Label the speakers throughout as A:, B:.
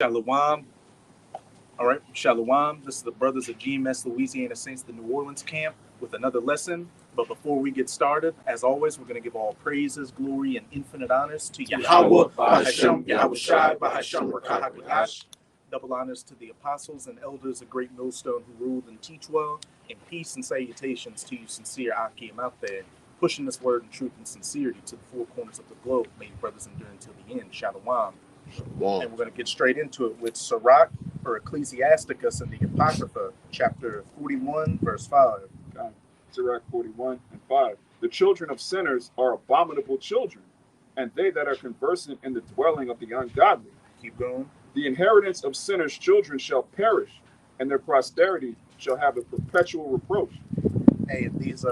A: Shalom. All right, Shalom. This is the Brothers of GMS Louisiana Saints, the New Orleans camp, with another lesson. But before we get started, as always, we're going to give all praises, glory, and infinite honors to Yahweh, Bahashem, Yahweh Shai, Bahashem, Rakahakadash. Double honors to the apostles and elders of Great Millstone who ruled and teach well, and peace and salutations to you sincere Akim out there, pushing this word in truth and sincerity to the four corners of the globe. May you brothers endure until the end. Shalom. And we're going to get straight into it with Sirach or Ecclesiasticus and the Apocrypha, chapter 41, verse 5.
B: God. Sirach 41 and 5. The children of sinners are abominable children, and they that are conversant in the dwelling of the ungodly.
A: Keep going.
B: The inheritance of sinners' children shall perish, and their posterity shall have a perpetual reproach.
A: Hey, these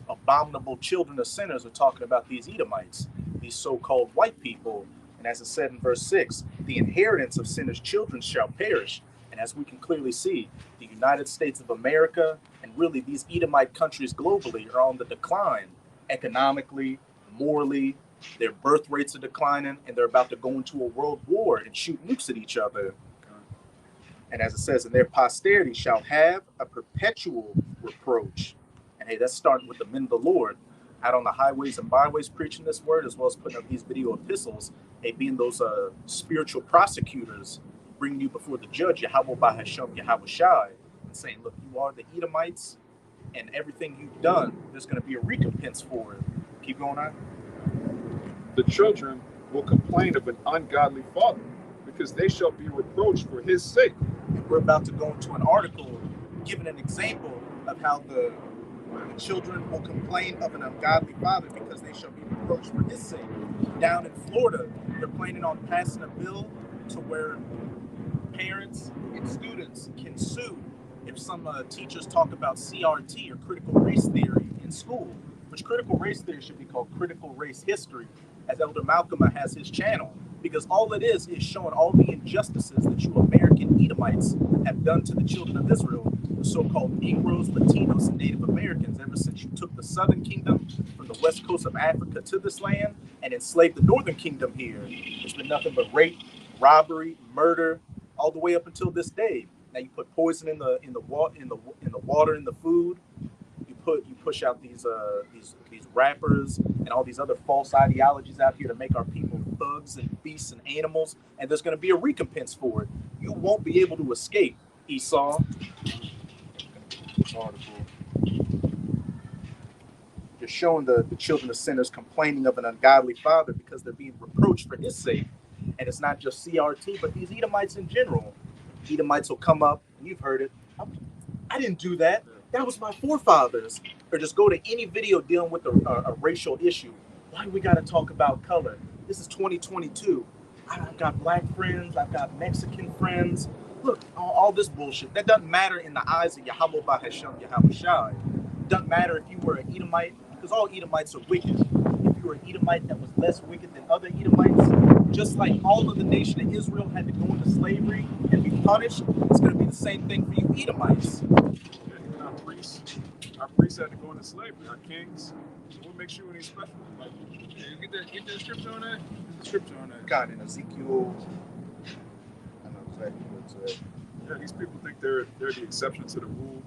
A: abominable children of sinners are talking about these Edomites, these so-called white people. And as it said in verse 6, the inheritance of sinners' children shall perish. And as we can clearly see, the United States of America and really these Edomite countries globally are on the decline economically, morally. Their birth rates are declining, and they're about to go into a world war and shoot nukes at each other. And as it says, and their posterity shall have a perpetual reproach. And hey, that's starting with the men of the Lord out on the highways and byways preaching this word, as well as putting up these video epistles, hey, being those spiritual prosecutors, bringing you before the judge, Yahweh Bahashem, Yahweh Shai, and saying, look, you are the Edomites, and everything you've done, there's going to be a recompense for it. Keep going on.
B: The children will complain of an ungodly father, because they shall be reproached for his sake.
A: And we're about to go into an article giving an example of how the children will complain of an ungodly father because they shall be reproached for his sake. Down in Florida, they're planning on passing a bill to where parents and students can sue if some teachers talk about CRT or critical race theory in school, which critical race theory should be called critical race history, as Elder Malcolm has his channel, because all it is showing all the injustices that you American Edomites have done to the children of Israel, the so-called Negroes, Latinos, and Native Americans, ever since you took the Southern Kingdom from the west coast of Africa to this land and enslaved the Northern Kingdom here. It's been nothing but rape, robbery, murder, all the way up until this day. Now you put poison in the water, in the food. You push out these rappers and all these other false ideologies out here to make our people thugs and beasts and animals, and there's going to be a recompense for it. You won't be able to escape, Esau. Just showing the children of sinners complaining of an ungodly father because they're being reproached for his sake. And it's not just CRT, but these Edomites in general. Edomites will come up, and you've heard it. I didn't do that. That was my forefathers. Or just go to any video dealing with a racial issue. Why do we got to talk about color? This is 2022. I've got black friends. I've got Mexican friends. Look, all this bullshit. That doesn't matter in the eyes of Yahweh Bahashem, Yahweh Shai. Doesn't matter if you were an Edomite, because all Edomites are wicked. If you were an Edomite that was less wicked than other Edomites, just like all of the nation of Israel had to go into slavery and be punished, it's going to be the same thing for you Edomites.
B: Our priests had to go into slavery. Our kings, what makes you any special? Like, get the scripture on that. Get the scripture on that.
A: God, in Ezekiel, I know exactly what's that.
B: Yeah, these people think they're the exception to the rule.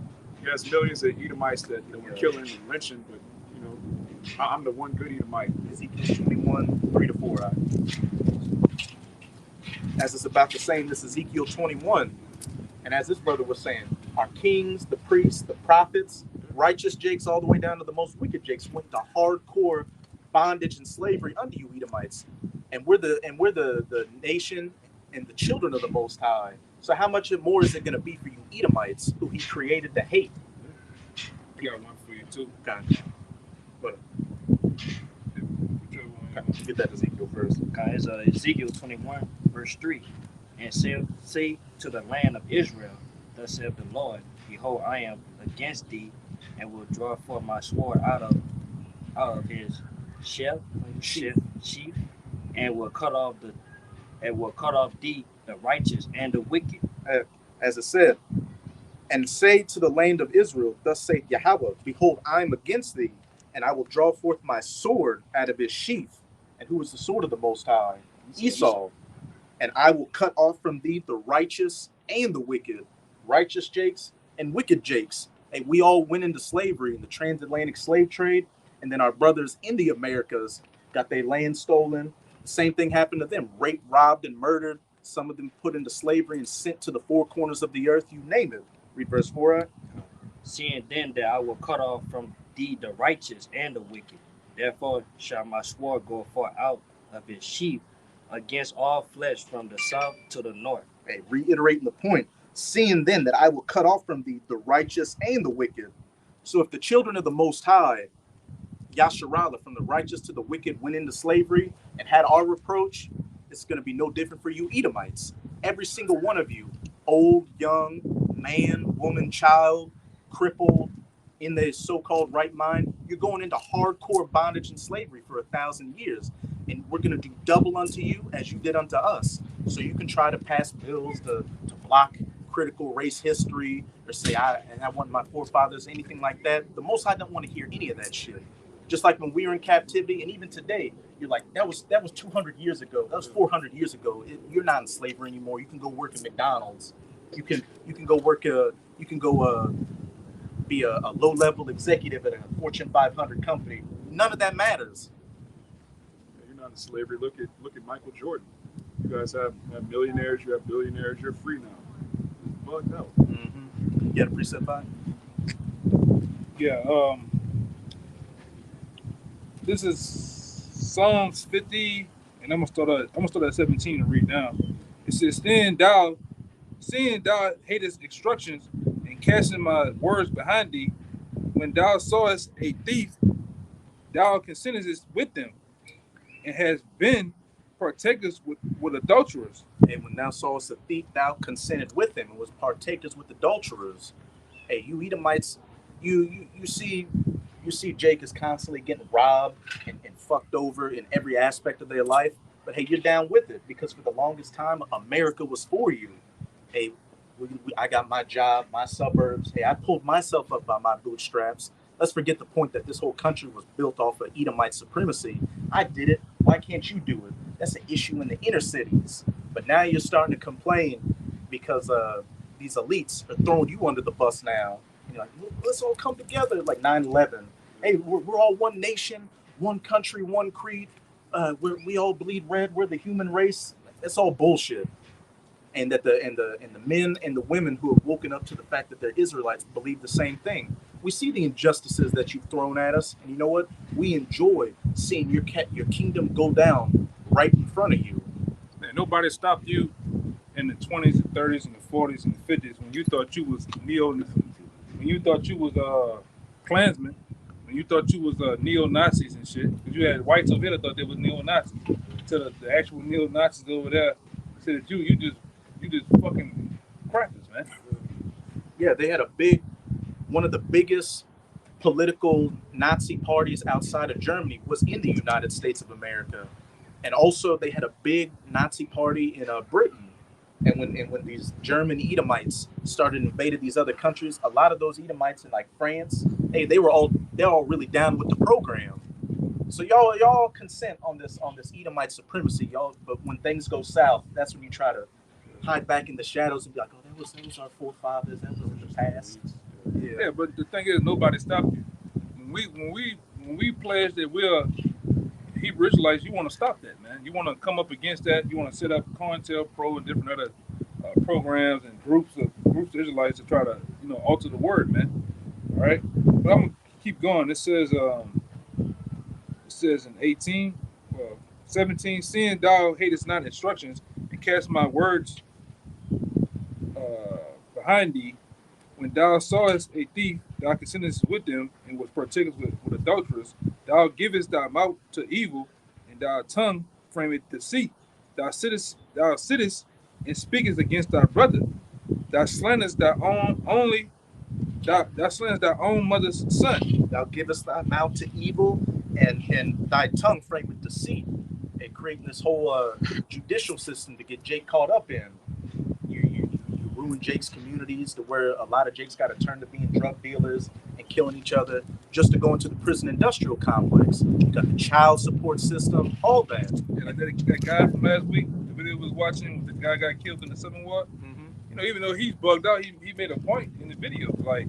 B: Yes, millions of Edomites that were killing and lynching, but you know, I'm the one good Edomite.
A: Ezekiel 21, 3-4. Right? As it's about to say in this Ezekiel 21, and as this brother was saying, our kings, the priests, the prophets, righteous Jakes, all the way down to the most wicked Jakes, went to hardcore bondage and slavery under you Edomites, and we're the nation and the children of the Most High. So how much more is it going to be for you Edomites, who He created to hate?
B: I got one for you too.
A: Okay. What? Get that Ezekiel first.
C: Okay, it's Ezekiel 21, verse 3. And say to the land of Israel, thus saith the Lord, behold, I am against thee, and will draw forth my sword out of his sheath, and will cut off thee, the righteous and the wicked.
A: As it said, and say to the land of Israel, thus saith Yahweh, behold, I am against thee, and I will draw forth my sword out of his sheath. And who is the sword of the Most High? Esau. And I will cut off from thee the righteous and the wicked, righteous Jakes and wicked Jakes. And we all went into slavery in the transatlantic slave trade. And then our brothers in the Americas got their land stolen. The same thing happened to them, raped, robbed, and murdered. Some of them put into slavery and sent to the four corners of the earth, you name it. Read verse 4.
C: Seeing then that I will cut off from thee the righteous and the wicked, therefore shall my sword go far out of its sheath against all flesh from the south to the north.
A: Hey, reiterating the point, seeing then that I will cut off from thee the righteous and the wicked. So if the children of the Most High, Yasharallah, from the righteous to the wicked, went into slavery and had our reproach, it's going to be no different for you Edomites. Every single one of you, old, young, man, woman, child, crippled, in the so-called right mind, you're going into hardcore bondage and slavery for 1,000 years. And we're going to do double unto you as you did unto us. So you can try to pass bills to block critical race history or say, I want my forefathers, anything like that. The Most High don't want to hear any of that shit. Just like when we were in captivity, and even today, you're like, that was 200 years ago. That was 400 years ago. You're not in slavery anymore. You can go work at McDonald's. You can go work. You can go be a low-level executive at a Fortune 500 company. None of that matters.
B: You're not in slavery. Look at Michael Jordan. You guys have millionaires. You have billionaires. You're free now. Bugged out.
A: Mm-hmm. You got a precept by?
D: Yeah. This is Psalms 50, and I'm gonna start at 17 and read down. It says, seeing thou hatest instructions and casting my words behind thee, when thou sawest a thief, thou consentest with them, and hast been partakers with adulterers.
A: And when thou sawest a thief, thou consented with him and was partakers with adulterers. Hey, you Edomites, you see Jake is constantly getting robbed and fucked over in every aspect of their life. But hey, you're down with it because for the longest time, America was for you. Hey, I got my job, my suburbs. Hey, I pulled myself up by my bootstraps. Let's forget the point that this whole country was built off of Edomite supremacy. I did it. Why can't you do it? That's an issue in the inner cities. But now you're starting to complain because these elites are throwing you under the bus now. You're like, let's all come together like 9/11. Hey, we're all one nation, one country, one creed. We all bleed red. We're the human race. That's all bullshit. And that the men and the women who have woken up to the fact that they're Israelites believe the same thing. We see the injustices that you've thrown at us, and you know what? We enjoy seeing your kingdom go down right in front of you.
D: Man, nobody stopped you in the 20s and 30s and the 40s and the 50s when you thought you was when you thought you was Klansmen, when you thought you was neo-Nazis and shit. Because you had whites over here that thought they was neo-Nazis. To the actual neo-Nazis over there said that you just fucking crackers, man.
A: Yeah, they had one of the biggest political Nazi parties outside of Germany was in the United States of America. And also they had a big Nazi party in Britain. And when these German Edomites started invading these other countries, a lot of those Edomites in like France, hey, they're all really down with the program. So y'all consent on this Edomite supremacy, y'all. But when things go south, that's when you try to hide back in the shadows and be like, oh, that was our forefathers, that was the past.
D: Yeah, but the thing is, nobody stopped you. When we pledge that we're Hebrew Israelites, you want to stop that, man. You want to come up against that. You want to set up COINTELPRO and different other programs and groups of Israelites to try to alter the word, man. All right, but I'm gonna keep going. It says in 17, seeing thou hatest not instructions and cast my words behind thee, when thou sawest a thief, thou consentest with them and was partakers with adulterers. Thou givest thy mouth to evil, and thy tongue frameth deceit. Thou sittest and speakest against thy brother. Thou slanderest thy own mother's son.
A: Thou givest thy mouth to evil, and thy tongue frameth deceit. And creating this whole judicial system to get Jake caught up in. You ruin Jake's communities to where a lot of Jakes got to turn to being drug dealers and killing each other just to go into the prison industrial complex. You got the child support system, all that.
D: Yeah, like that guy from last week, the video we was watching, the guy got killed in the Southern War.
A: Mm-hmm.
D: You know, even though he's bugged out, he made a point in the video. Like,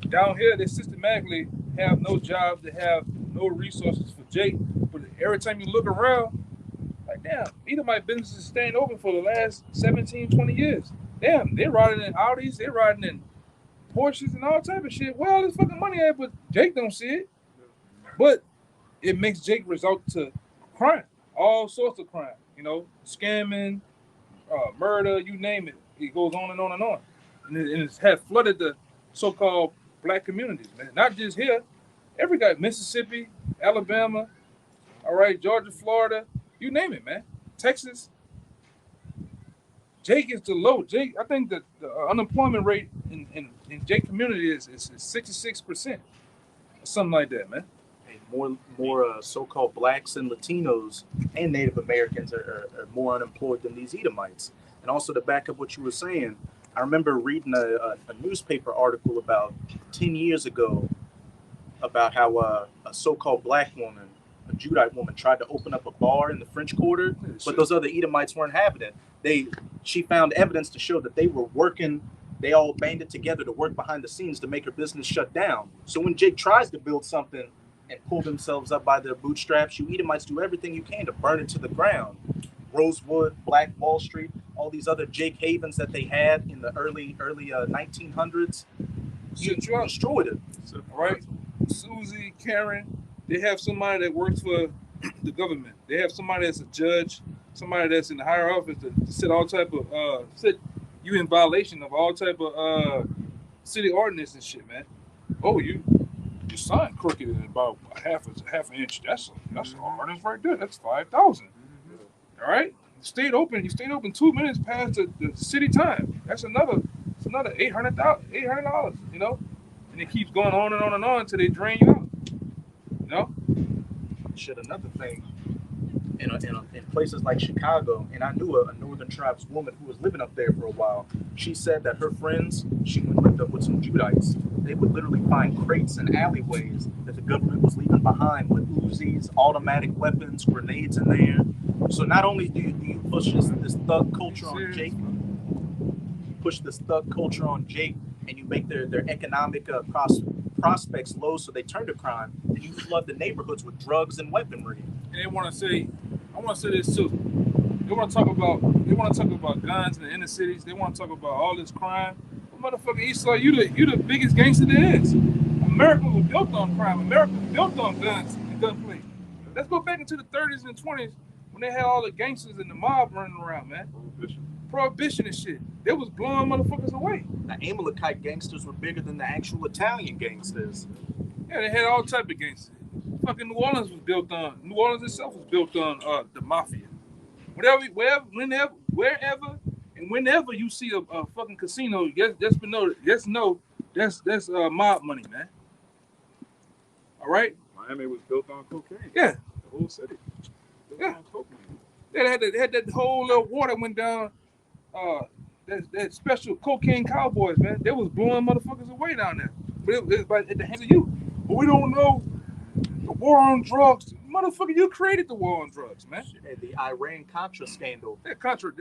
D: down here, they systematically have no jobs, they have no resources for Jake. But every time you look around, like, damn, Edomite business is staying open for the last 17, 20 years. Damn, they're riding in Audis, they're riding in Porsches and all type of shit. Where all this fucking money at? But Jake don't see it. But it makes Jake resort to crime, all sorts of crime. You know, scamming, murder, you name it. It goes on and on and on. And it has flooded the so-called black communities, man. Not just here. Every guy, Mississippi, Alabama, all right, Georgia, Florida, you name it, man. Texas. Jake is the low. Jake, I think that the unemployment rate in Jake community is 66%. Or something like that, man.
A: More so-called blacks and Latinos and Native Americans are more unemployed than these Edomites. And also to back up what you were saying, I remember reading a newspaper article about 10 years ago about how a so-called black woman, a Judite woman, tried to open up a bar in the French Quarter, but those other Edomites weren't having it. She found evidence to show that they were working. They all banded together to work behind the scenes to make her business shut down. So when Jake tries to build something and pull themselves up by their bootstraps, you Edomites do everything you can to burn it to the ground. Rosewood, Black Wall Street, all these other Jake havens that they had in the early 1900s, you destroyed it.
D: All right, Susie, Karen, they have somebody that works for the government. They have somebody that's a judge, somebody that's in the higher office to set all type of set you in violation of all type of city ordinance and shit, man. Oh, your sign crooked in about half an inch. That's an ordinance right there. That's 5,000. All right, you stayed open 2 minutes past the city time. That's another $800. You know, and it keeps going on and on and on until they drain you out. You know.
A: Shit, another thing. In places like Chicago, and I knew a Northern Tribes woman who was living up there for a while. She said that her friends, she lived up with some Judites, they would literally find crates and alleyways that the government was leaving behind with Uzis, automatic weapons, grenades in there. So not only do you push this thug culture on Jake, and you make their economic prospects low, so they turn to crime, and you flood the neighborhoods with drugs and weaponry.
D: And they want to say, I want to say this too. They want to talk about guns in the inner cities. They want to talk about all this crime. Well, motherfucker, Esau, you the biggest gangster there is. America was built on crime. America was built on guns and gunplay. Let's go back into the 30s and 20s when they had all the gangsters and the mob running around, man. Prohibition and shit. They was blowing motherfuckers away.
A: The Amalekite gangsters were bigger than the actual Italian gangsters.
D: Yeah, they had all type of gangsters. Fucking New Orleans itself was built on the mafia. Wherever and whenever you see a fucking casino, just know that's mob money, man. All right.
B: Miami was built on cocaine.
D: Yeah.
B: The whole city.
D: Yeah. They had that whole little water went down. That special cocaine cowboys, man. They was blowing motherfuckers away down there. But it was at the hands of you. But we don't know the war on drugs. Motherfucker, you created the war on drugs, man.
A: The Iran-Contra scandal.
D: That Contra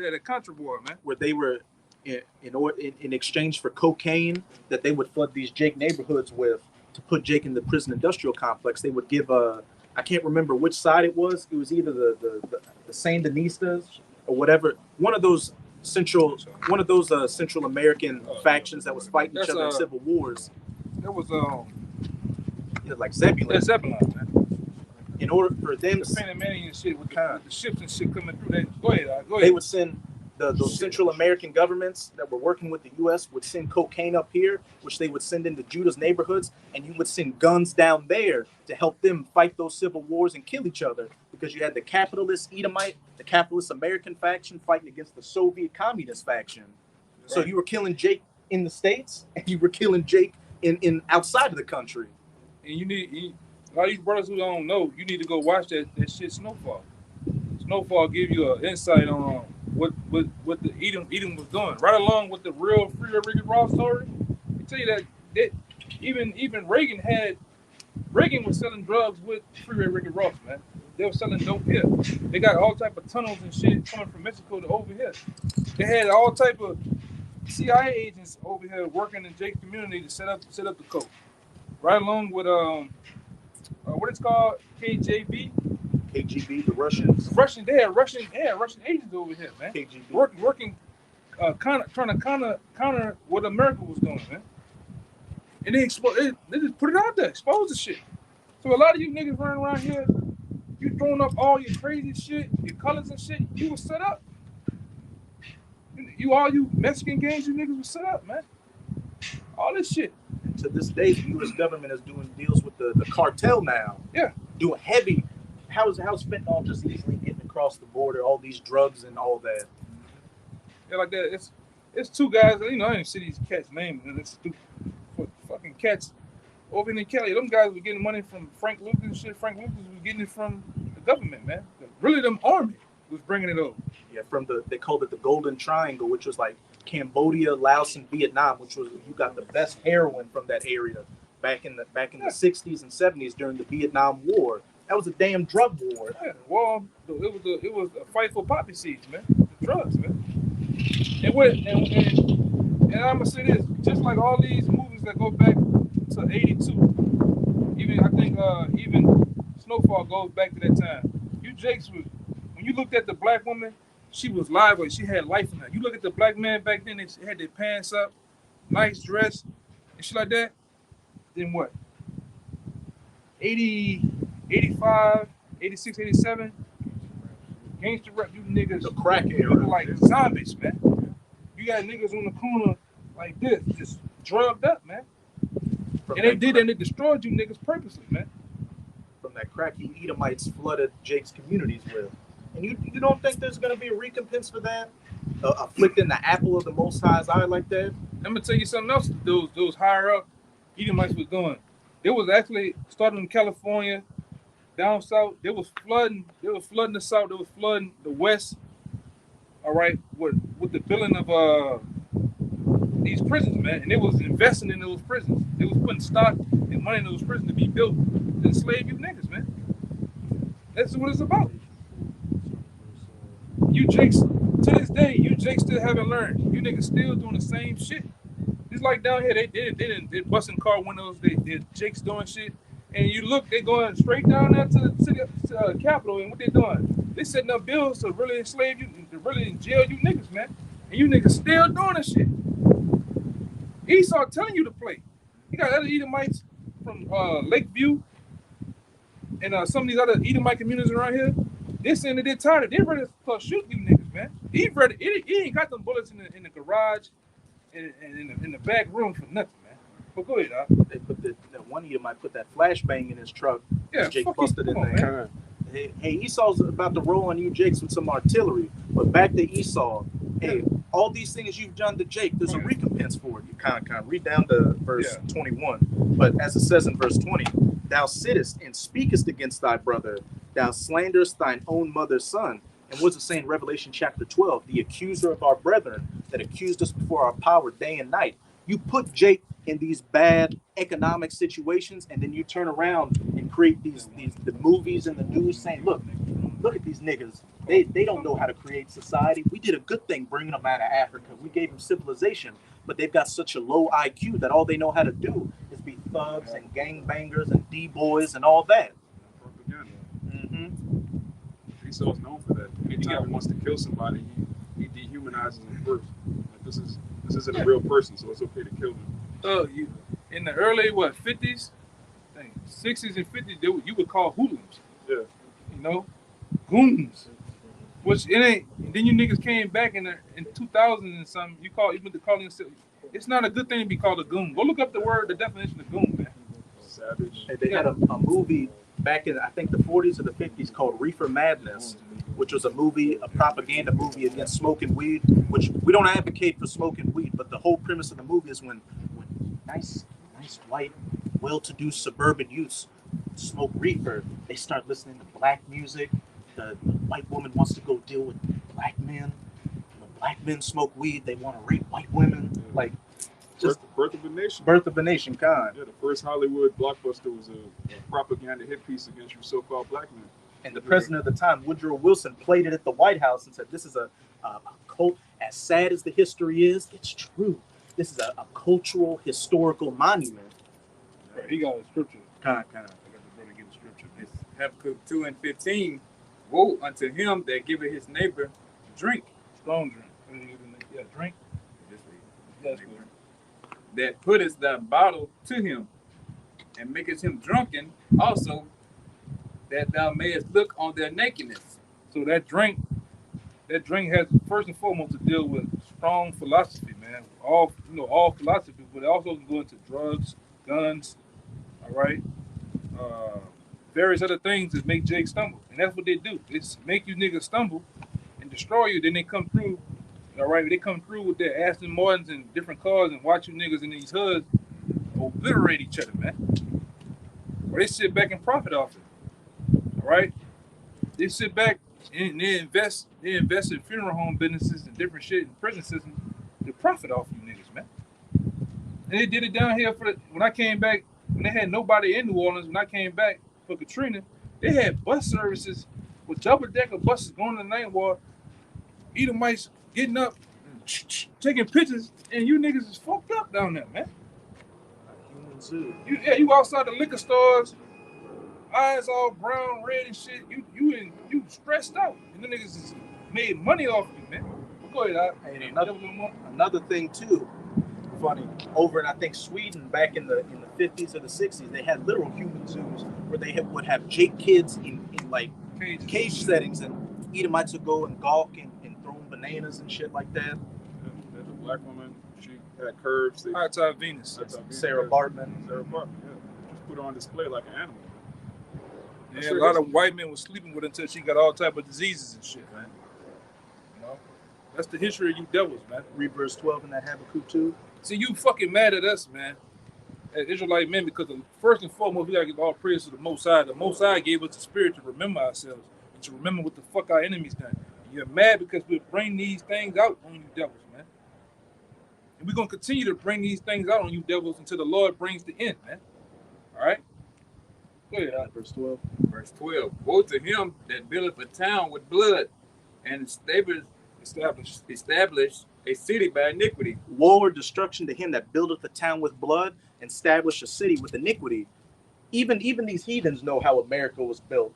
D: war, man.
A: Where they were, in exchange for cocaine that they would flood these Jake neighborhoods with to put Jake in the prison industrial complex, they would give I can't remember which side it was. It was either the Sandinistas or whatever. One of those Central American factions that was fighting each other in civil wars.
D: That was
A: like Zebulon.
D: That's Zebulon, man.
A: In order for them,
D: the Panamanian shit with the ships and shit coming through. Go ahead.
A: They would send those Central American governments that were working with the U.S. would send cocaine up here, which they would send into Judah's neighborhoods, and you would send guns down there to help them fight those civil wars and kill each other, because you had the capitalist Edomite, the capitalist American faction fighting against the Soviet communist faction. Right. So you were killing Jake in the States, and you were killing Jake in outside of the country.
D: And a lot of these brothers who don't know, you need to go watch that shit Snowfall. Snowfall give you an insight on what the Edom was doing, right along with the real Freeway Ricky Ross story. I tell you that even Reagan was selling drugs with Freeway Ricky Ross, man. They were selling dope here. They got all type of tunnels and shit coming from Mexico to over here. They had all type of CIA agents over here working in Jake's community to set up the coke. Right along with what it's called, KJB.
A: KGB, the Russians.
D: They had Russian agents over here, man.
A: KGB.
D: Working trying to counter what America was doing, man. And they just put it out there, expose the shit. So a lot of you niggas running around here, you throwing up all your crazy shit, your colors and shit, you was set up. All you Mexican gangs, you niggas was set up, man. All this shit.
A: And to this day, the U.S. government is doing deals with the cartel now.
D: Yeah.
A: Doing heavy. How's fentanyl just easily getting across the border? All these drugs and all that.
D: Yeah, like that. It's two guys. You know, I didn't see these cats' names, and it's two fucking cats over in Cali. Them guys were getting money from Frank Lucas and shit. Frank Lucas was getting it from the government, man. Really, them army was bringing it over.
A: Yeah, they called it the Golden Triangle, which was like Cambodia, Laos, and Vietnam, which was you got the best heroin from that area back in the 60s and 70s during the Vietnam War. That was a damn drug war.
D: Yeah, well, it was a fight for poppy seeds, man. The drugs, man. And I'm gonna say this, just like all these movies that go back to '82, even I think even Snowfall goes back to that time. You Jakes was when you looked at the black woman, she was lively. She had life in her. You look at the black man back then, they had their pants up, nice dress, and shit like that. Then what? 80, 85, 86, 87. Gangster rap, you niggas
A: The crack era.
D: look like zombies, man. You got niggas on the corner like this, just drugged up, man. And they destroyed you niggas purposely, man.
A: From that crack you Edomites flooded Jake's communities with. And you don't think there's going to be a recompense for that? Afflicting the apple of the Most High's eye like that?
D: I'm gonna tell you something else. Those higher up Edomites was doing. They was actually starting in California, down south. They was flooding the south. They was flooding the west. All right, with the building of these prisons, man. And they was investing in those prisons. They was putting stock and money in those prisons to be built to enslave you niggas, man. That's what it's about. You Jakes, to this day, you Jakes still haven't learned. You niggas still doing the same shit. It's like down here, they busting car windows, they Jakes doing shit. And you look, they going straight down there to the city, Capitol, and what they doing? They setting up bills to really enslave you, to really jail you niggas, man. And you niggas still doing this shit. Esau telling you to play. You got other Edomites from Lakeview and some of these other Edomite communities around here. They're saying that they're tired. They're ready to start shooting you niggas, man. He ain't got them bullets in the garage and in the back room for nothing, man. But go ahead,
A: They put that one Edomite put that flashbang in his truck.
D: Yeah,
A: Jake
D: fuck
A: busted
D: you.
A: in
D: Come
A: there.
D: on,
A: Hey, Esau's about to roll on you, Jakes, with some artillery. But back to Esau. Hey, all these things you've done to Jake, there's a recompense for it. You kind of read down to verse 21. But as it says in verse 20, thou sittest and speakest against thy brother. Thou slanderest thine own mother's son. And what's it saying in Revelation chapter 12? The accuser of our brethren that accused us before our power day and night. You put Jake in these bad economic situations, and then you turn around and create the movies and the news saying, look at these niggas. They don't know how to create society. We did a good thing bringing them out of Africa. We gave them civilization, but they've got such a low IQ that all they know how to do is be thugs and gangbangers and D-boys and all that.
B: Propaganda.
A: Mm-hmm.
B: Esau's known for that. Anytime he wants to kill somebody, he dehumanizes them first. Like this isn't a real person, so it's okay to kill them.
D: you in the early 50s, 60s and 50s, you would call hoodlums.
B: Yeah.
D: You know, goons. Which it ain't. And then you niggas came back in 2000 and something. You went to calling yourself. It's not a good thing to be called a goon. Go look up the definition of goon, man.
B: Savage.
A: And they had a movie back in, I think, the 40s or the 50s called Reefer Madness, which was a propaganda movie against smoking weed, which we don't advocate for smoking weed, but the whole premise of the movie is when nice white, well-to-do suburban youths smoke reefer, they start listening to black music. The white woman wants to go deal with black men. When black men smoke weed, they want to rape white women. Like, just
B: Birth of a Nation.
A: Birth of a Nation, kind.
B: Yeah, the first Hollywood blockbuster was a propaganda hit piece against you so-called black men.
A: And the president at the time, Woodrow Wilson, played it at the White House and said, "This is a cult. As sad as the history is, it's true. This is a cultural, historical monument."
D: Right, he got a scripture.
A: Kind of.
D: I got the brother give a scripture.
E: It's Habakkuk 2:15. Woe unto him that giveth his neighbor drink.
D: Strong drink. Yeah, drink. That's good.
E: That putteth the bottle to him, and maketh him drunken, also that thou mayest look on their nakedness.
D: So that drink has first and foremost to deal with strong philosophy, man. All philosophy, but it also can go into drugs, guns, all right, various other things that make Jake stumble, and that's what they do. It's make you niggas stumble and destroy you. Then they come through, all right. They come through with their Aston Martins and different cars and watch you niggas in these hoods obliterate each other, man. Or they sit back and profit off it, all right. They sit back and they invest in funeral home businesses and different shit in prison systems to profit off you niggas, man. And they did it down here when I came back, when they had nobody in New Orleans. When I came back for Katrina, they had bus services with double-decker buses going to the night wall. Edomites getting up, taking pictures, and you niggas is fucked up down there, man. You outside the liquor stores, eyes all brown, red and shit. You stressed out, and the niggas is made money off you, man. Go ahead,
A: And another thing too, funny, over in I think Sweden back in the 50s or the 60s, they had literal human zoos where they would have Jake kids in like cage settings, and Edomites would go and gawk and throw them bananas and shit like that.
B: There's a black woman. She had curves.
D: High Tide Venus.
A: Sarah Bartman.
B: Yeah. Just put her on display like an animal.
D: Yeah, a lot of white men was sleeping with her until she got all type of diseases and shit, man. You know, that's the history of you devils, man.
A: Read verse 12 in that Habakkuk 2.
D: See, you fucking mad at us, man, as Israelite men, because first and foremost, we gotta give all praise to the Most High. The Most High gave us the spirit to remember ourselves and to remember what the fuck our enemies done. You're mad because we bring these things out on you devils, man. And we're gonna continue to bring these things out on you devils until the Lord brings the end, man. All right? Go ahead,
A: Verse 12.
E: Verse 12. Woe to him that buildeth a town with blood, and establish a city by iniquity.
A: Woe or destruction to him that buildeth a town with blood and establish a city with iniquity. Even these heathens know how America was built.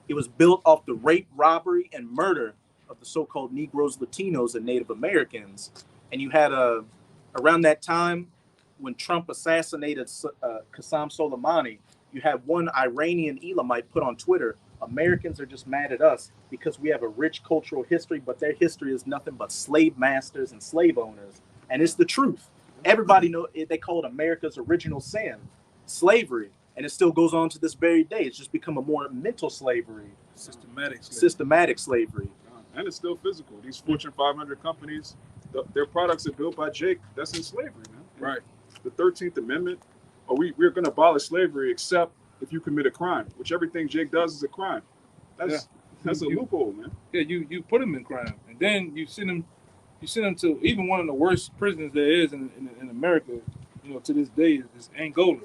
A: It was built off the rape, robbery, and murder of the so-called Negroes, Latinos, and Native Americans. And you had around that time when Trump assassinated Qasem Soleimani, you had one Iranian Elamite put on Twitter, "Americans are just mad at us because we have a rich cultural history, but their history is nothing but slave masters and slave owners." And it's the truth. Everybody know it. They call it America's original sin, slavery, and it still goes on to this very day. It's just become a more mental slavery, systematic slavery.
B: And it's still physical. These Fortune 500 companies, their products are built by Jake. That's in slavery, man.
D: Right.
B: The 13th Amendment, we're going to abolish slavery except if you commit a crime, which everything Jake does is a crime. That's a loophole, man.
D: Yeah, you put him in crime, and then you send him to even one of the worst prisons there is in America, you know, to this day is Angola.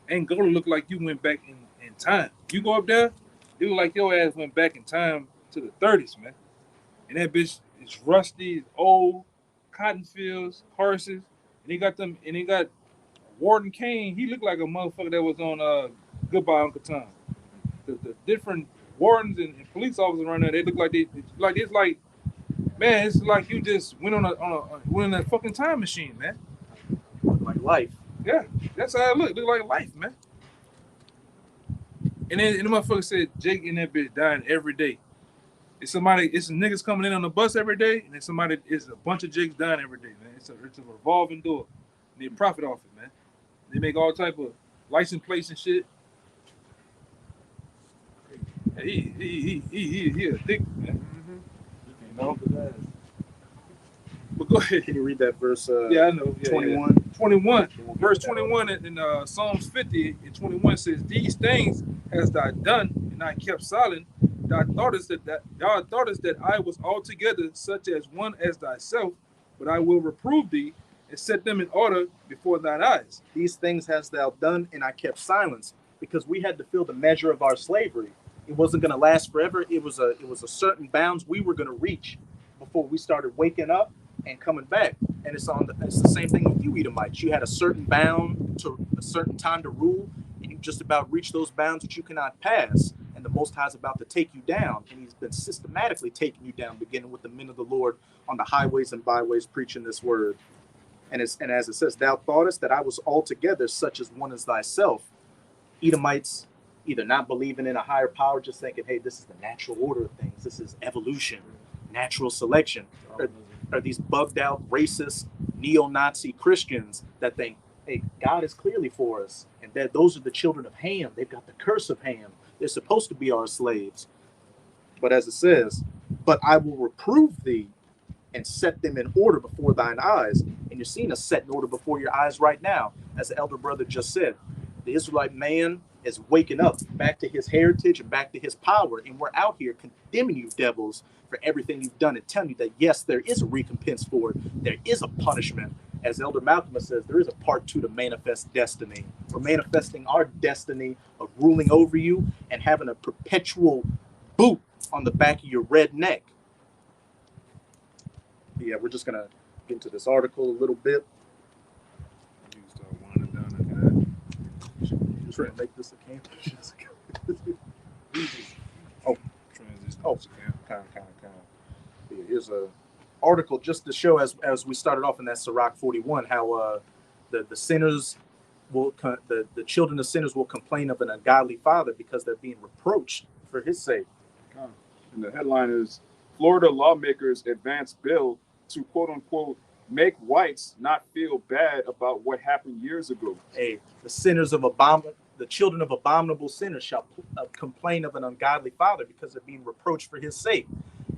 D: Angola look like you went back in time. You go up there, it look like your ass went back in time to the 30s, man. And that bitch is rusty, it's old, cotton fields, horses, and he got Warden Kane. He looked like a motherfucker that was on Goodbye Uncle Tom. The different wardens and police officers around there, they look like it's like you just went went in a fucking time machine, man.
A: Like life.
D: Yeah, that's how it look. Look like life, man. And then the motherfucker said Jake in that bitch dying every day. It's some niggas coming in on the bus every day, and it's a bunch of Jakes dying every day, man. It's a revolving door. And they profit off it, man. They make all type of license plates and shit. He a dick, man. Mm-hmm. You know? But go ahead.
A: Can you read that verse?
D: Yeah, I know. Yeah,
A: 21.
D: Yeah. 21. Verse 21 in Psalms 50 and 21 says, "These things hast thou done, and I kept silent. Thou thoughtest that I was altogether such as one as thyself, but I will reprove thee and set them in order before thine eyes."
A: These things hast thou done, and I kept silence, because we had to feel the measure of our slavery. It wasn't going to last forever. It was a certain bounds we were going to reach before we started waking up and coming back. And it's the same thing with you, Edomites. You had a certain bound to a certain time to rule, and you just about reached those bounds that you cannot pass. And the Most High is about to take you down, and He's been systematically taking you down, beginning with the men of the Lord on the highways and byways preaching this word. And as it says, thou thoughtest that I was altogether such as one as thyself. Edomites either not believing in a higher power, just thinking, hey, this is the natural order of things. This is evolution, natural selection. Are these bugged out, racist, neo-Nazi Christians that think, hey, God is clearly for us, and that those are the children of Ham. They've got the curse of Ham. They're supposed to be our slaves. But as it says, but I will reprove thee and set them in order before thine eyes. And you're seeing us set in order before your eyes right now. As the elder brother just said, the Israelite man is waking up back to his heritage and back to his power. And we're out here condemning you devils for everything you've done and telling you that, yes, there is a recompense for it. There is a punishment. As Elder Malcolm says, there is a part 2 to manifest destiny. We're manifesting our destiny of ruling over you and having a perpetual boot on the back of your red neck. Yeah, we're just going to get into this article a little bit.
D: You start winding down after that.
A: Trying to make this a campus.
D: Transition.
A: Oh, kind of. Yeah, here's a article just to show, as we started off in that Sirach 41, how the sinners will, the children of sinners will complain of an ungodly father because they're being reproached for his sake.
B: And the headline is, Florida lawmakers advance bill to quote unquote make whites not feel bad about what happened years ago.
A: Hey, the children of abominable sinners shall complain of an ungodly father because they're being reproached for his sake.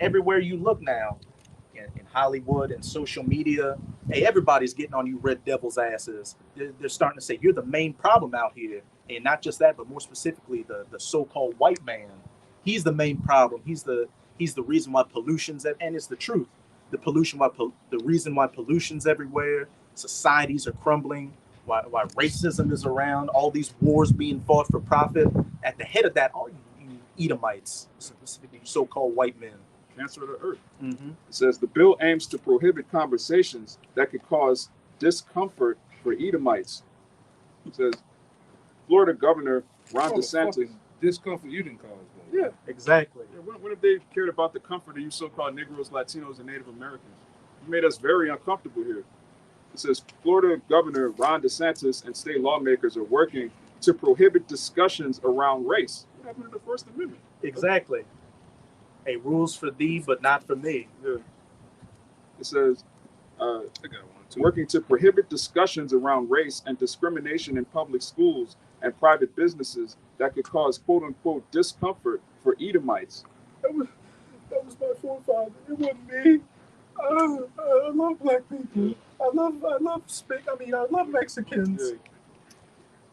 A: Everywhere you look now, in Hollywood and social media, hey, everybody's getting on you red devil's asses. They're starting to say you're the main problem out here. And not just that, but more specifically, the so-called white man. He's the main problem. He's the reason why pollution's and it's the truth. The reason why pollution's everywhere, societies are crumbling, why racism is around, all these wars being fought for profit. At the head of that are you Edomites, specifically so-called white men.
B: Cancer of the earth.
A: Mm-hmm.
B: It says the bill aims to prohibit conversations that could cause discomfort for Edomites. It says Florida Governor Ron DeSantis.
D: Discomfort you didn't cause, though.
B: Yeah,
A: Exactly.
B: when have they cared about the comfort of you so-called Negroes, Latinos, and Native Americans? You made us very uncomfortable here. It says Florida Governor Ron DeSantis and state lawmakers are working to prohibit discussions around race. What happened to the First Amendment?
A: Exactly. Hey, rules for thee, but not for me.
B: Yeah. It says
D: I got one too.
B: working to prohibit discussions around race and discrimination in public schools and private businesses that could cause quote-unquote discomfort for Edomites. That was my forefather. It wasn't me. I love black people. I love Mexicans.
A: Yeah.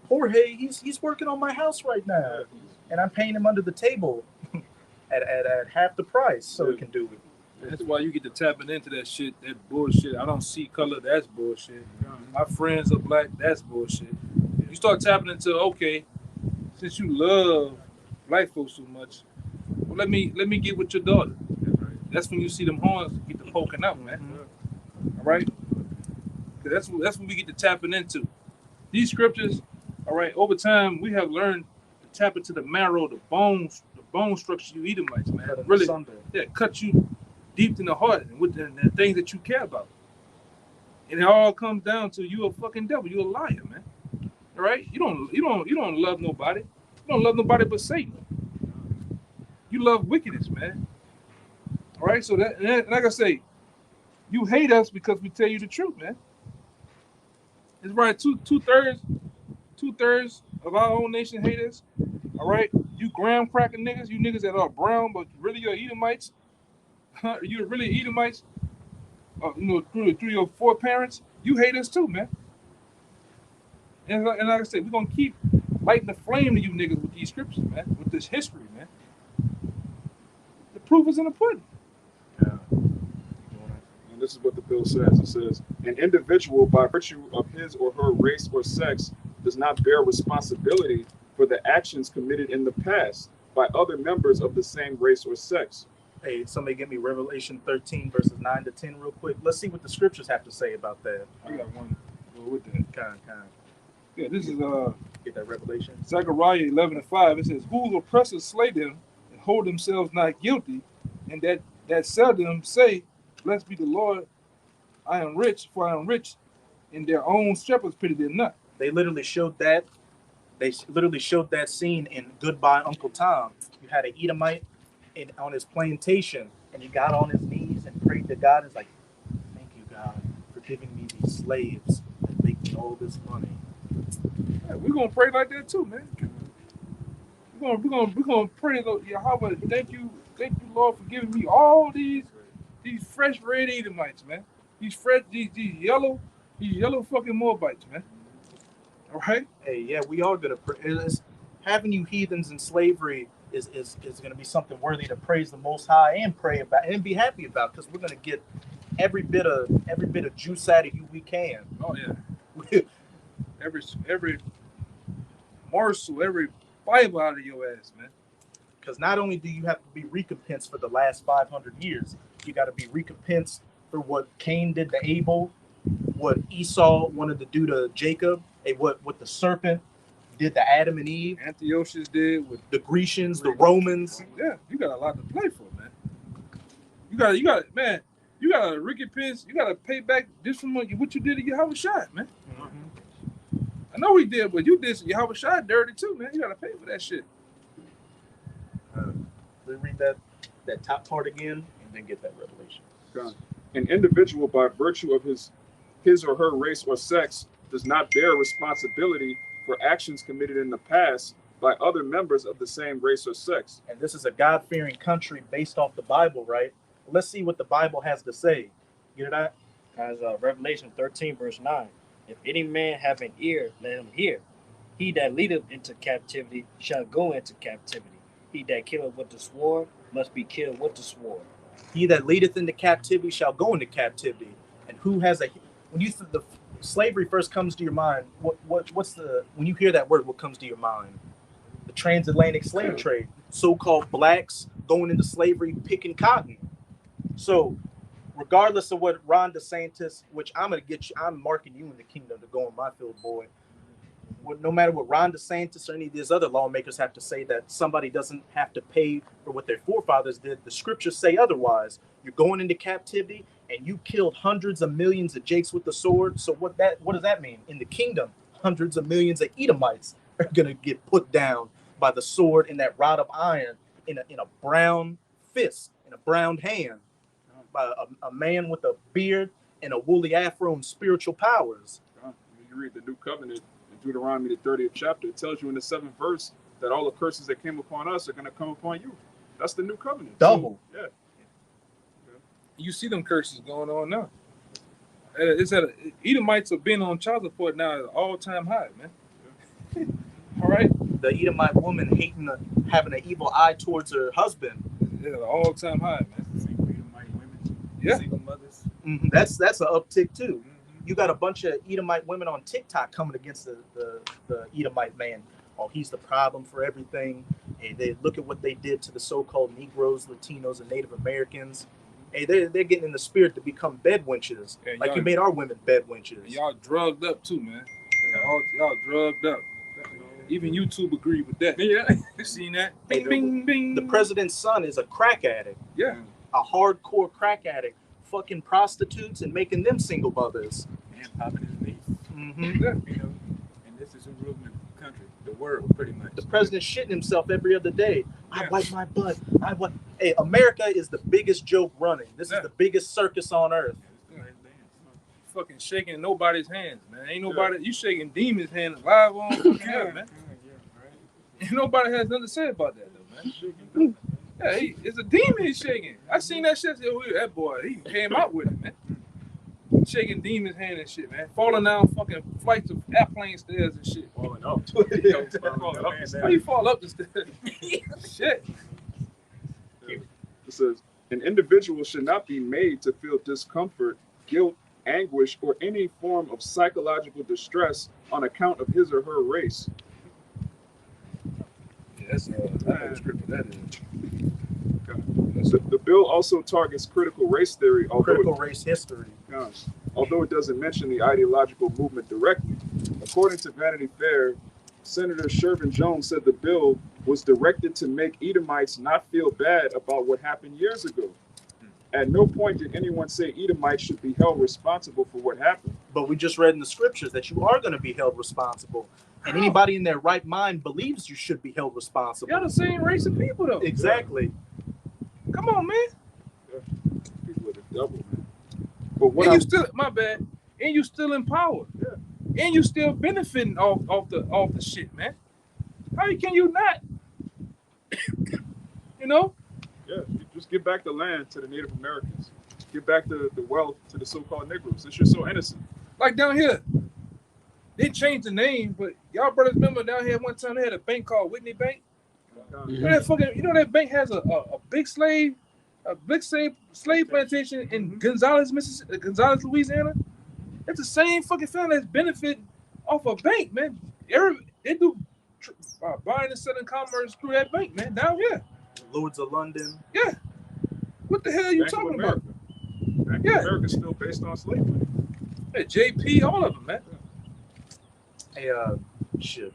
A: Jorge, he's working on my house right now, and I'm paying him under the table at half the price, so he can do it.
D: That's why you get to tapping into that shit, that bullshit. I don't see color, that's bullshit. My friends are black, that's bullshit. You start tapping into, okay, since you love black folks so much, well, let me get with your daughter. That's when you see them horns get to poking out, man.
A: Mm-hmm.
D: All right? That's what we get to tapping into. These scriptures, all right, over time, we have learned to tap into the marrow, the bone structure you Edomites, man. Really, yeah, cut you deep in the heart and with the things that you care about. And it all comes down to you a fucking devil. You a liar, man. All right? You don't love nobody. You don't love nobody but Satan. You love wickedness, man. All right? So that, and like I say, you hate us because we tell you the truth, man. It's right. Two-thirds of our own nation hate us. All right? You graham cracking niggas, you niggas that are brown, but really you're Edomites. You're really Edomites. Through your foreparents, you hate us too, man. And like I said, we're gonna keep lighting the flame to you niggas with these scriptures, man, with this history, man. The proof is in the pudding.
B: Yeah. And this is what the bill says. It says, an individual by virtue of his or her race or sex does not bear responsibility for the actions committed in the past by other members of the same race or sex.
A: Hey, somebody get me Revelation 13 verses 9 to 10 real quick. Let's see what the scriptures have to say about that.
D: I got one go with that.
A: Kind.
D: Yeah, this is
A: Get that Revelation.
D: Zechariah 11:5. It says, "Whose oppressors slay them and hold themselves not guilty, and that sell them say, Blessed be the Lord, I am rich, for I am rich, and their own shepherds pity them not."
A: They literally showed that. They literally showed that scene in Goodbye Uncle Tom. You had an Edomite on his plantation, and he got on his knees and prayed to God. He's like, "Thank you, God, for giving me these slaves that make me all this money."
D: Yeah, we're gonna pray like that too, man. We're gonna pray, Yahweh. Thank you, Lord, for giving me all these fresh red Edomites, man. These yellow fucking Moabites, man. All right.
A: Hey, yeah, we are gonna pray. Having you heathens in slavery is gonna be something worthy to praise the Most High and pray about and be happy about, because we're gonna get every bit of juice out of you we can.
D: Oh yeah. Every morsel, every fiber out of your ass, man.
A: Because not only do you have to be recompensed for the last 500 years, you got to be recompensed for what Cain did to Abel, what Esau wanted to do to Jacob, and what the serpent did to Adam and Eve,
D: Antiochus did with
A: the Grecians, the Romans.
D: Yeah, you got a lot to play for, man. You got man. You got a recompense. You got to pay back this from what you did to Yahweh Shai, man.
A: Mm-hmm.
D: I know he did, but you did Yahweh Shai dirty too, man. You got to pay for that shit.
A: Let's read that top part again and then get that revelation.
B: God. An individual, by virtue of his or her race or sex, does not bear responsibility for actions committed in the past by other members of the same race or sex.
A: And this is a God-fearing country based off the Bible, right? Let's see what the Bible has to say. Get it out?
C: Guys, Revelation 13, verse 9. If any man have an ear, let him hear. He that leadeth into captivity shall go into captivity. He that killeth with the sword must be killed with the sword.
A: He that leadeth into captivity shall go into captivity. And who has when the slavery first comes to your mind, when you hear that word, what comes to your mind? The transatlantic slave trade, so-called blacks going into slavery, picking cotton. So regardless of what Ron DeSantis, which I'm marking you in the kingdom to go on my field, boy. No matter what Ron DeSantis or any of these other lawmakers have to say, that somebody doesn't have to pay for what their forefathers did, the scriptures say otherwise. You're going into captivity and you killed hundreds of millions of Jakes with the sword. So what does that mean? In the kingdom, hundreds of millions of Edomites are going to get put down by the sword and that rod of iron in a brown fist, in a brown hand, by a man with a beard and a woolly afro and spiritual powers.
B: You read the New Covenant in Deuteronomy, the 30th chapter. It tells you in the 7th verse that all the curses that came upon us are going to come upon you. That's the New Covenant.
A: Double.
B: So, yeah.
D: You see them curses going on now. Edomites have been on child support now at an all-time high, man. Yeah. All right.
A: The Edomite woman having an evil eye towards her husband.
D: Yeah, an all-time high, man.
E: Edomite women,
D: yeah,
E: single mothers.
A: Mm-hmm. That's an uptick too. Mm-hmm. You got a bunch of Edomite women on TikTok coming against the Edomite man. Oh, he's the problem for everything. And they look at what they did to the so-called Negroes, Latinos, and Native Americans. Hey, they're getting in the spirit to become bed wenches. Yeah, like you made our women bed wenches.
D: Y'all drugged up too, man. Y'all drugged up. Even YouTube agreed with that.
E: Yeah.
D: You seen that?
A: Hey,
D: bing, bing.
A: The president's son is a crack addict.
D: Yeah.
A: A hardcore crack addict. Fucking prostitutes and making them single mothers.
E: And popping his knees.
A: Mm-hmm.
D: Yeah.
E: You know, and this is who ruling the country, the world, pretty much.
A: The president's shitting himself every other day.
D: Yeah.
A: I wipe my butt. Hey, America is the biggest joke running. This is the biggest circus on earth.
D: Fucking shaking nobody's hands, man. Ain't nobody. You shaking demons' hands live on fucking air, man. Ain't nobody has nothing to say about that, though, man. Yeah, it's a demon he's shaking. I seen that shit. That boy, he came out with it, man. Shaking demons' hand and shit, man. Falling down fucking flights of airplane stairs and shit.
E: Falling off.
D: How you fall up the stairs? Shit.
B: It says, an individual should not be made to feel discomfort, guilt, anguish, or any form of psychological distress on account of his or her race.
D: shit. That's I know the scripture that is.
B: The bill also targets critical race theory,
A: Critical race history.
B: although it doesn't mention the ideological movement directly. According to Vanity Fair, Senator Shervin Jones said the bill was directed to make Edomites not feel bad about what happened years ago. At no point did anyone say Edomites should be held responsible for what happened.
A: But we just read in the scriptures that you are going to be held responsible. And anybody in their right mind believes you should be held responsible.
D: Y'all the same race of people, though.
A: Exactly.
D: Come on, man.
B: People are the devil, man. But what
D: And you still, my bad, and you still in power.
B: Yeah.
D: And you still benefiting off the shit, man. How can you not? You know?
B: Yeah, you just give back the land to the Native Americans. Give back the wealth to the so-called Negroes. Since you're so innocent.
D: Like down here, they changed the name, but y'all brothers remember down here one time they had a bank called Whitney Bank? You know that bank has a big slave plantation in Gonzales, Mississippi, Gonzales, Louisiana. It's the same fucking family that's benefiting off a bank, man. They do buying and selling commerce through that bank, man, down here.
A: Lords of London.
D: Yeah. What the hell are you
B: Bank
D: talking
B: of
D: about?
B: Bank of America is still based on slavery.
D: Yeah, JP, all of them, man.
A: Hey, shit.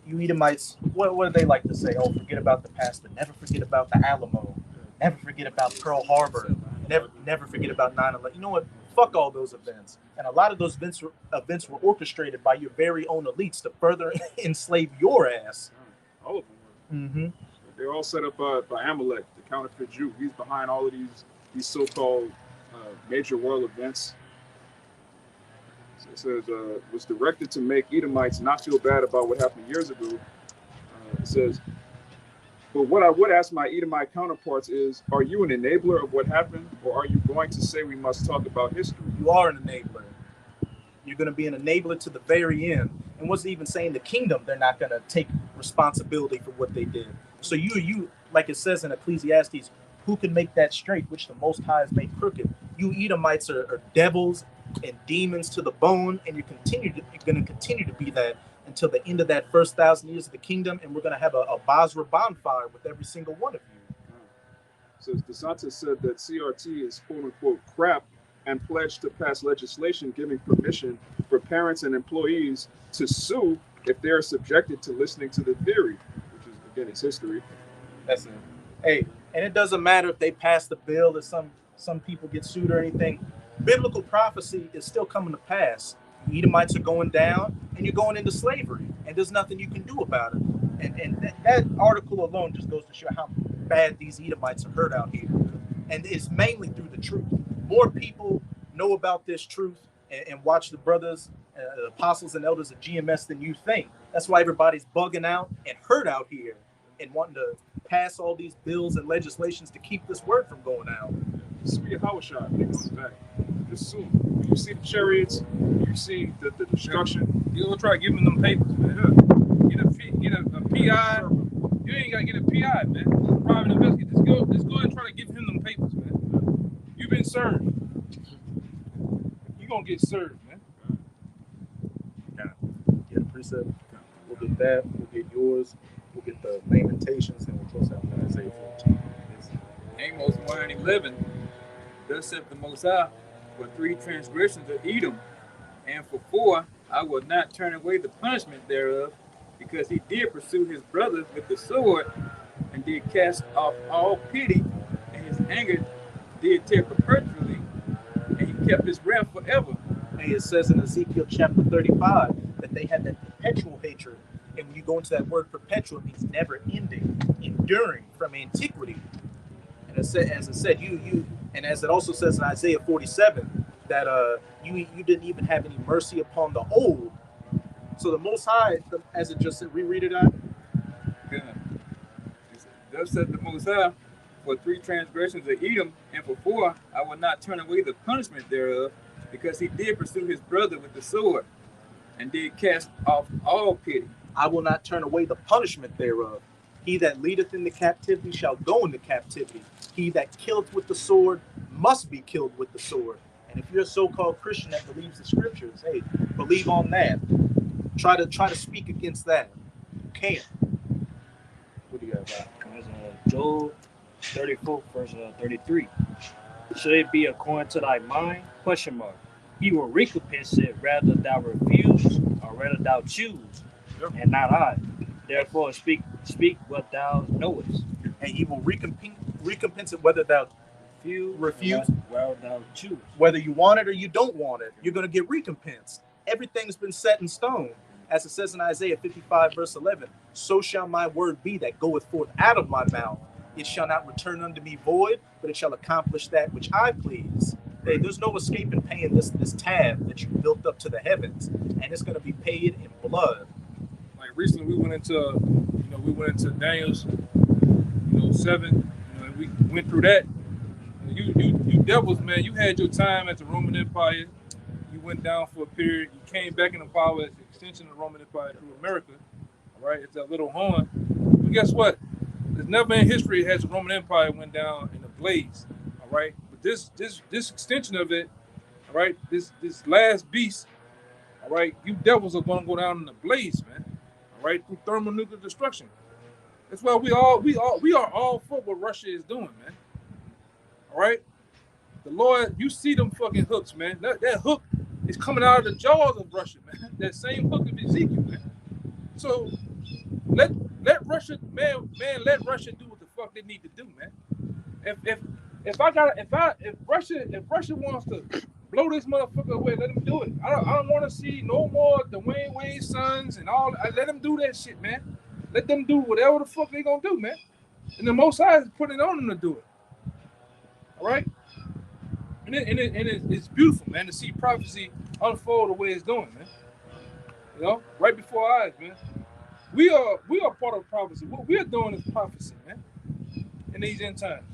A: You Edomites, what do they like to say? Oh, forget about the past, but never forget about the Alamo. Never forget about Pearl Harbor. Never forget about 9/11. You know what? Fuck all those events. And a lot of those events were orchestrated by your very own elites to further enslave your ass.
B: All of them were.
A: Mm-hmm.
B: They're all set up by Amalek, the counterfeit Jew. He's behind all of these so-called major world events. So it says was directed to make Edomites not feel bad about what happened years ago. It says, but what I would ask my Edomite counterparts is, are you an enabler of what happened, or are you going to say we must talk about history?
A: You are an enabler. You're going to be an enabler to the very end. And what's even saying the kingdom, they're not going to take responsibility for what they did. So you, like it says in Ecclesiastes, who can make that straight, which the Most High has made crooked? You Edomites are devils and demons to the bone, and you're going to continue to be that until the end of that first 1,000 years of the kingdom, and we're going to have a Basra bonfire with every single one of you.
B: Says DeSantis said that CRT is quote-unquote crap and pledged to pass legislation giving permission for parents and employees to sue if they are subjected to listening to the theory, which is, again, it's history.
A: That's it. Hey, and it doesn't matter if they pass the bill that some people get sued or anything. Biblical prophecy is still coming to pass. Edomites are going down, and you're going into slavery, and there's nothing you can do about it. And that article alone just goes to show how bad these Edomites are hurt out here. And it's mainly through the truth. More people know about this truth and watch the brothers, the apostles and elders of GMS than you think. That's why everybody's bugging out and hurt out here and wanting to pass all these bills and legislations to keep this word from going out.
B: Speed of Hawashai comes back. Just soon. You see the chariots, you see the destruction.
D: You gonna try giving them papers, man. Get a PI. You ain't gotta get a PI, man. Private investigator. Just go and try to give him them papers, man. You've been served. You gonna get served, man.
A: Yeah, precept. We'll get that. We'll get yours. We'll get the Lamentations, and we'll close out with Isaiah 14.
E: Amos 1:11. Thus saith the Most High, for 3 transgressions of Edom, and for 4 I will not turn away the punishment thereof, because he did pursue his brother with the sword, and did cast off all pity, and his anger did tear perpetually, and he kept his wrath forever.
A: And it says in Ezekiel chapter 35 that they had that perpetual hatred. And when you go into that word perpetual, it means never ending, enduring from antiquity. And as it said, you, and as it also says in Isaiah 47, that you didn't even have any mercy upon the old. So the Most High, as it just said, reread it out.
E: Good. Thus saith the Most High, for 3 transgressions of Edom, and for 4 I will not turn away the punishment thereof, because he did pursue his brother with the sword, and did cast off all pity.
A: I will not turn away the punishment thereof. He that leadeth into captivity shall go into captivity. He that killeth with the sword must be killed with the sword. And if you're a so-called Christian that believes the scriptures, hey, believe on that. Try to speak against that. You can't.
C: That's Job 34, verse 33. Should it be according to thy mind? Question mark. He will recompense it rather thou refuse or rather thou choose, and not I. Therefore speak what thou knowest.
A: And he will recompense it whether thou refuse,
C: rather thou choose.
A: whether you want it or you don't want it. You're going to get recompensed. Everything's been set in stone. As it says in Isaiah 55, verse 11, so shall my word be that goeth forth out of my mouth. It shall not return unto me void, but it shall accomplish that which I please. Hey, there's no escaping paying this tab that you built up to the heavens, and it's going to be paid in blood.
D: Like recently, we went into Daniel's, 7. We went through that. You devils, man. You had your time at the Roman Empire. You went down for a period. You came back into power as an extension of the Roman Empire through America. All right, it's that little horn. But guess what? There's never in history has the Roman Empire went down in a blaze. All right, but this extension of it, all right, this last beast, all right, you devils are gonna go down in a blaze, man. All right, through thermonuclear destruction. That's why we are all for what Russia is doing, man. All right, the Lord, you see them fucking hooks, man. That hook is coming out of the jaws of Russia, man. That same hook of Ezekiel, man. So let Russia, man, let Russia do what the fuck they need to do, man. If Russia wants to blow this motherfucker away, let them do it. I don't want to see no more Dwayne Wade's sons and all. Let them do that shit, man. Let them do whatever the fuck they gonna do, man. And the Most High is putting it on them to do it. All right. And it's beautiful, man, to see prophecy unfold the way it's doing, man. Right before our eyes, man. We are part of prophecy. What we're doing is prophecy, man, in these end times.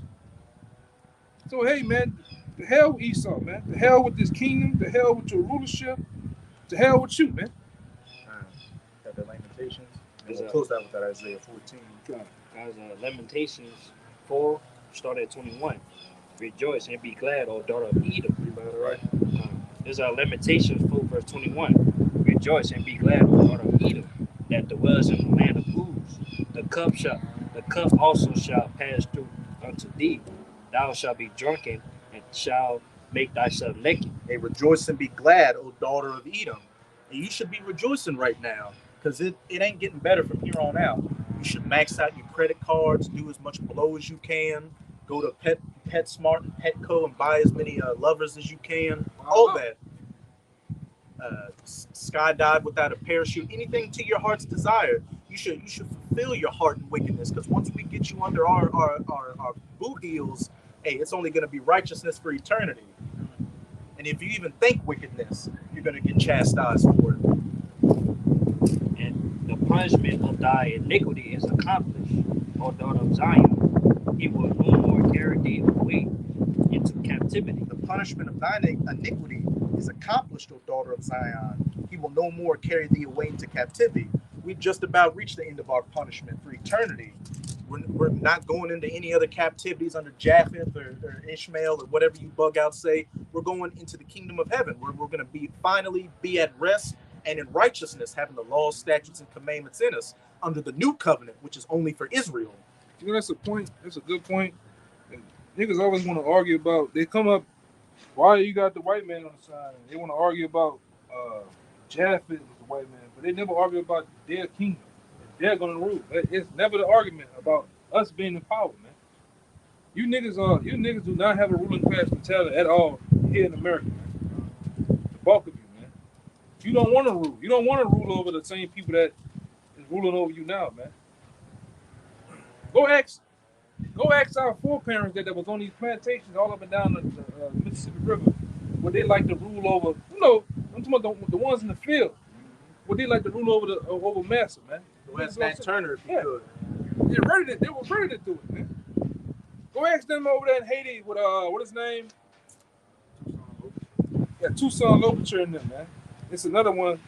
D: So hey, man, the hell with Esau, man. The hell with this kingdom. The hell with your rulership. The hell with you, man.
A: Got the Lamentations. We'll close out with that Isaiah 14.
C: Guys, Lamentations 4, start at 21. Rejoice and be glad, O daughter of Edom.
A: Right.
C: There's Lamentations 4, verse 21. Rejoice and be glad, O daughter of Edom, that dwells in the land of Uz. The cup also shall pass through unto thee. Thou shalt be drunken and shalt make thyself naked.
A: Hey, rejoice and be glad, O daughter of Edom. And you should be rejoicing right now, because it ain't getting better from here on out. You should max out your credit cards, do as much blow as you can, go to PetSmart and Petco and buy as many lovers as you can. All that. Skydive without a parachute. Anything to your heart's desire. You should fulfill your heart in wickedness, because once we get you under our boot heels, hey, it's only going to be righteousness for eternity. And if you even think wickedness, you're going to get chastised for it.
C: And the punishment of thy iniquity is accomplished, O daughter of Zion. He will no more carry thee away into captivity.
A: The punishment of thine iniquity is accomplished, O daughter of Zion. He will no more carry thee away into captivity. We've just about reached the end of our punishment for eternity. We're not going into any other captivities under Japheth or Ishmael or whatever you bug out say. We're going into the kingdom of heaven, where we're going to finally be at rest and in righteousness, having the laws, statutes, and commandments in us under the new covenant, which is only for Israel.
D: That's a point. That's a good point. And niggas always want to argue about. They come up. Why you got the white man on the side? They want to argue about Japheth is the white man, but they never argue about their kingdom. They're going to rule. It's never the argument about us being in power, man. You niggas do not have a ruling class mentality at all here in America, man. The bulk of you, man. You don't want to rule. You don't want to rule over the same people that is ruling over you now, man. Go ask our foreparents that was on these plantations all up and down the Mississippi River, what they like to rule over. I'm talking about the ones in the field. What they like to rule over massa, man.
A: Go ask Nat Turner if you could.
D: They were ready to do it, man. Go ask them over there in Haiti with what his name? Yeah, Toussaint Louverture in them, man. It's another one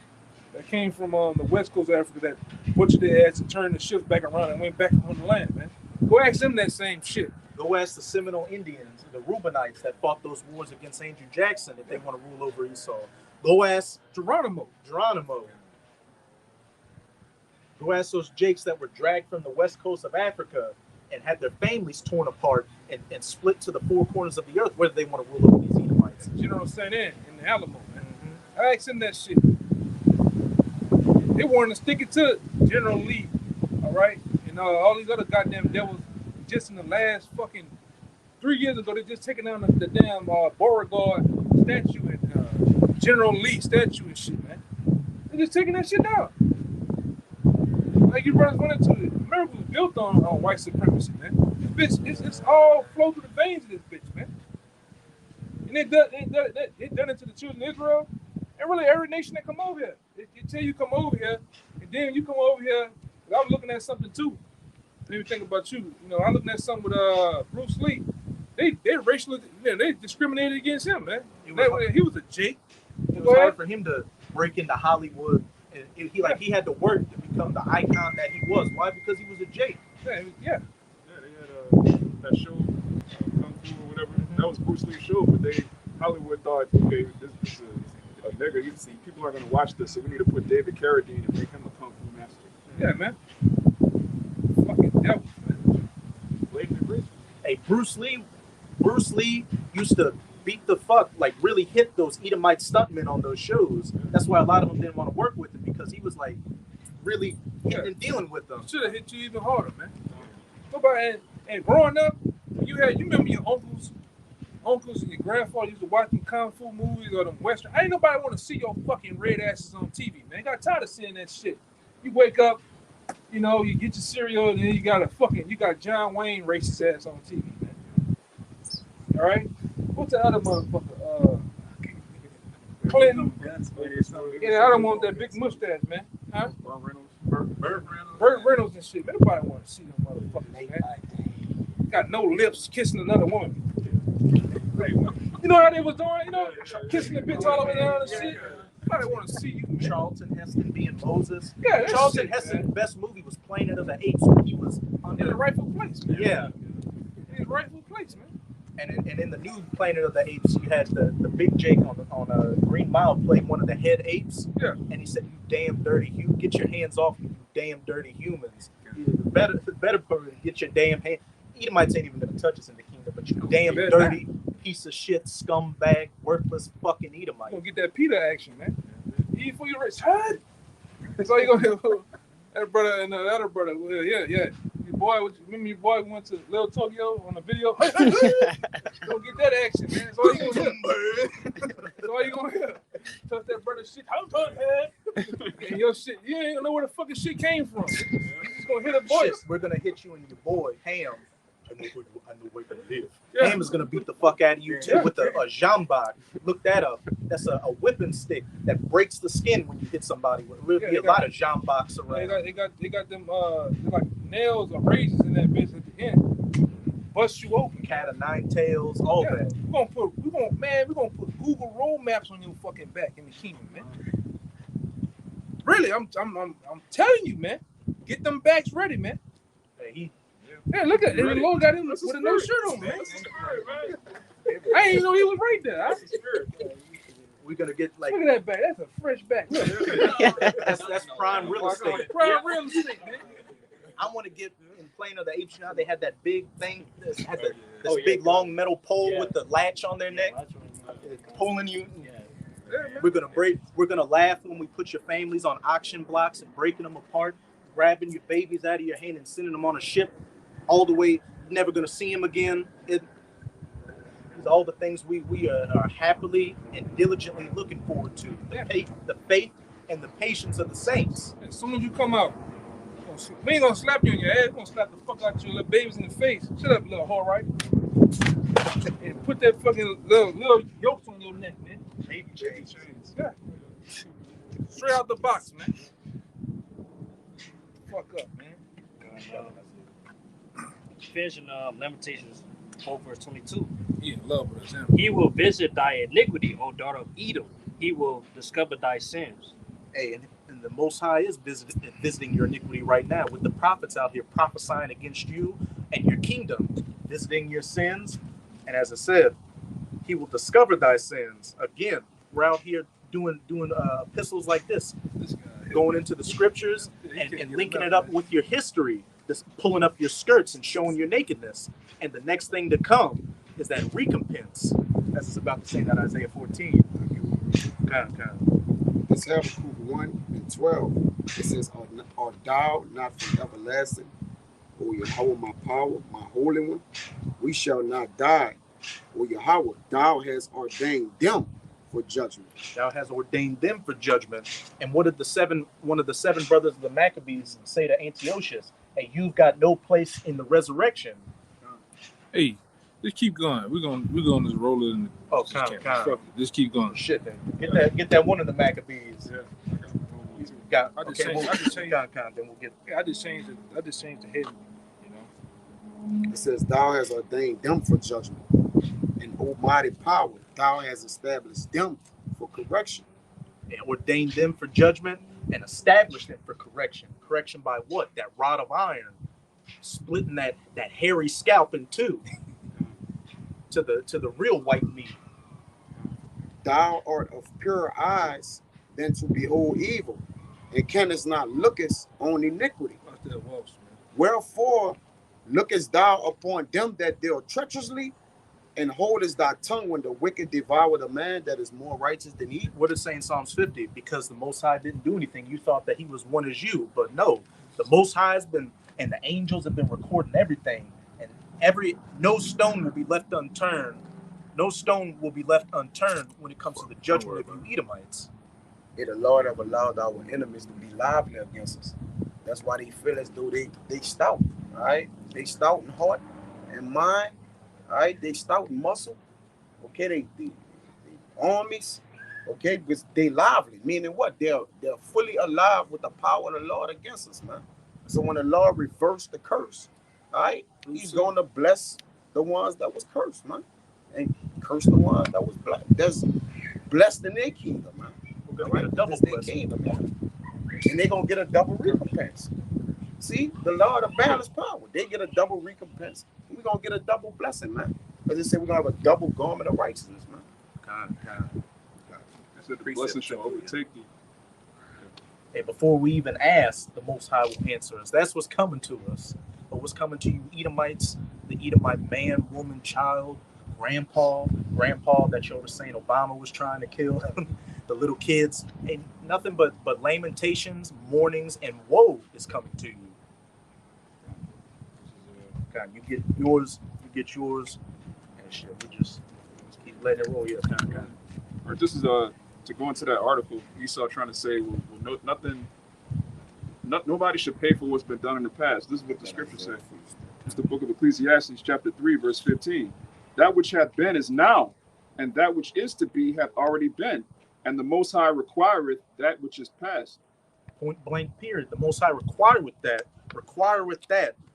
D: that came from the west coast of Africa that butchered their ass and turned the ships back around and went back on the land, man. Go ask them that same shit.
A: Go ask the Seminole Indians, the Reubenites that fought those wars against Andrew Jackson if they want to rule over Esau. Go ask
D: Geronimo.
A: Go ask those Jakes that were dragged from the west coast of Africa and had their families torn apart and split to the four corners of the earth, whether they want to rule over these Edomites.
D: You know what I'm saying? In the Alamo, man. I asked him that shit. They wanted to stick it to General Lee, all right? And all these other goddamn devils, just in the last fucking 3 years ago, they just taking down the damn Beauregard statue and General Lee statue and shit, man. They just taking that shit down. Like you brothers went into it. America was built on white supremacy, man. This bitch, it's all flow through the veins of this bitch, man. And they done it to the children of Israel, and really every nation that come over here. They tell you come over here, and then you come over here. I was looking at something too. Let me think about you. You know, I'm looking at something with Bruce Lee. They racially, they discriminated against him, man. He was a Jake.
A: It was hard for him to break into Hollywood, and he had to work to become the icon that he was. Why? Because he was a Jake.
D: Yeah.
B: They had that show, Kung Fu or whatever. That was Bruce Lee's show, but Hollywood thought, okay, this is a nigga. You see, people aren't going to watch this, so we need to put David Carradine and make him a Kung Fu master.
D: Yeah, man. Fucking devil, man.
B: Blatantly racist.
A: Hey, Bruce Lee used to beat the fuck, like really hit those Edomite stuntmen on those shows. That's why a lot of them didn't want to work with him, because he was like really dealing with them.
D: Should have hit you even harder, man. Nobody, and growing up, you remember your uncles and your grandfather used to watch them Kung Fu movies or them Western. Ain't nobody want to see your fucking red asses on TV, man. Got tired of seeing that shit. You wake up, you get your cereal, and then you got John Wayne racist ass on TV, man. All right? What's the other motherfucker? Clinton. Yeah, I don't want that big mustache, man. Huh?
B: Burt
D: Reynolds and shit. Man, nobody want to see them motherfuckers, man. Got no lips kissing another woman. You know how they was doing? Kissing the bitch all over down and shit. Nobody want to see you, man.
A: Charlton Heston being Moses.
D: Yeah,
A: Charlton Heston's best movie was Planet of the Apes, when he was
D: in the rightful place, man.
A: Yeah.
D: In his rightful place, man.
A: And in the new Planet of the Apes, you had the big Jake on Green Mile play one of the head apes.
D: Yeah.
A: And he said, "You damn dirty human, get your hands off me, you damn dirty humans. Better get your damn hand. Edomites ain't even gonna touch us in the kingdom, but you damn dirty piece of shit, scumbag, worthless fucking Edomite."
D: You gonna get that Peter action, man. Eat for your rich, son. That's all you gonna do. That brother and the other brother, yeah. Remember your boy went to Little Tokyo on the video? Go get that action, man. That's all you gonna hear. That's all you gonna hear. Touch that brother's shit. And your shit, you ain't gonna know where the fucking shit came from. You just gonna hit a voice.
A: Shit, we're gonna hit you and your boy, Ham. I know where to live.
D: Yeah.
A: Ham is gonna beat the fuck out of you too with a jambak. Look that up. That's a whipping stick that breaks the skin when you hit somebody with. There'll be a lot of jambaks around.
D: They got them like nails or razors in that bitch at the end. Bust you open.
A: Cat of nine tails, all that.
D: We're gonna put Google road maps on your fucking back in the kingdom, man. Really, I'm telling you, man. Get them backs ready, man. Yeah, look at it. The Lord got him with a no shirt on, man. I didn't even know he was right there.
A: We're gonna get like.
D: Look at that back. That's a fresh back. Look.
A: That's prime real estate.
D: Prime real estate, man.
A: I want to get in Planet of the Apes. You know, they had that big thing. This big long metal pole with the latch on their neck, pulling you. We're gonna laugh when we put your families on auction blocks and breaking them apart, grabbing your babies out of your hand and sending them on a ship all the way, never gonna see them again. These are all the things we are happily and diligently looking forward to. The faith and the patience of the saints.
D: As soon as you come out, we ain't gonna slap you in your ass. We're gonna slap the fuck out your little babies in the face. Shut up, little whore, right? And put that fucking little yolks on your neck, man.
A: Baby chains.
D: Yeah. Straight out the box, man. Fuck up, man.
C: Finishing Lamentations 4 verse 22.
D: He in love with us.
C: He will visit thy iniquity, O daughter of Edom. He will discover thy sins.
A: Hey, and the Most High is visiting your iniquity right now with the prophets out here prophesying against you and your kingdom, visiting your sins. And as I said, he will discover thy sins. Again, we're out here doing epistles like this, going into the scriptures and linking it up with your history, just pulling up your skirts and showing your nakedness. And the next thing to come is that recompense. As it's about to say in Isaiah 14.
F: This Habakkuk 1:12. It says, Art thou not from everlasting, O Yahweh, my power, my holy one? We shall not die. O Yahweh, thou hast ordained them for judgment.
A: Thou hast ordained them for judgment. And what did one of the seven brothers of the Maccabees say to Antiochus? Hey, you've got no place in the resurrection.
D: Hey, just keep going. We're gonna just roll it in the
A: Fuck it.
D: Just keep going.
A: Shit, then get that one of the Maccabees.
D: Yeah.
A: I
D: I just
A: just
D: changed
A: changed.
D: the heading, you know.
F: It says, Thou hast ordained them for judgment. And almighty power, thou hast established them for correction.
A: And ordained them for judgment and established them for correction. Correction by what? That rod of iron, splitting that hairy scalp in two to the real white meat.
F: Thou art of purer eyes than to behold evil, and canst not lookest on iniquity.
D: Watch that waltz, man.
F: Wherefore lookest thou upon them that deal treacherously, and holdest thy tongue when the wicked devour the man that is more righteous than he?
A: What is saying Psalms 50? Because the Most High didn't do anything, you thought that he was one as you. But no, the Most High has been, and the angels have been recording everything. And no stone will be left unturned. No stone will be left unturned when it comes to the judgment of you Edomites.
F: The Lord have allowed our enemies to be lively against us. That's why they feel as though they stout. All right, they stout in heart and mind. All right, they stout in muscle. Okay, they armies. Okay, because they lively, meaning what? They're fully alive with the power of the Lord against us, man. So when the Lord reversed the curse, all right, he's going to bless the ones that was cursed, man, and curse the ones that was blessed. That's blessed in their kingdom, man.
A: We're gonna get a double blessing.
F: Kingdom, man. And they're gonna get a double recompense. See, the Lord of balance power, they get a double recompense. We're gonna get a double blessing, man. As they say, we're gonna have a double garment of righteousness, man.
B: I said the blessing shall overtake thee.
A: And before we even ask, the Most High will answer us. That's what's coming to us. But what's coming to you Edomites, the Edomite man, woman, child, grandpa that you were saying Obama was trying to kill, the little kids, and nothing but lamentations, mournings, and woe is coming to you. God, you get yours, and shit. We just keep letting it roll. Yeah, kind.
B: Or this is to go into that article, Esau trying to say, nobody should pay for what's been done in the past. This is what the scripture says. It's the book of Ecclesiastes, chapter 3, verse 15. That which hath been is now, and that which is to be hath already been, and the Most High requireth that which is past.
A: Point blank period. The Most High require with that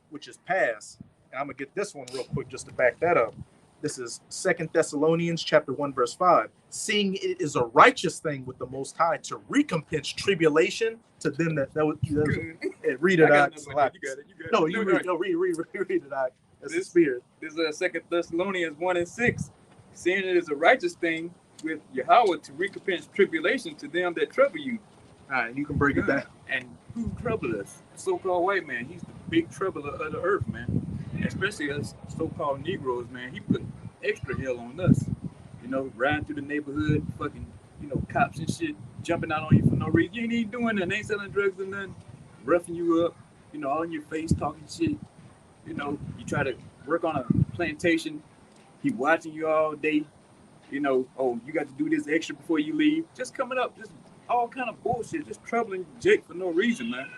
A: which is past. And I'm gonna get this one real quick just to back that up. This is 2 Thessalonians chapter 1, verse 5. Seeing it is a righteous thing with the Most High to recompense tribulation to them that read it out.
E: You got it.
A: No, you read it out. That's the spirit.
E: This is 2 Thessalonians 1:6. Seeing it is a righteous thing with Yahweh to recompense tribulation to them that trouble you.
A: All right, you can break it down.
E: And who troubled us? The so-called white man. He's the big troubler of the earth, man. Especially us so-called Negroes, man. He put extra hell on us. You know, riding through the neighborhood, fucking, cops and shit, jumping out on you for no reason. You ain't even doing nothing. Ain't selling drugs or nothing. Roughing you up, all in your face, talking shit. You try to work on a plantation. He watching you all day. Oh, you got to do this extra before you leave. Just coming up, just all kind of bullshit, just troubling Jake for no reason, man.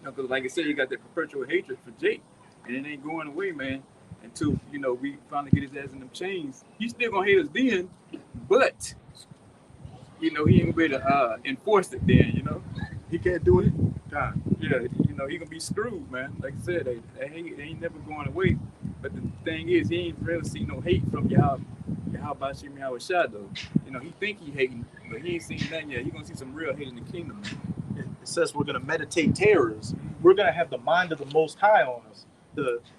E: Because like I said, you got that perpetual hatred for Jake, and it ain't going away, man, until, we finally get his ass in them chains. He's still going to hate us then, but, he ain't going to be able to enforce it then, He can't do it. God. Yeah, he going to be screwed, man. Like I said, they ain't never going away. But the thing is, he ain't really seen no hate from Yahweh Bashim Yahweh Shah, though. He think he hating, but he ain't seen nothing yet. He gonna see some real hate in the kingdom.
A: It says we're gonna meditate terrors. We're gonna have the mind of the Most High on us.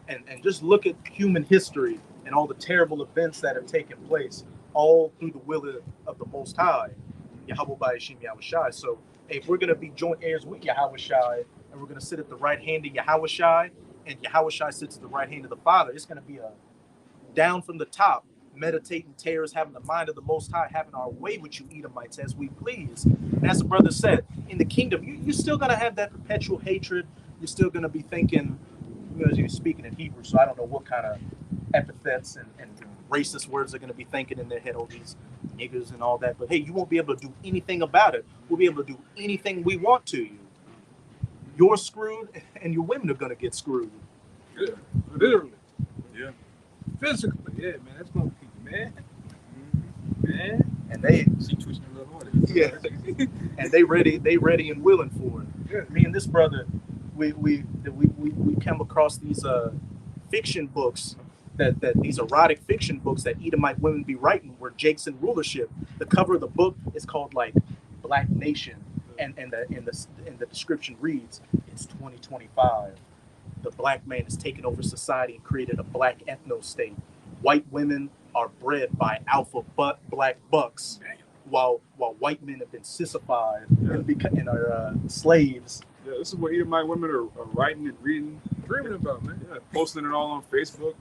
A: And just look at human history and all the terrible events that have taken place, all through the will of the Most High. Yahweh Ba'ashim Yahushai. So if we're going to be joint heirs with Yahushai, and we're going to sit at the right hand of Yahushai, and Yahushai sits at the right hand of the Father, it's going to be a down from the top, meditating tears, having the mind of the Most High, having our way with you Edomites as we please. And as the brother said, in the kingdom, you're still going to have that perpetual hatred. You're still going to be thinking, because you're speaking in Hebrew, so I don't know what kind of epithets and racist words they're going to be thinking in their head, oh, these niggers and all that. But hey, you won't be able to do anything about it. We'll be able to do anything we want to you. You're screwed, and your women are going to get screwed.
D: Yeah, literally.
E: Yeah.
D: Physically, yeah, man. That's gonna be, man. Man.
A: And they,
E: She twitching a little harder.
A: yeah, and they ready and willing for it.
D: Yeah.
A: Me and this brother, we come across these fiction books that these erotic fiction books that Edomite women be writing, where Jake's in rulership. The cover of the book is called like Black Nation, and the description reads, it's 2025. The black man has taken over society and created a black ethno-state. White women are bred by alpha black bucks, while white men have been sissified and are slaves.
B: Yeah, this is what Edomite women are writing and reading,
D: Dreaming about, man.
B: yeah, posting it all on Facebook.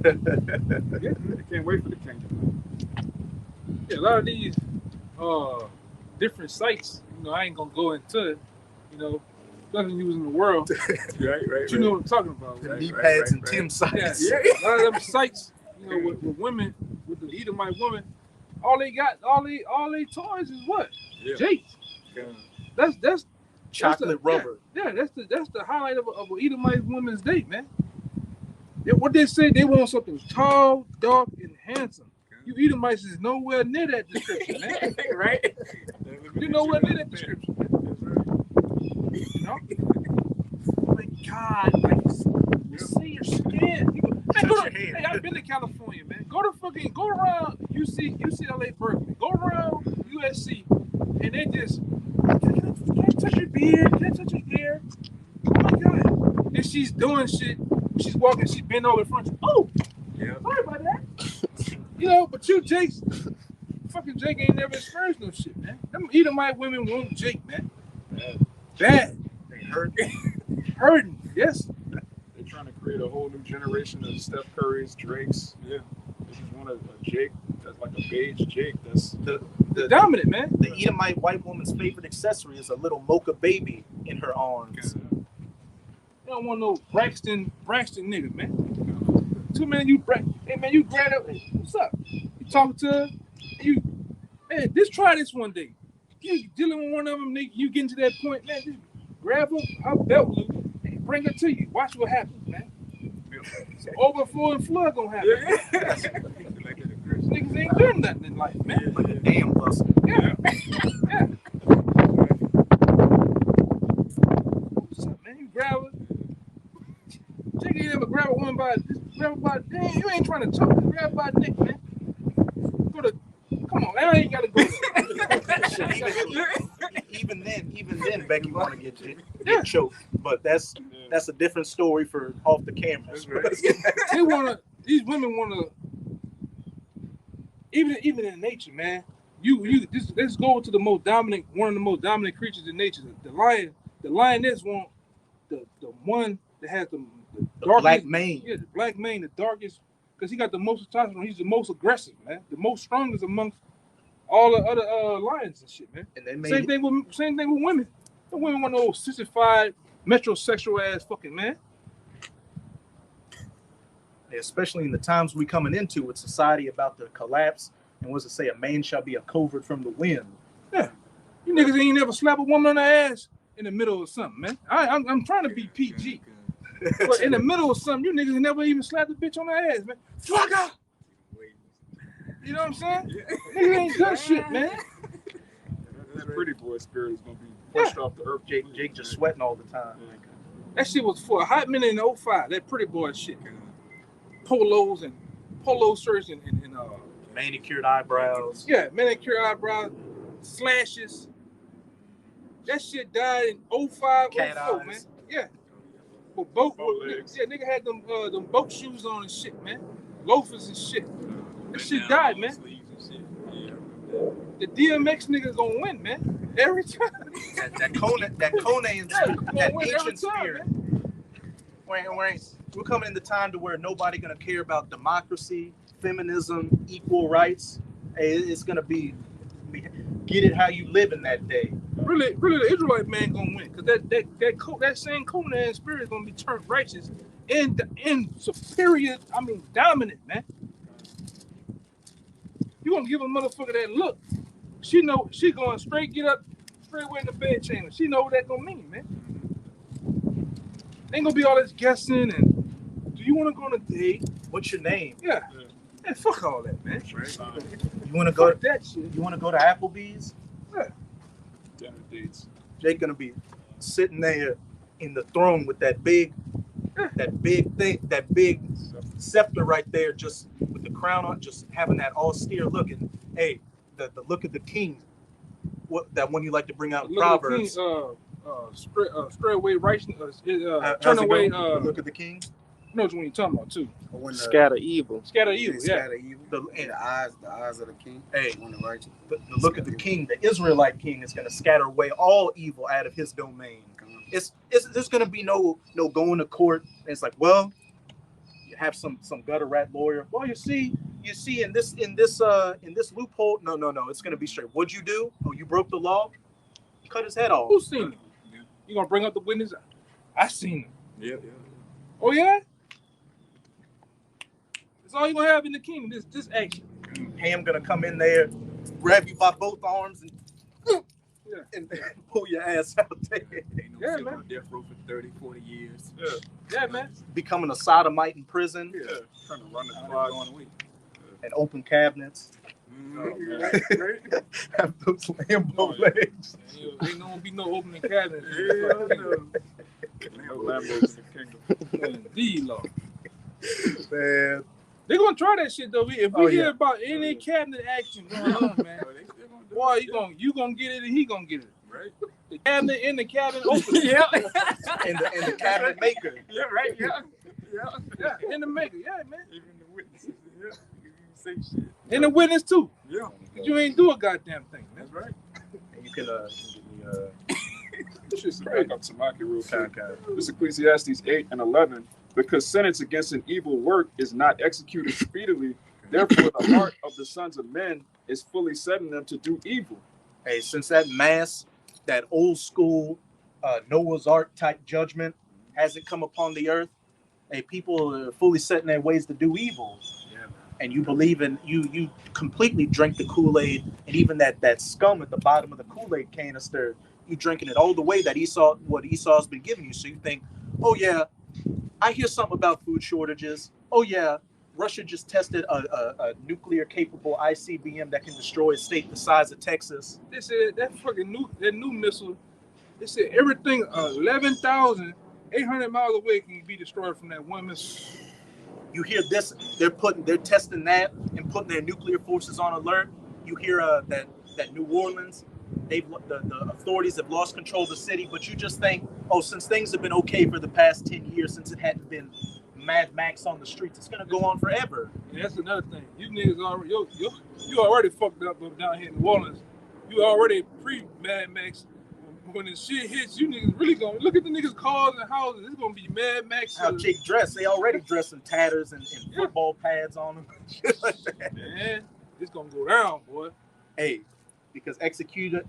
D: Yeah.
B: They can't wait for the kingdom.
D: Yeah, a lot of these different sites, you know, I ain't gonna go into it, you know, nothing used in the world.
E: Right.
D: But you know what I'm talking about,
A: The
D: right?
A: knee
E: right,
A: pads
E: right,
A: and
E: right.
A: Tim
D: Yeah,
A: sites.
D: a lot of them sites, you know, with women, with the Edomite women, all they toys is what?
E: Yeah.
D: Jake. That's
A: Chocolate rubber.
D: Yeah, that's the highlight of an Edomite woman's date, man. What they say, they want something tall, dark, and handsome. You Edomites is nowhere near that description, man.
E: Right?
D: You're nowhere near that description. You know? Oh my God, like, you see your skin. Man, go to, hey, I've been to California, man. Go around UCLA, Berkeley. Go around USC, and they just can't touch your beard, can't touch your hair. Oh my God. And she's doing shit. She's walking, she's bent over in front of you. Oh,
E: Yeah.
D: sorry about that. You know, but you, Jake, fucking Jake ain't never experienced no shit, man. Them Edomite women want Jake, man. Bad.
A: They hurt.
D: Hurting, yes.
B: They're trying to create a whole new generation of Steph Curry's, Drake's.
E: Yeah.
B: This is one of a Jake that's like a beige Jake. That's
A: The
D: Dominant, man.
A: the Edomite white woman's favorite accessory is a little mocha baby in her arms.
D: You don't want no Braxton nigga, man. Two man, hey man, you grab up. Hey, what's up? You talking to her? Man, just try this one day. You dealing with one of them, nigga, you getting to that point, man, just grab her belt loop and bring her to you. Watch what happens, man. So overflow and flood gonna happen.
E: Yeah.
D: Niggas ain't doing nothing in life, man.
A: Like a damn bustle.
D: Yeah. Yeah. What's up, man? You grab her. Jake ain't ever grab a woman damn, you ain't trying to choke her, grab her by the neck, man. Come on, I ain't gotta go there.
A: Even then, Becky want to get choked, but that's a different story for off the cameras.
D: These women wanna, even in nature, man. Let's go to one of the most dominant creatures in nature. The lion, the lioness want the one that has the darkest,
A: black mane.
D: Yeah, the black mane, the darkest, because he got the most testosterone. He's the most aggressive, man. The most strongest amongst all the other lions and shit, man.
A: And they made
D: Same thing with women. The women want no sissified, metrosexual ass fucking man.
A: especially in the times we coming into with society about to collapse. And what's it say? A man shall be a covert from the wind.
D: Yeah, you niggas ain't never slap a woman on the ass in the middle of something, man. I'm trying to be PG, but in the middle of something, you niggas never even slapped a bitch on the ass, man. Fuck her. You know what I'm saying? Niggas ain't done shit, man.
B: That pretty boy spirit is gonna be pushed off the earth.
A: Jake just sweating all the time.
D: That shit was for a hot minute in 05. That pretty boy shit. Polos and polo shirts and
A: Manicured eyebrows.
D: yeah, manicure eyebrows, slashes. That shit died in 05,
A: Cat
D: 04, man.
A: eyes.
D: Yeah. But boat
B: legs.
D: yeah, nigga had them boat shoes on and shit, man. Loafers and shit. That shit died, man. The DMX nigga gonna win, man. Every time.
A: That Conan
D: Yeah,
A: that
D: win every
A: ancient
D: time,
A: spirit.
D: man.
A: We're coming in the time to where nobody gonna care about democracy, feminism, equal rights. Hey, it's gonna be get it how you live in that day.
D: Really, the Israelite man gonna win, cause that same Conan spirit is gonna be turned righteous and superior. I mean, dominant, man. You gonna give a motherfucker that look? She know she going straight get up, straight away in the bed chamber. She know what that gonna mean, man. Ain't gonna be all this guessing and do you want to go on a date?
A: What's your name?
D: Yeah. Man, fuck all that, man.
A: You wanna go?
D: Fuck that shit.
A: You wanna go to Applebee's?
B: Dinner dates.
A: Jake gonna be sitting there in the throne with that big thing, that big scepter right there, just with the crown on, just having that austere look. And hey, the look of the king, what that one you like to bring out in
D: Look at the
A: Proverbs.
D: straight away righteousness.
A: How's
D: Turn
A: it
D: away.
A: go? The look of the king.
D: Know what you talking about too.
F: When the,
G: Scatter evil.
D: Scatter evil. Yeah.
F: scatter evil. The eyes of the king.
A: Hey,
F: When the righteous.
A: the look of the king, the Israelite king, is gonna scatter away all evil out of his domain. It's there's gonna be no going to court. It's like, well, you have some gutter rat lawyer. Well, you see in this loophole. No. It's gonna be straight. What'd you do? Oh, you broke the law. Cut his head off.
D: Who's seen him? You gonna bring up the witness? I seen him.
E: Yeah.
D: Oh yeah. That's all you gonna have in the kingdom. This action.
A: Ham gonna come in there, grab you by both arms, and and pull your ass out there.
E: Ain't no
D: Yeah,
E: sitting
D: man.
E: on death row for 30, 40 years.
D: Yeah, man.
A: Becoming a sodomite in prison
B: Yeah, trying to run the
E: Not
B: clock.
E: going away.
A: and open cabinets.
E: Right.
A: Have those Lambo
B: Oh, yeah.
A: legs.
D: Ain't gonna be no opening cabinet.
B: No Lambos in the kingdom.
D: Indeed, Lord.
A: Man,
D: They gonna try that shit though. If we
A: Oh,
D: hear
A: yeah.
D: about any cabinet action going on, man,
E: Oh, they still gonna do
D: boy,
E: it.
D: you gonna get it and he gonna get it.
E: Right.
D: The cabinet in the cabinet open.
E: Yeah.
A: and the cabinet maker.
E: Yeah, right. Yeah.
D: Yeah, in the maker. Yeah, man.
E: Even the witnesses. Yeah. You can say shit.
D: And the witness too.
E: Yeah.
D: 'Cause you ain't do a goddamn thing, man.
E: That's right.
A: And you can
B: Just back up to Maki real quick.
A: kind.
B: This is Ecclesiastes 8 and 11. Because sentence against an evil work is not executed speedily, therefore the heart of the sons of men is fully set in them to do evil.
A: Hey, since that old school Noah's Ark type judgment hasn't come upon the earth, hey, people are fully set in their ways to do evil.
E: Yeah, man.
A: And you believe in you completely drink the Kool-Aid, and even that scum at the bottom of the Kool-Aid canister, you drinking it all the way that Esau's been giving you. So you think, oh yeah, I hear something about food shortages. Oh yeah, Russia just tested a nuclear capable ICBM that can destroy a state the size of Texas.
D: They said that fucking new missile. They said everything 11,800 miles away can be destroyed from that one missile.
A: You hear this? They're testing that and putting their nuclear forces on alert. You hear that New Orleans, the authorities have lost control of the city. But you just think, oh, since things have been okay for the past 10 years, since it hadn't been Mad Max on the streets, it's gonna go on forever.
D: And that's another thing. You niggas already you already fucked up down here in New Orleans. You already pre-Mad Max. When the shit hits, you niggas really gonna look at the niggas' cars and houses. It's gonna be Mad Max.
A: How Jake dressed, they already dress in tatters and football pads on them. Shit like that.
D: Man, it's gonna go down, boy.
A: Hey, because execution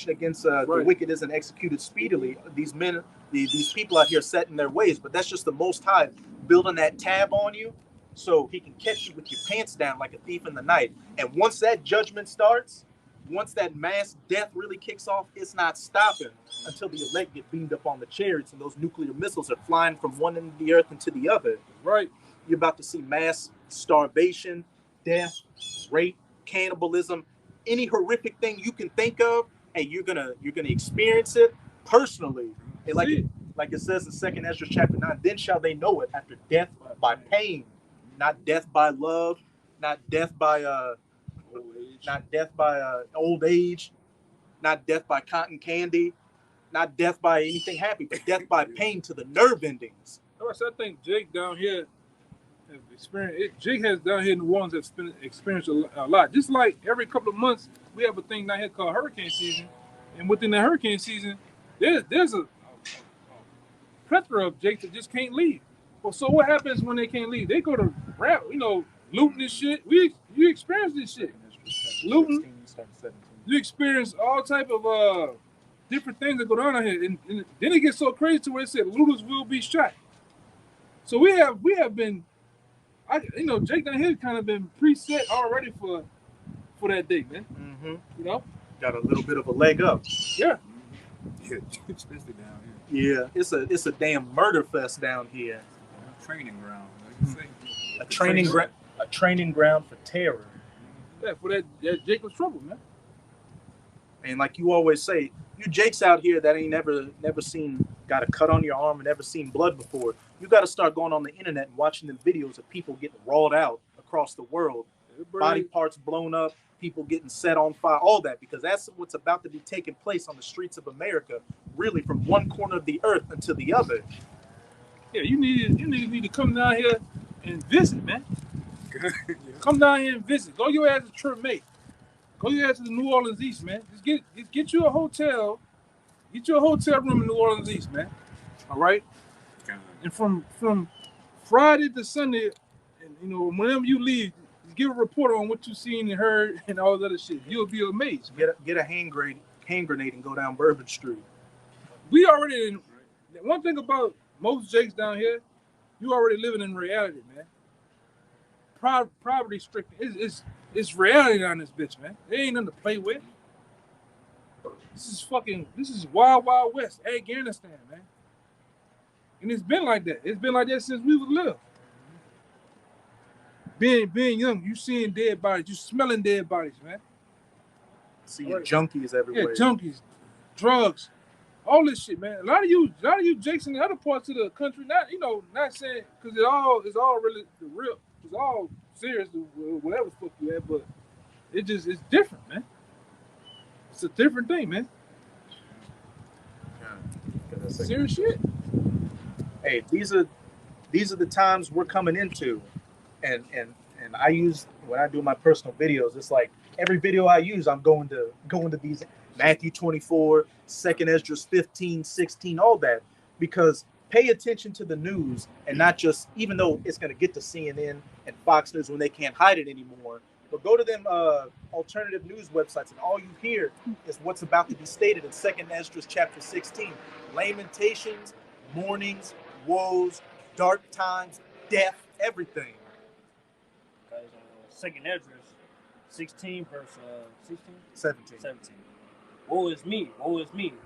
A: against the
D: Right.
A: wicked isn't executed speedily. These men, these people out here set in their ways, but that's just the Most High building that tab on you so he can catch you with your pants down like a thief in the night. And once that judgment starts, once that mass death really kicks off, it's not stopping until the elect get beamed up on the chariots and those nuclear missiles are flying from one end of the earth into the other.
D: Right.
A: You're about to see mass starvation, death, rape, cannibalism, any horrific thing you can think of, and you're gonna experience it personally. And like it says in 2 Ezra chapter 9, then shall they know it after death by pain, not death by love, not death by old age, not death by cotton candy, not death by anything happy, but death by pain to the nerve endings.
D: I think Jake down here, have experienced. Jake has down here in New Orleans have experienced a lot. Just like every couple of months, we have a thing down here called hurricane season, and within the hurricane season, there's a plethora of Jakes that just can't leave. Well, so what happens when they can't leave? They go to rap, looting this shit. You experience this shit, looting. You experience all type of different things that go down here, and then it gets so crazy to where it said looters will be shot. So we have been, Jake down here kind of been preset already for that day, man.
A: Mm-hmm. Got a little bit of a leg up.
D: Yeah.
E: Yeah, especially down
A: Yeah, it's a damn murder fest down here.
E: here. Training ground, like you say.
A: A training ground for terror.
D: Yeah, for that Jacob's trouble, man.
A: And like you always say, you Jakes out here that ain't never got a cut on your arm and never seen blood before, you got to start going on the internet and watching the videos of people getting rawed out across the world, body parts blown up, people getting set on fire, all that, because that's what's about to be taking place on the streets of America, really from one corner of the earth until the other.
D: Yeah, you need to come down here and visit, man. Come down here and visit. Go your ass to Tremay. Go your ass to the New Orleans East, man. Just get you a hotel. Get you a hotel room in New Orleans East, man. All right. And from Friday to Sunday, and whenever you leave, just give a report on what you seen and heard and all that other shit. You'll be amazed.
A: Get a hand grenade and go down Bourbon Street.
D: We already. One thing about most Jakes down here, you already living in reality, man. Poverty stricken. It's reality on this bitch, man. There ain't nothing to play with. This is wild west, Afghanistan, man. And it's been like that. It's been like that since we was little. Being young, you seeing dead bodies, you smelling dead bodies, man.
A: Seeing junkies everywhere.
D: Yeah, junkies, drugs, all this shit, man. A lot of you Jakes in the other parts of the country, not saying because it's all really the real. It's all serious, whatever the fuck you at, but it's different, man. It's a different thing, man.
A: Yeah.
D: Serious shit.
A: Hey, these are the times we're coming into, and I use when I do my personal videos. It's like every video I use, I'm going to these Matthew 24, 2nd Esdras 15, 16, all that, because pay attention to the news and not just, even though it's going to get to CNN and Fox News when they can't hide it anymore, but go to them alternative news websites and all you hear is what's about to be stated in 2nd Esdras chapter 16. Lamentations, mournings, woes, dark times, death, everything.
C: Because 2nd Esdras 16 verse
A: 17.
C: Woe is me,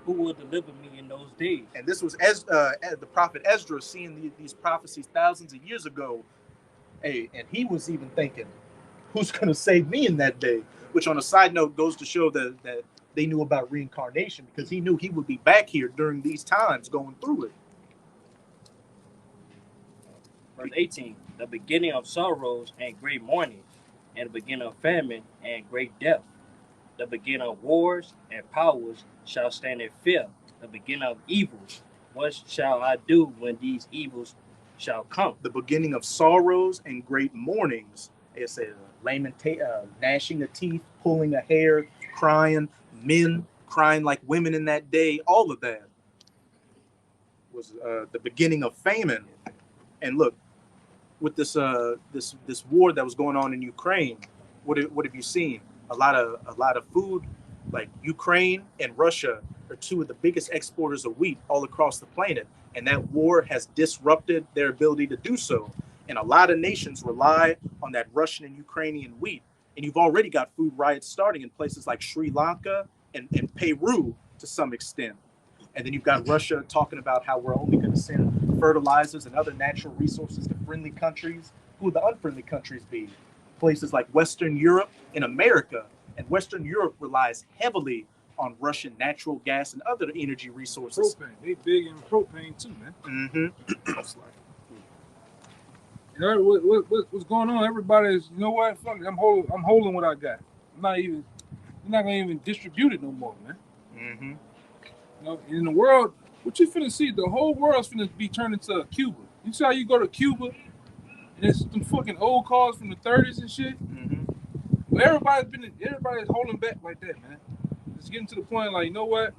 C: who will deliver me in those days?
A: And this was the prophet Esdras seeing these prophecies thousands of years ago. Hey, and he was even thinking, who's going to save me in that day? Which on a side note goes to show that they knew about reincarnation, because he knew he would be back here during these times going through it.
C: Verse 18, the beginning of sorrows and great mourning, and the beginning of famine and great death. The beginning of wars and powers shall stand in fear. The beginning of evils. What shall I do when these evils shall come?
A: The beginning of sorrows and great mournings. It says gnashing of teeth, pulling a hair, crying, men crying like women in that day. All of that was the beginning of famine. And look, with this war that was going on in Ukraine, what have you seen? A lot of food, like Ukraine and Russia are two of the biggest exporters of wheat all across the planet, and that war has disrupted their ability to do so. And a lot of nations rely on that Russian and Ukrainian wheat. And you've already got food riots starting in places like Sri Lanka and Peru to some extent. And then you've got Russia talking about how we're only going to send fertilizers and other natural resources to friendly countries. Who would the unfriendly countries be? Places like Western Europe and America. And Western Europe relies heavily on Russian natural gas and other energy resources.
D: Propane. They big in propane too, man.
A: Mm-hmm.
D: What's going on? Everybody's, you know what? Fuck it. I'm holding what I got. I'm not gonna even distribute it no more, man.
A: Mm-hmm.
D: In the world, what you finna see? The whole world's finna be turned into Cuba. You see how you go to Cuba And it's some fucking old cars from the 30s and shit. But everybody's holding back like that, man. It's getting to the point like, you know what?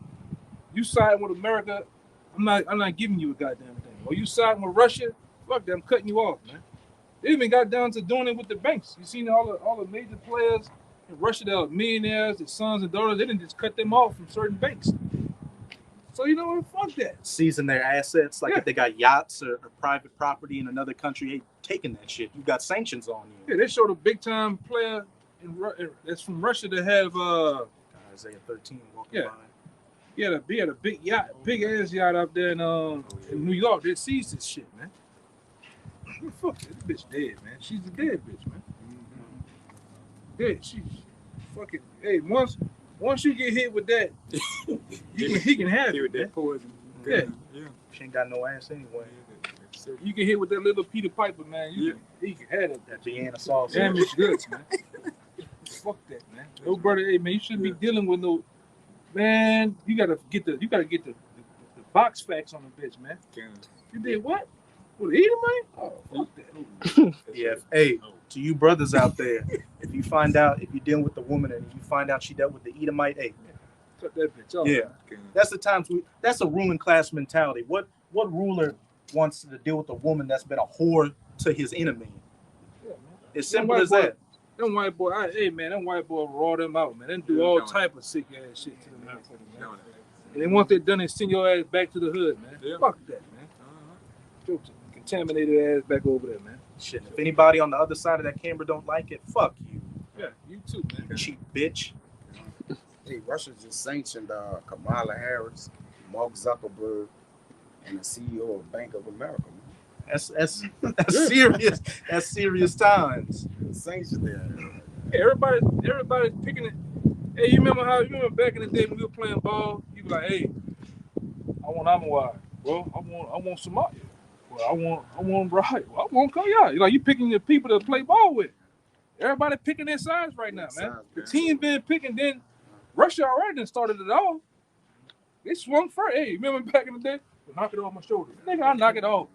D: You siding with America, I'm not giving you a goddamn thing. Or you siding with Russia, fuck that, I'm cutting you off, man. They even got down to doing it with the banks. You seen all the major players in Russia that are millionaires, their sons and daughters, they didn't just cut them off from certain banks. So you know what? Fuck that.
A: Seizing their assets, like
D: Yeah.
A: if they got yachts or private property in another country, they taking that shit. You got sanctions on you.
D: Yeah, they showed a big time player that's from Russia that have
A: Isaiah 13 walking
D: Yeah.
A: by.
D: he had a big yacht, big ass yacht out there in New York. They seized this shit, man. Fuck this bitch dead, man. She's a dead bitch, man. Dead. She's fucking. Hey, once you get hit with that, he can have
E: Here
D: it.
E: with that
D: Man.
E: poison.
D: Yeah.
E: Yeah.
A: She ain't got no ass anyway.
D: You get hit with that little Peter Piper, man. He can have it.
A: That Vienna sauce.
D: Damaged goods, man. Fuck that, man. No brother, hey man, you shouldn't be dealing with no man. You gotta get the box facts on the bitch, man. You did what? With Edomite? Oh, fuck that.
A: Yeah. Hey, to you brothers out there, if you're dealing with the woman and you find out she dealt with the Edomite, hey,
D: Cut that bitch off.
A: yeah. That's the times that's a ruling class mentality. What ruler wants to deal with a woman that's been a whore to his enemy?
D: Yeah, man.
A: As simple as that.
D: Them white boy, them white boy raw them out, man. They do all type of sick ass shit to them motherfuckers, man. And then once they're done, they send your ass back to the hood, man.
E: Yeah.
D: Fuck that, man. Your contaminated ass back over there, man.
A: Shit. If anybody on the other side of that camera don't like it, fuck you,
D: Yeah, you too, man.
A: cheap bitch.
F: Hey, Russia just sanctioned Kamala Harris, Mark Zuckerberg, and the CEO of Bank of America.
A: That's serious. That's serious times.
F: Sanctioned there.
D: Hey, everybody's picking it. Hey, you remember back in the day when we were playing ball? You be like, hey, I want Amawai. Well, I want Somalia. Well, I want Right. Well, I want Koya. You picking the people to play ball with. Everybody picking their sides right now, man. The team been picking. Then Russia already done started it off. They swung first. Hey, remember back in the day? Knock it off my shoulder. Nigga, I knock it off.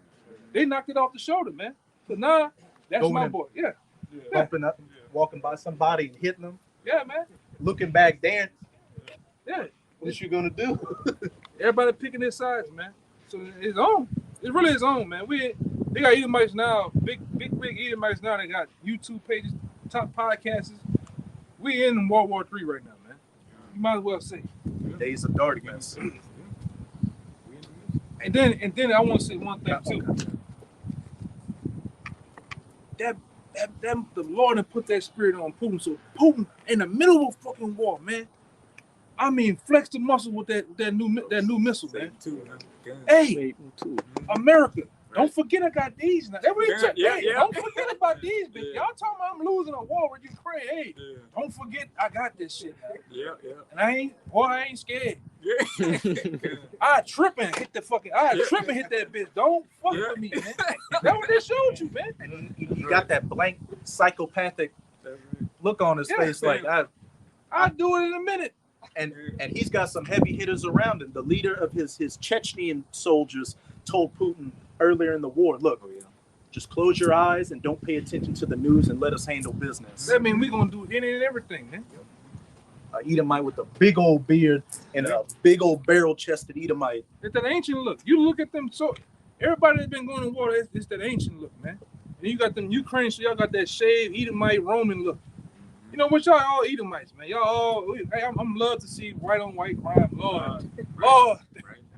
D: They knocked it off the shoulder, man. So now that's
A: Going
D: my
A: in.
D: boy. Yeah.
A: Bumping up, walking by somebody and hitting them,
D: Yeah, man.
A: looking back, Dan.
D: Yeah.
A: What you gonna do?
D: Everybody picking their sides, man. So it's on. It really is on, man. They got Edomites now, big Edomites now. They got YouTube pages, top podcasts. We in World War III right now, man. You might as well say.
A: Days of darkness.
D: And then I want to say one thing too. That the Lord had put that spirit on Putin. So Putin in the middle of a fucking war, man. I mean, flex the muscle with that new missile, man. Hey, America, don't forget I got these now. Don't forget about these, bitch. Y'all talking about I'm losing a war with Ukraine. Hey, don't forget I got this shit now. And I ain't scared. I trip and hit that bitch. Don't fuck with me, man. That's what they showed you, man.
A: And he got that blank psychopathic look on his face, like
D: I'll do it in a minute.
A: and he's got some heavy hitters around him. The leader of his Chechenian soldiers told Putin earlier in the war, look, just close your eyes and don't pay attention to the news and let us handle business.
D: That means we're gonna do any and everything, man.
A: Edomite with a big old beard and a big old barrel-chested Edomite.
D: It's that ancient look. You look at them, so everybody that's been going to war, it's that ancient look, man. And you got them Ukraine, so y'all got that shaved Edomite Roman look. You know what, y'all all Edomites, man. Y'all all, hey, I'm love to see white on white crime. Lord.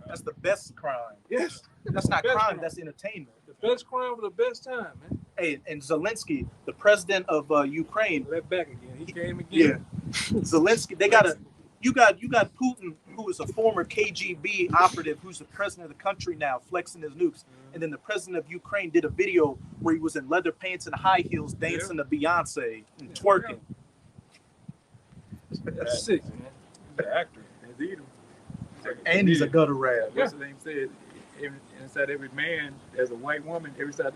A: That's the best crime.
D: Yes.
A: That's not
D: Best
A: crime,
D: crime.
A: that's entertainment.
D: The best crime for the best time, man.
A: Hey, and Zelensky, the president of Ukraine,
D: Let back again. He came
A: yeah,
D: again.
A: Zelensky, you got Putin, who is a former KGB operative, who's the president of the country now, flexing his nukes. And then the president of Ukraine did a video where he was in leather pants and high heels dancing to Beyonce and twerking.
D: That's sick, man.
E: The actor, he's Edom.
A: And he's a gutter rat.
E: What's the name said? Inside every man, there's a white woman. Every side of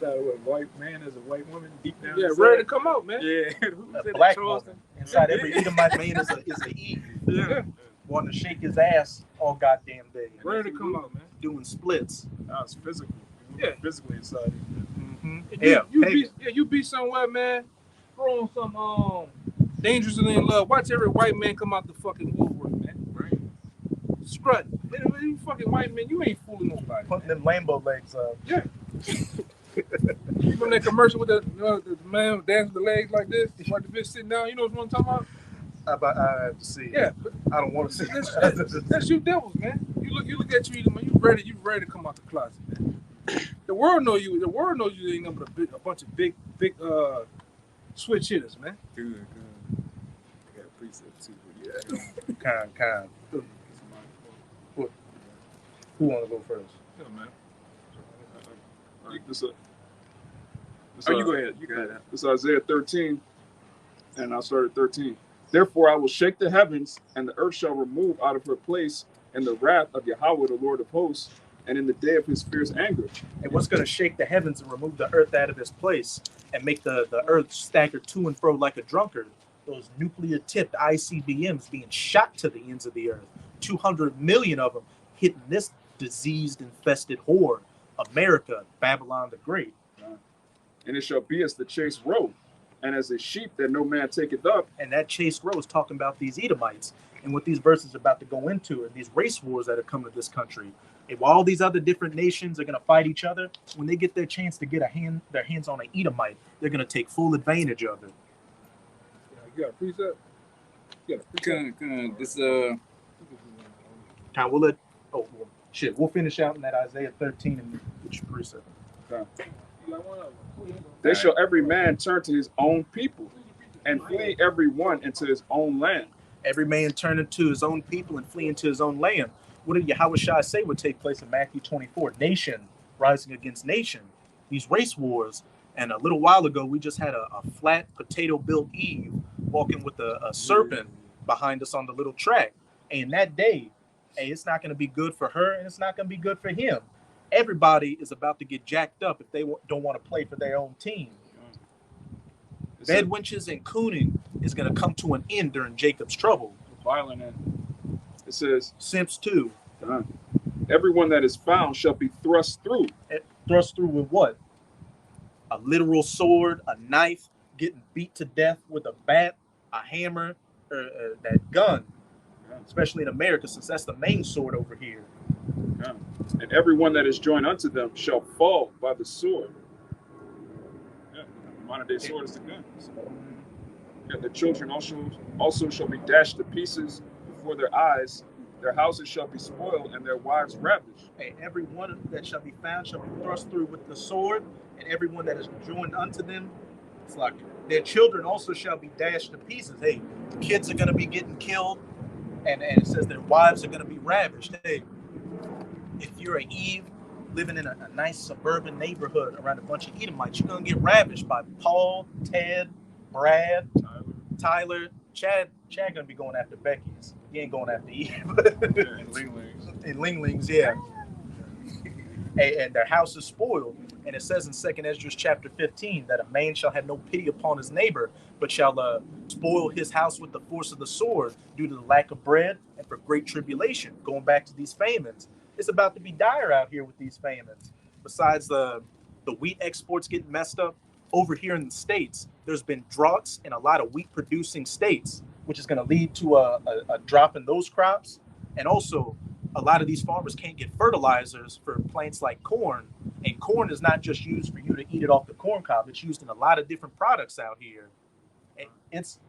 E: a white man, there's a white woman deep down.
D: Yeah,
E: inside.
D: ready to come out, man.
E: Yeah, who
A: A
E: said
A: black
E: that? Charleston?
A: woman. Inside every Edomite man is a Eve.
E: Yeah,
A: Wanting to shake his ass all goddamn day.
D: Ready to come out, man.
A: Doing splits.
B: Now it's physical.
D: Yeah.
B: Physically inside.
D: You be somewhere, man. Throw on some Dangerously in Love. Watch every white man come out the fucking woodwork, man. Right? Strut. You fucking white man, you ain't fooling nobody.
A: Putting them Lambo legs up.
D: Yeah. You remember that commercial with the man dancing with the legs like this? Like the bitch sitting down. You know what I'm talking about?
A: I have to see.
D: Yeah.
A: I don't want to see.
D: That's you devils, man. You look at you, man. You ready to come out the closet, man. The world knows you. The world knows you ain't nothing but a bunch of big switch hitters, man.
E: Good. I got a precept too. Yeah.
A: Kind. Who want to go first?
B: Yeah, man. This,
E: You go ahead. You got it.
B: This is Isaiah 13, and I'll start at 13. Therefore, I will shake the heavens, and the earth shall remove out of her place in the wrath of Yahweh, the Lord of hosts, and in the day of his fierce anger.
A: And what's going to shake the heavens and remove the earth out of its place and make the earth stagger to and fro like a drunkard? Those nuclear-tipped ICBMs being shot to the ends of the earth. 200 million of them hitting this diseased-infested horde, America, Babylon the Great.
B: And it shall be as the chased roe, and as a sheep that no man taketh up.
A: And that chased row is talking about these Edomites and what these verses are about to go into, and these race wars that are coming to this country. And while all these other different nations are going to fight each other, when they get their chance to get their hands on an Edomite, they're going to take full advantage of it.
D: You got a precept?
E: This
A: Time we'll we'll finish out in that Isaiah 13 and which precept.
B: They shall every man turn to his own people, and flee every one into his own land.
A: Every man turn into his own people and flee into his own land. What did Yahweh Shai say would take place in Matthew 24? Nation rising against nation. These race wars. And a little while ago, we just had a flat potato-built Eve walking with a serpent behind us on the little track. And that day, it's not going to be good for her, and it's not going to be good for him. Everybody is about to get jacked up if they don't want to play for their own team. Bedwinches and cooning is going to come to an end during Jacob's trouble.
B: Violent end. It says,
A: Simps too.
B: Everyone that is found shall be thrust through.
A: Thrust through with what? A literal sword, a knife, getting beat to death with a bat, a hammer, or that gun. Especially in America, since that's the main sword over here.
B: And everyone that is joined unto them shall fall by the sword. The modern day sword is the gun. And the children also shall be dashed to pieces before their eyes. Their houses shall be spoiled, and their wives ravished.
A: Hey, everyone that shall be found shall be thrust through with the sword, and everyone that is joined unto them, it's like their children also shall be dashed to pieces. Hey, kids are going to be getting killed, and it says their wives are going to be ravished. Hey, if you're an Eve living in a nice suburban neighborhood around a bunch of Edomites, you're going to get ravished by Paul, Ted, Brad, Tyler, Chad going to be going after Becky's. He ain't going after Eve.
B: And Linglings.
A: And Linglings, yeah. And their house is spoiled. And it says in 2 Esdras chapter 15 that a man shall have no pity upon his neighbor, but shall spoil his house with the force of the sword due to the lack of bread and for great tribulation. Going back to these famines. It's about to be dire out here with these famines. Besides the wheat exports getting messed up, over here in the States, there's been droughts in a lot of wheat producing states, which is going to lead to a drop in those crops. And also, a lot of these farmers can't get fertilizers for plants like corn. And corn is not just used for you to eat it off the corn cob. It's used in a lot of different products out here. It's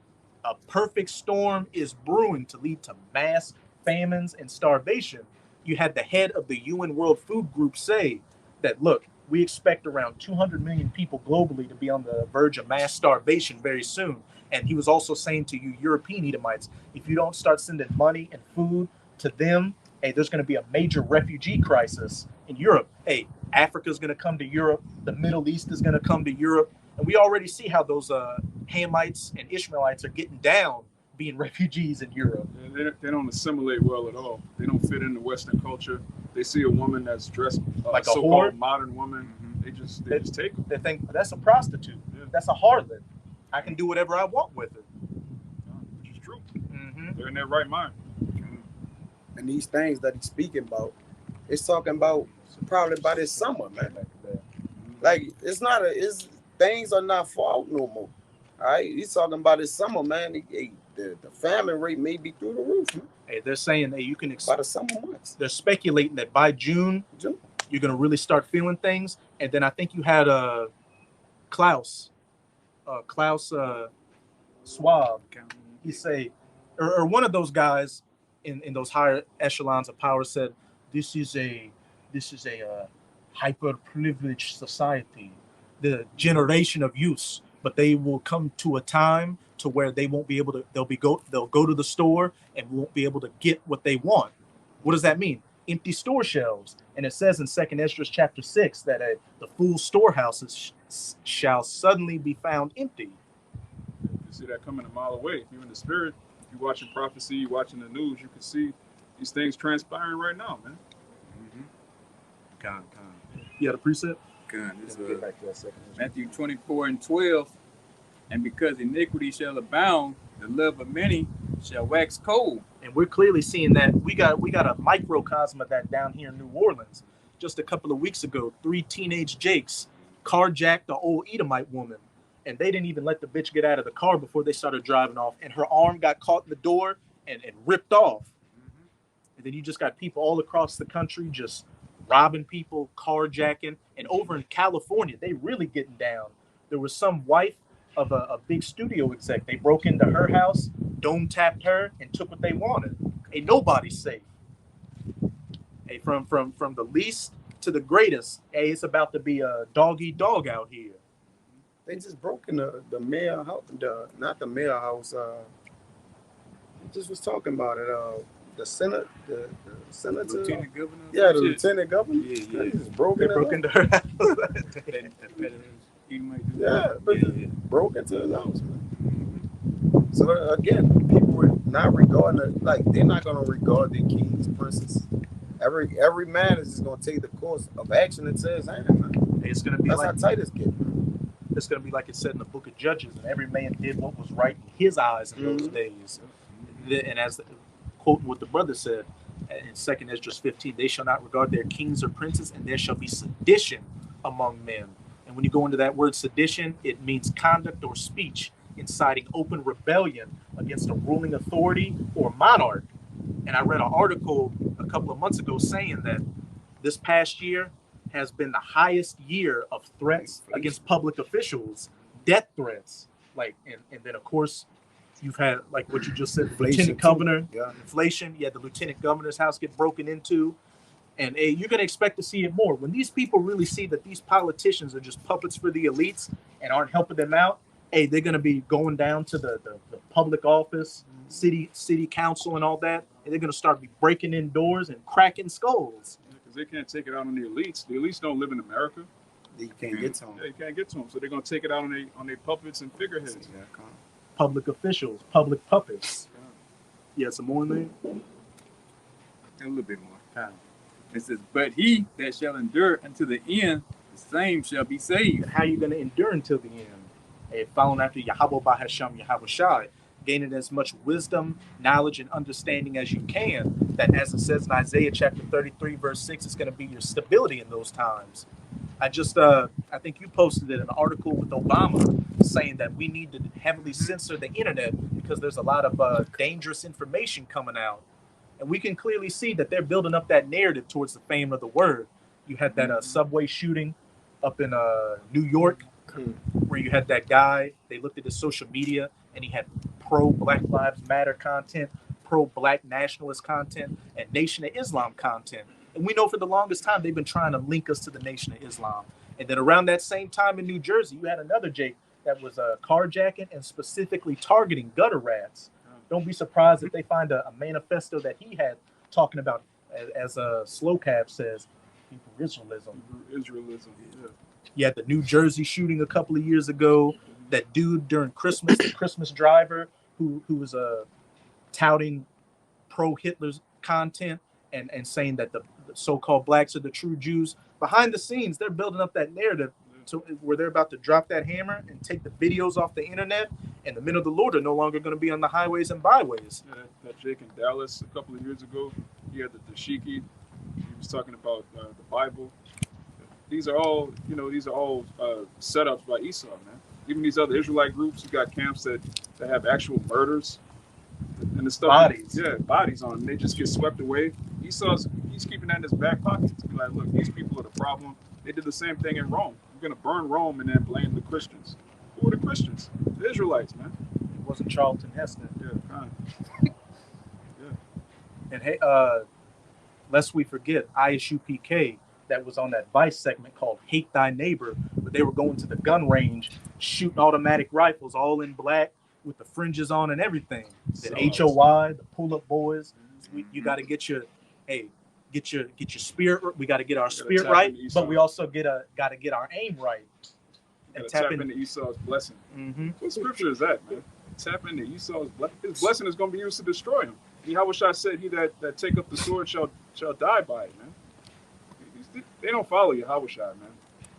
A: a perfect storm is brewing to lead to mass famines and starvation. You had the head of the UN World Food Group say that, look, we expect around 200 million people globally to be on the verge of mass starvation very soon. And he was also saying to you European Edomites, if you don't start sending money and food to them, hey, there's going to be a major refugee crisis in Europe. Hey, Africa's going to come to Europe. The Middle East is going to come to Europe. And we already see how those Hamites and Ishmaelites are getting down being refugees in Europe.
B: Yeah, they don't assimilate well at all. They don't fit into Western culture. They see a woman that's dressed
A: like a
B: so-called
A: whore?
B: Modern woman. They just take them.
A: They think that's a prostitute.
B: Yeah.
A: That's a harlot. I can do whatever I want with it.
B: It's true.
A: Mm-hmm.
B: They're in their right mind.
F: And these things that he's speaking about, it's talking about probably by this summer, man. Like it's not a. It's things are not far out no more. All right, he's talking about this summer, man. The famine rate may be through the roof, man.
A: Hey, they're saying that you can.
F: By the summer months.
A: They're speculating that by June, you're gonna really start feeling things. And then I think you had Klaus Schwab. He say, or one of those guys in those higher echelons of power said, this is a hyper privileged society, the generation of use, but they will come to a time to where they won't be able to. They'll go to the store and won't be able to get what they want. What does that mean? Empty store shelves. And it says in 2nd Ezra chapter 6 that the full storehouses shall suddenly be found empty.
B: You see that coming a mile away. If you're in the spirit, if you're watching prophecy, you're watching the news, you can see these things transpiring right now, man.
A: God. You had a precept?
E: God,
A: Let's get back to that 2nd Ezra.
E: Matthew 24:12. And because iniquity shall abound, the love of many shall wax cold.
A: And we're clearly seeing that. We got a microcosm of that down here in New Orleans. Just a couple of weeks ago, 3 teenage Jakes carjacked the old Edomite woman, and they didn't even let the bitch get out of the car before they started driving off, and her arm got caught in the door and ripped off. And then you just got people all across the country just robbing people, carjacking. And over in California, they really getting down. There was some wife of a big studio exec. They broke into her house, dome tapped her, and took what they wanted. Ain't nobody safe. Hey, from the least to the greatest, hey, it's about to be a dog eat dog out here.
F: They just broke in the mayor house, not the mayor house. He just was talking about it. The senator, the senator,
E: Lieutenant governor.
F: yeah, the lieutenant governor.
E: Yeah.
F: They just broke
A: Into her house. But
F: broke into his house, man. So again, people were not regarding it, like they're not gonna regard their kings, princes. Every man is just gonna take the course of action that says, man.
A: It's gonna be
F: That's
A: like
F: how tight it's getting.
A: It's gonna be like it said in the book of Judges, and every man did what was right in his eyes in those days. And as quoting what the brother said in 2nd Ezra 15, they shall not regard their kings or princes, and there shall be sedition among men. And when you go into that word sedition, it means conduct or speech inciting open rebellion against a ruling authority or monarch. And I read an article a couple of months ago saying that this past year has been the highest year of threats against public officials, death threats. And then of course you've had, like what you just said, the lieutenant governor, inflation. You had the lieutenant governor's house get broken into. And you're going to expect to see it more. When these people really see that these politicians are just puppets for the elites and aren't helping them out, they're going to be going down to the public office, city council and all that, and they're going to start breaking in doors and cracking skulls.
B: Because they can't take it out on the elites. The elites don't live in America.
F: You can't get to them.
B: Yeah, you can't get to them. So they're going to take it out on their puppets and figureheads.
A: Public officials, public puppets. Yeah, some more in there?
E: A little bit more. It says, but he that shall endure unto the end, the same shall be saved.
A: And how are you going to endure until the end? Following after Yahweh Bahasham Yahweh Shai, gaining as much wisdom, knowledge, and understanding as you can, that as it says in Isaiah chapter 33, verse 6, it's going to be your stability in those times. I think you posted it, an article with Obama saying that we need to heavily censor the internet because there's a lot of dangerous information coming out. And we can clearly see that they're building up that narrative towards the fame of the word. You had that subway shooting up in New York, where you had that guy, they looked at his social media, and he had pro-Black Lives Matter content, pro-Black nationalist content, and Nation of Islam content. And we know for the longest time, they've been trying to link us to the Nation of Islam. And then around that same time in New Jersey, you had another Jake that was carjacking and specifically targeting gutter rats. Don't be surprised if they find a manifesto that he had talking about, as Slow Cab says, Hebrew Israelism. Yeah. You had the New Jersey shooting a couple of years ago. That dude during Christmas, the Christmas driver, who was touting pro-Hitler's content and saying that the so-called blacks are the true Jews. Behind the scenes, they're building up that narrative to where they're about to drop that hammer and take the videos off the internet, and the men of the Lord are no longer going to be on the highways and byways.
B: Yeah, that Jake in Dallas a couple of years ago, he had the dashiki. He was talking about the Bible. these are all setups by Esau, man. Even these other Israelite groups, you got camps that have actual murders and the stuff.
A: Bodies.
B: Bodies on them. They just get swept away. He's keeping that in his back pocket to be like, look, these people are the problem. They did the same thing in Rome. We're gonna burn Rome and then blame the Christians. Who are the Christians? The Israelites, man.
A: It wasn't Charlton Heston.
B: Yeah, kind
A: And hey, lest we forget ISUPK, that was on that Vice segment called Hate Thy Neighbor, where they were going to the gun range, shooting automatic rifles, all in black with the fringes on and everything. The HOY, the pull-up boys. You got to get your spirit. We got to get our spirit right, but we also got to get our aim right.
B: And tap into Esau's blessing.
A: Mm-hmm.
B: What scripture is that, man? Tap into Esau's blessing. His blessing is going to be used to destroy him. Yahushua said, "He that take up the sword shall die by it." Man, they don't follow Yahushua, man.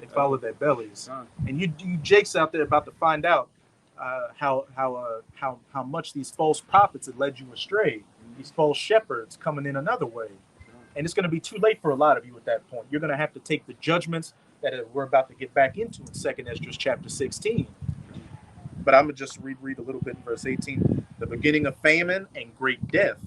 A: They follow their bellies. And you Jake's out there about to find out how much these false prophets had led you astray. These false shepherds coming in another way, and it's going to be too late for a lot of you at that point. You're going to have to take the judgments that we're about to get back into in 2nd Esdras chapter 16. But I'm going to just read a little bit in verse 18. The beginning of famine and great death.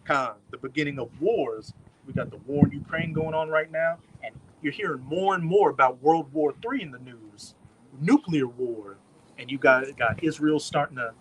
A: The beginning of wars. We got the war in Ukraine going on right now. And you're hearing more and more about World War III in the news. Nuclear war. And you got Israel starting to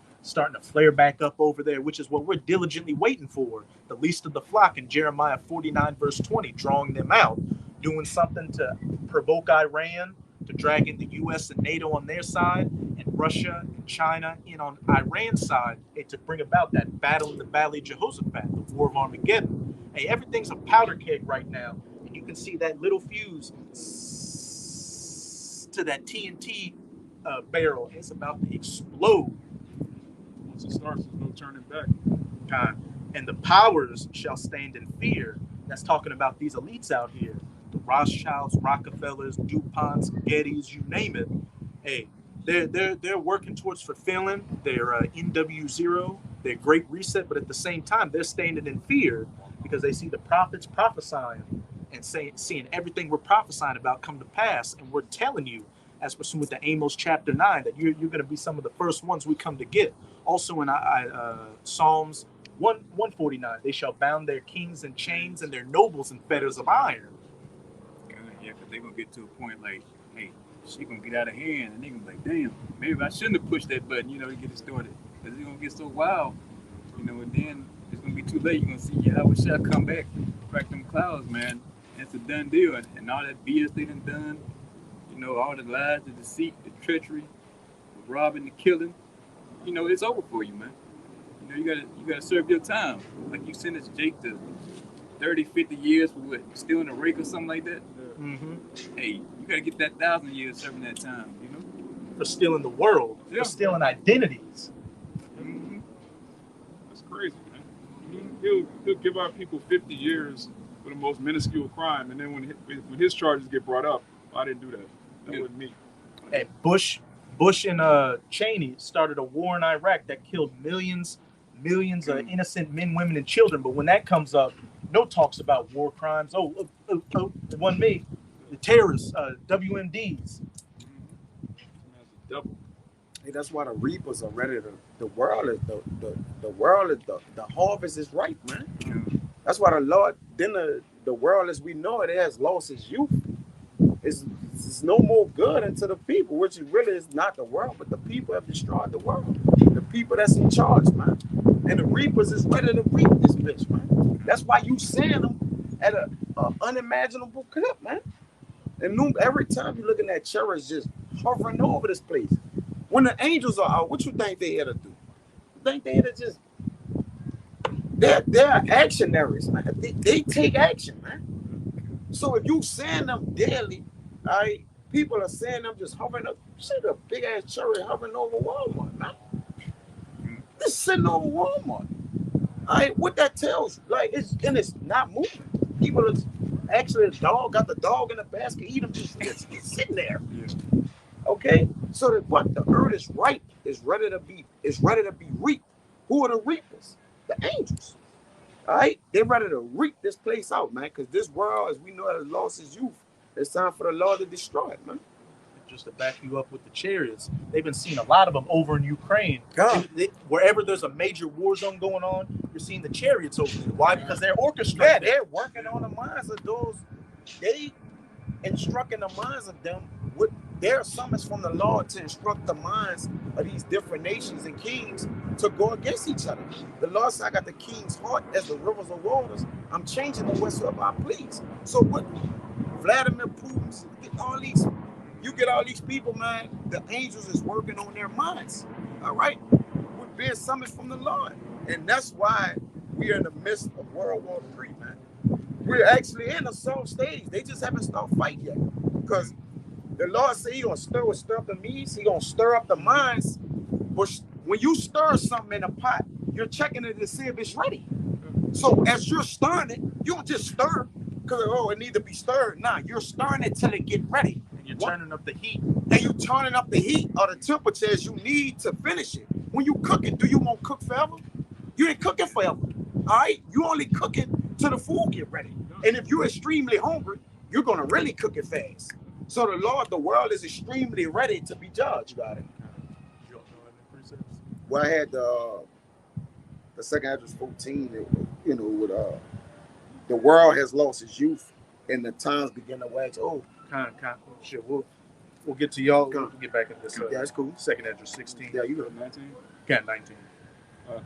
A: flare back up over there, which is what we're diligently waiting for. The least of the flock in Jeremiah 49, verse 20, drawing them out. Doing something to provoke Iran, to drag in the U.S. and NATO on their side, and Russia and China in on Iran's side, and to bring about that battle in the Valley of Jehoshaphat, the War of Armageddon. Hey, everything's a powder keg right now, and you can see that little fuse to that TNT barrel. It's about to explode.
B: Once it starts, there's no turning back.
A: And the powers shall stand in fear. That's talking about these elites out here. The Rothschilds, Rockefellers, DuPonts, Gettys, you name it. Hey, they're working towards fulfilling their NW0, their Great Reset, but at the same time, they're standing in fear because they see the prophets prophesying and seeing everything we're prophesying about come to pass. And we're telling you, as pursuant with the Amos chapter 9, that you're going to be some of the first ones we come to get. Also in Psalms 149, they shall bound their kings in chains and their nobles in fetters of iron.
E: Yeah, because they're going to get to a point like, hey, she going to get out of hand, and they're going to be like, damn, maybe I shouldn't have pushed that button, to get it started. Because it's going to get so wild, and then it's going to be too late. You're going to see Yahushua come back, crack them clouds, man. And it's a done deal. And all that BS they done, all the lies, the deceit, the treachery, the robbing, the killing, it's over for you, man. You gotta serve your time. Like you sentenced Jake to 30, 50 years for what? Stealing a rake or something like that?
A: Mm-hmm.
E: Hey, you gotta get that 1,000 years serving that time,
A: For stealing the world. Yeah. For stealing identities.
B: Mm-hmm. That's crazy, man. He'll give our people 50 years for the most minuscule crime, and then when his charges get brought up, I didn't do that. That wasn't me.
A: Hey, Bush and Cheney started a war in Iraq that killed millions of innocent men, women, and children. But when that comes up, no talks about war crimes. It wasn't me. The terrorists, WMDs.
F: Hey, that's why the reapers are ready to. The world is the harvest is ripe, man. That's why the Lord. Then the world as we know it has lost its youth. It's no more good unto the people, which really is not the world, but the people have destroyed the world. The people that's in charge, man. And the reapers is ready to reap this bitch, man. That's why you send them at a unimaginable clip, man. And every time you're looking at chariots just hovering over this place. When the angels are out, what you think they had to do? You think they had to just... They're actionaries, man. They take action, man. So if you send them daily, all right, people are saying them just hovering up. See the big ass chariot hovering over Walmart, man. It's sitting over Walmart. All right, what that tells you, it's not moving. People are actually the dog got the dog in the basket, eat them, just sitting there. Yeah. Okay, so that what the earth is ripe, is ready to be reaped. Who are the reapers? The angels. All right, they're ready to reap this place out, man, because this world, as we know, has lost its youth. It's time for the Lord to destroy it, man.
A: Just to back you up with the chariots, they've been seeing a lot of them over in Ukraine.
F: God.
A: Wherever there's a major war zone going on, you're seeing the chariots over there. Why? Because they're
F: Yeah,
A: orchestrating.
F: they're working on the minds of those. They instructing the minds of them. With their summons from the Lord to instruct the minds of these different nations and kings to go against each other. The Lord said, I got the king's heart as the rivers of waters. I'm changing the whatsoever I please. So what Vladimir Putin's all these, you get all these people, man, the angels is working on their minds. All right? We're being summoned from the Lord. And that's why we are in the midst of World War III, man. We're actually in the assault stage. They just haven't started fight yet. Because the Lord said He's gonna stir up the meats, He's gonna stir up the minds. But when you stir something in a pot, you're checking it to see if it's ready. So as you're stirring it, you don't just stir because it needs to be stirred. Nah, you're stirring it till it get ready.
A: And you're turning up the heat.
F: And you turning up the heat or the temperature as you need to finish it. When you cook it, do you want to cook forever? You ain't cooking forever. All right? You only cook it till the food get ready. And if you're extremely hungry, you're gonna really cook it fast. So the world is extremely ready to be judged. Got it. Well, I had the second address 14, you know, with the world has lost its youth and the times begin to wax old.
A: Shit, we'll get to y'all. We'll get back into this.
F: Yeah, that's cool.
A: Second Ezra 16.
F: Yeah, you go.
B: 19.
A: Yeah, 19.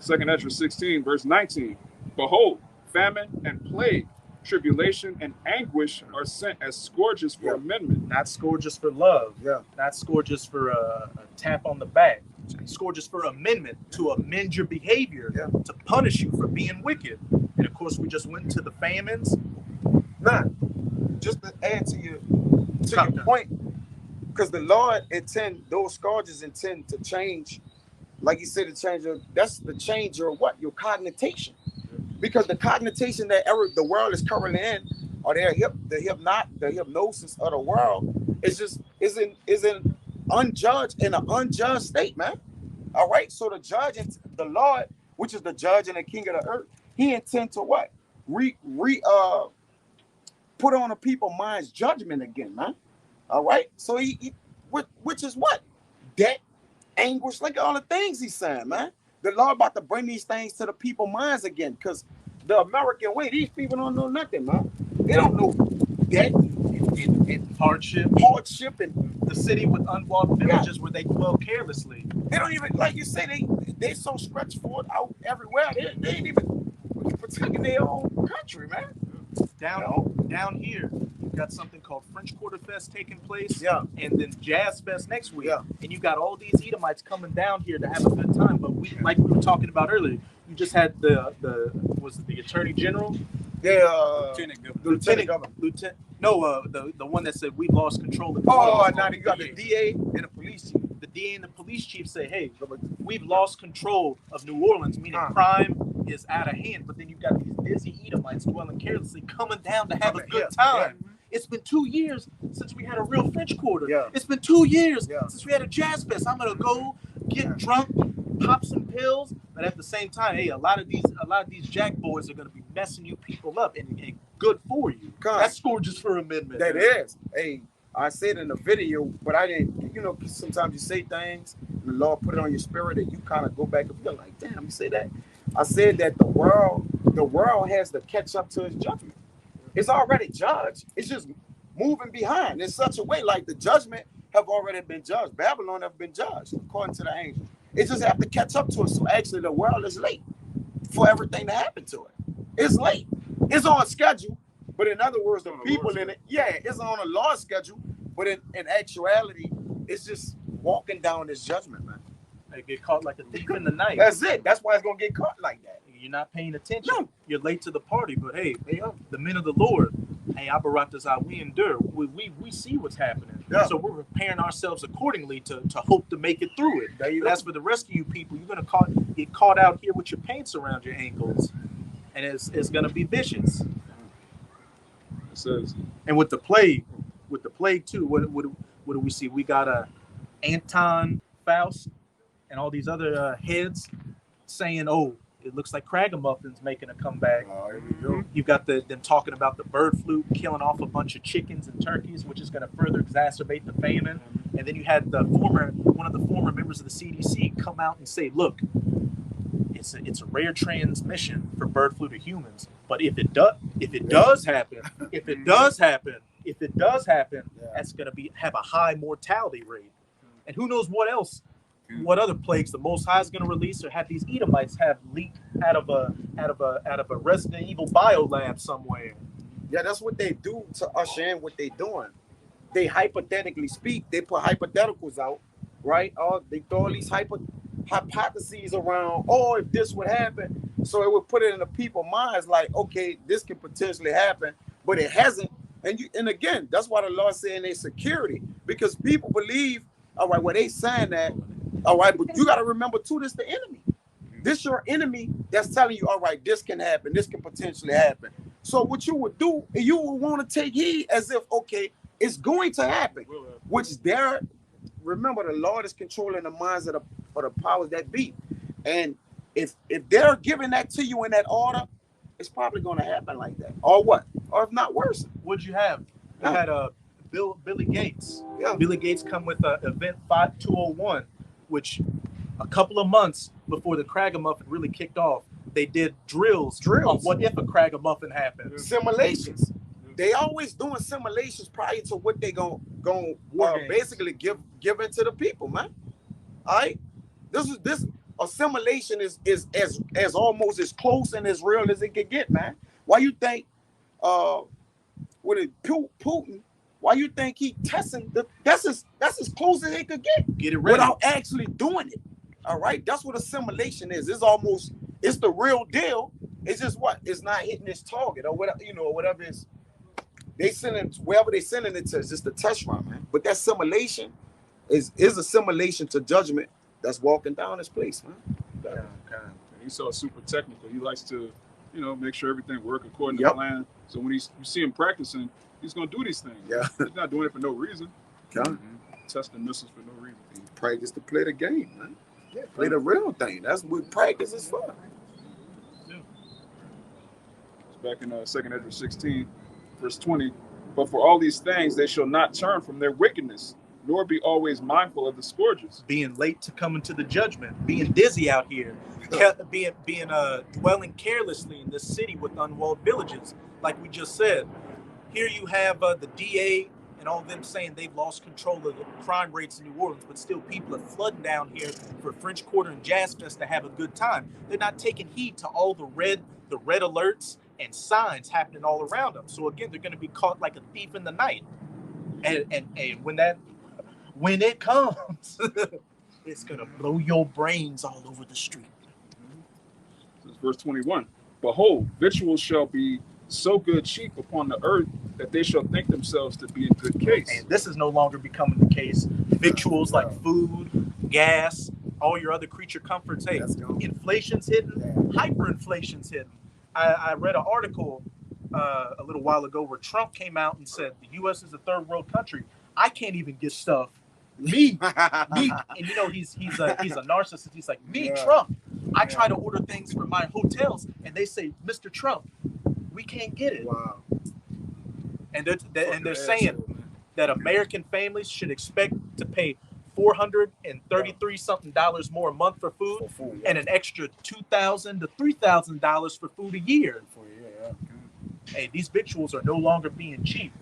B: Second Ezra 16, verse 19. Behold, famine and plague, tribulation and anguish are sent as scourges for amendment.
A: Not scourges for love.
F: Yeah.
A: Not scourges for a tap on the back. Scourges for amendment, to amend your behavior, to punish you for being wicked. And of course, we just went into the famines.
F: Nah, just to add to your point, because the Lord those scourges intend to change, like you said, that's the change of what? Your cognition. Because the cognition that the world is currently in, or the hypnosis of the world, is in unjudged, in an unjudged state, man. All right. So the judge, the Lord, which is the judge and the king of the earth, He intends to what? Put on the people's minds judgment again, man. All right. So which is what? Debt, anguish, like all the things He's saying, man. The Lord about to bring these things to the people's minds again, because the American way, these people don't know nothing, man. They don't know debt
A: In hardship, and the city with unwalled villages where they dwell carelessly.
F: They don't even, like you say, they so stretched forward out everywhere. They ain't even protecting their own country, man.
A: Down here, you've got something called French Quarter Fest taking place, and then Jazz Fest next week. And you got all these Edomites coming down here to have a good time. But like we were talking about earlier, you just had the Attorney General?
F: Lieutenant Governor.
A: The one that said we've lost control of the
F: now you got the DA and the police chief.
A: The DA and the police chief say, hey, we've lost control of New Orleans, meaning crime is out of hand. But then you've got these busy Edomites dwelling carelessly coming down to have a good time. Yeah. It's been 2 years since we had a real French Quarter. Yeah. It's been 2 years since we had a Jazz Fest. I'm gonna go get drunk, pop some pills, but at the same time, hey, a lot of these jack boys are gonna be messing you people up, and good for you. That's scourges for amendment.
F: That is. Hey, I said in the video, but I didn't. You know, sometimes you say things, and the Lord put it on your spirit, and you kind of go back and feel like, damn, you say that. I said that the world has to catch up to His judgment. It's already judged. It's just moving behind in such a way, like the judgment have already been judged. Babylon have been judged according to the angel. It just have to catch up to it. So actually, the world is late for everything to happen to it. It's late. It's on schedule, but in other words, the people in it, it's on a Lord's schedule. But in actuality, it's just walking down this judgment, man.
A: They get caught like a thief in the night.
F: That's it. That's why it's gonna get caught like that.
A: You're not paying attention. No. You're late to the party, but hey, the men of the Lord, hey, Abaratazah, we endure. We see what's happening. Yeah. So we're preparing ourselves accordingly to hope to make it through it. As for the rest of you people, you're gonna get caught out here with your pants around your ankles, and it's gonna be vicious.
B: It says,
A: and with the plague too, what do we see? We got Anton Faust and all these other heads saying, it looks like Craggamuffin's making a comeback.
F: Oh, here we go.
A: You've got them talking about the bird flu killing off a bunch of chickens and turkeys, which is going to further exacerbate the famine. And then you had one of the former members of the CDC come out and say, look, it's a rare transmission for bird flu to humans. But if it does happen, that's going to have a high mortality rate. And who knows what else, what other plagues the Most High is going to release, or have these Edomites have leaked out of a Resident Evil biolab somewhere.
F: Yeah, that's what they do to usher in what they doing. They hypothetically speak. They put hypotheticals out, right? They throw all these hypotheses around. Oh, if this would happen, so it would put it in the people's minds like, okay, this can potentially happen, but it hasn't. And again, that's why the Lord saying they security, because people believe, all right, well, they saying that, all right, but you got to remember too, this the enemy. This your enemy that's telling you, all right, this can happen, this can potentially happen. So what you would do, you would want to take heed as if, okay, it's going to happen, which remember, the Lord is controlling the minds of the powers that be. And if they're giving that to you in that order, it's probably going to happen like that. Or what? Or if not worse.
A: What'd you have? You had Billy Gates.
F: Yeah.
A: Billy Gates come with Event 5201, which a couple of months before the Craggamuffin really kicked off, they did drills on what if a Craggamuffin happened.
F: Simulations. They always doing simulations prior to what they gonna basically give into the people, man. All right, this a simulation is as almost as close and as real as it can get, man. Why you think Putin? Why you think he testing that's as close as it could get
A: it ready
F: without actually doing it? All right, that's what a simulation is. It's the real deal. It's just it's not hitting its target or whatever, whatever is. They sending wherever they sending it to is just a test run, man. But that simulation is a simulation to judgment that's walking down this place, man.
B: And he's so super technical. He likes to, make sure everything works according to plan. So when you see him practicing, he's gonna do these things.
F: Yeah.
B: He's not doing it for no reason. Testing missiles for no reason.
F: He practice to play the game, man. Yeah, play the real thing. That's what practice is for.
B: Yeah. It's back in 2nd Ezra 16. Verse 20, but for all these things they shall not turn from their wickedness, nor be always mindful of the scourges.
A: Being late to come into the judgment, being dizzy out here, dwelling carelessly in this city with unwalled villages, like we just said. Here you have the DA and all of them saying they've lost control of the crime rates in New Orleans, but still people are flooding down here for French Quarter and Jazz Fest to have a good time. They're not taking heed to all the red alerts and signs happening all around them. So again, they're going to be caught like a thief in the night. And when it comes, it's going to blow your brains all over the street.
B: This is verse 21. Behold, victuals shall be so good cheap upon the earth that they shall think themselves to be in good case.
A: And this is no longer becoming the case. Victuals like food, gas, all your other creature comforts. Hey, inflation's hitting, hyperinflation's hitting. I read an article a little while ago where Trump came out and said the U.S. is a third world country. I can't even get stuff. Me, and he's a narcissist. He's like me, Trump. I try to order things for my hotels, and they say, Mr. Trump, we can't get it.
F: Wow.
A: And they're saying that American families should expect to pay $433 something more a month for food, and an extra $2,000 to $3,000 for food a year. Hey, these victuals are no longer being cheap.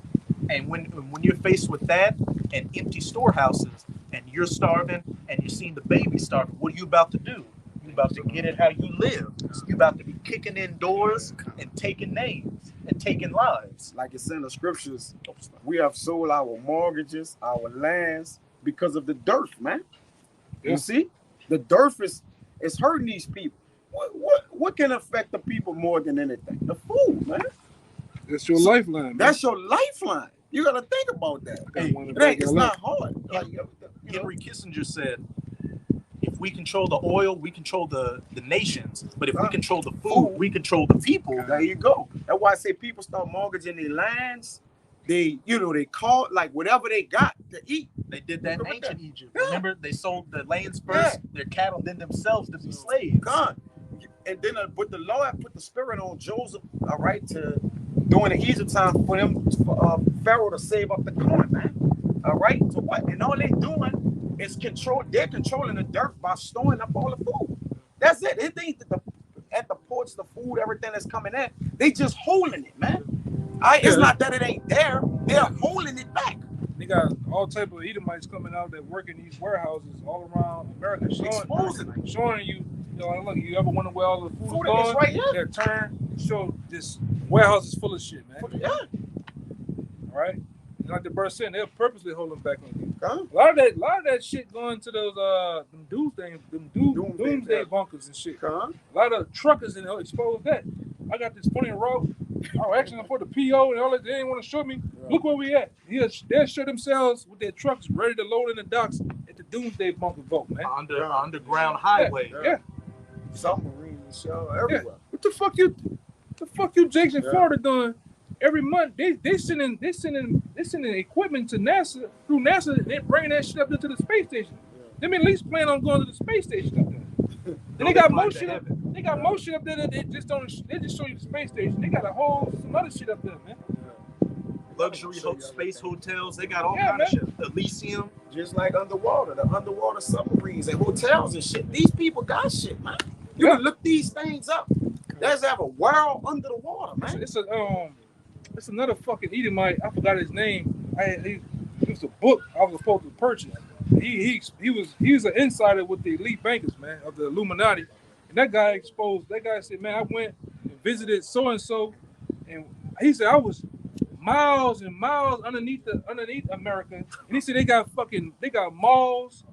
A: And when you're faced with that and empty storehouses, and you're starving, and you're seeing the baby starving, what are you about to do? You about to get it how you live. You about to be kicking in doors and taking names and taking lives.
F: Like it's in the scriptures, we have sold our mortgages, our lands, because of the dearth, man. You see, the dearth is hurting these people. What can affect the people more than anything? The food, man.
D: That's your lifeline. Man.
F: That's your lifeline. You got to think about that. Hey, it's not hard.
A: Henry Kissinger said, if we control the oil, we control the nations. But if we control the food, we control the people.
F: There you go. That's why I say people start mortgaging their lands. They call like whatever they got to eat.
A: They did that in ancient Egypt. Remember, they sold the lands first, their cattle, then themselves to be slaves.
F: God, And then but the Lord put the spirit on Joseph, all right, to during the Egypt time for him, for Pharaoh to save up the coin, man. All right, so what? And all they doing is they're controlling the dirt by storing up all the food. That's it. It ain't at the ports, the food, everything that's coming in, they just holding it, man. It's not that it ain't there, they're holding it back.
D: They got all type of Edomites coming out that work in these warehouses all around America, showing you, like, look, you ever wonder where all the food is going?
F: Right here.
D: They're turned, show this warehouse is full of shit, man.
F: Yeah.
D: All right? And like the bird said, they're purposely holding back on you.
F: Huh?
D: A lot of that shit going to those doomsday bunkers and shit.
F: Huh?
D: A lot of truckers and expose that. I got this funny road. I was asking for the PO and all that. They didn't want to show me. Right. Look where we at. They'll show themselves with their trucks ready to load in the docks at the doomsday bunker vault, man.
A: Underground highway.
D: Yeah.
F: Submarines show everywhere.
D: Yeah. What the fuck you Jakes in Florida doing? Every month they sending equipment to NASA through NASA. They're bringing that shit up into the space station. They at least plan on going to the space station up there. Then they got more shit up. They got more shit up there that they just show you the space station. They got some other shit up there, man.
A: Luxury space hotels. They got all kind of shit. Elysium.
F: Just like underwater, the underwater submarines and hotels and shit. These people got shit, man. You can look these things up. There's a world under the water, man.
D: It's another fucking Edomite. I forgot his name. It was a book I was supposed to purchase. He was an insider with the elite bankers, man, of the Illuminati. And that guy said, man, I went and visited so and so, and he said I was miles and miles underneath America. And he said they got malls,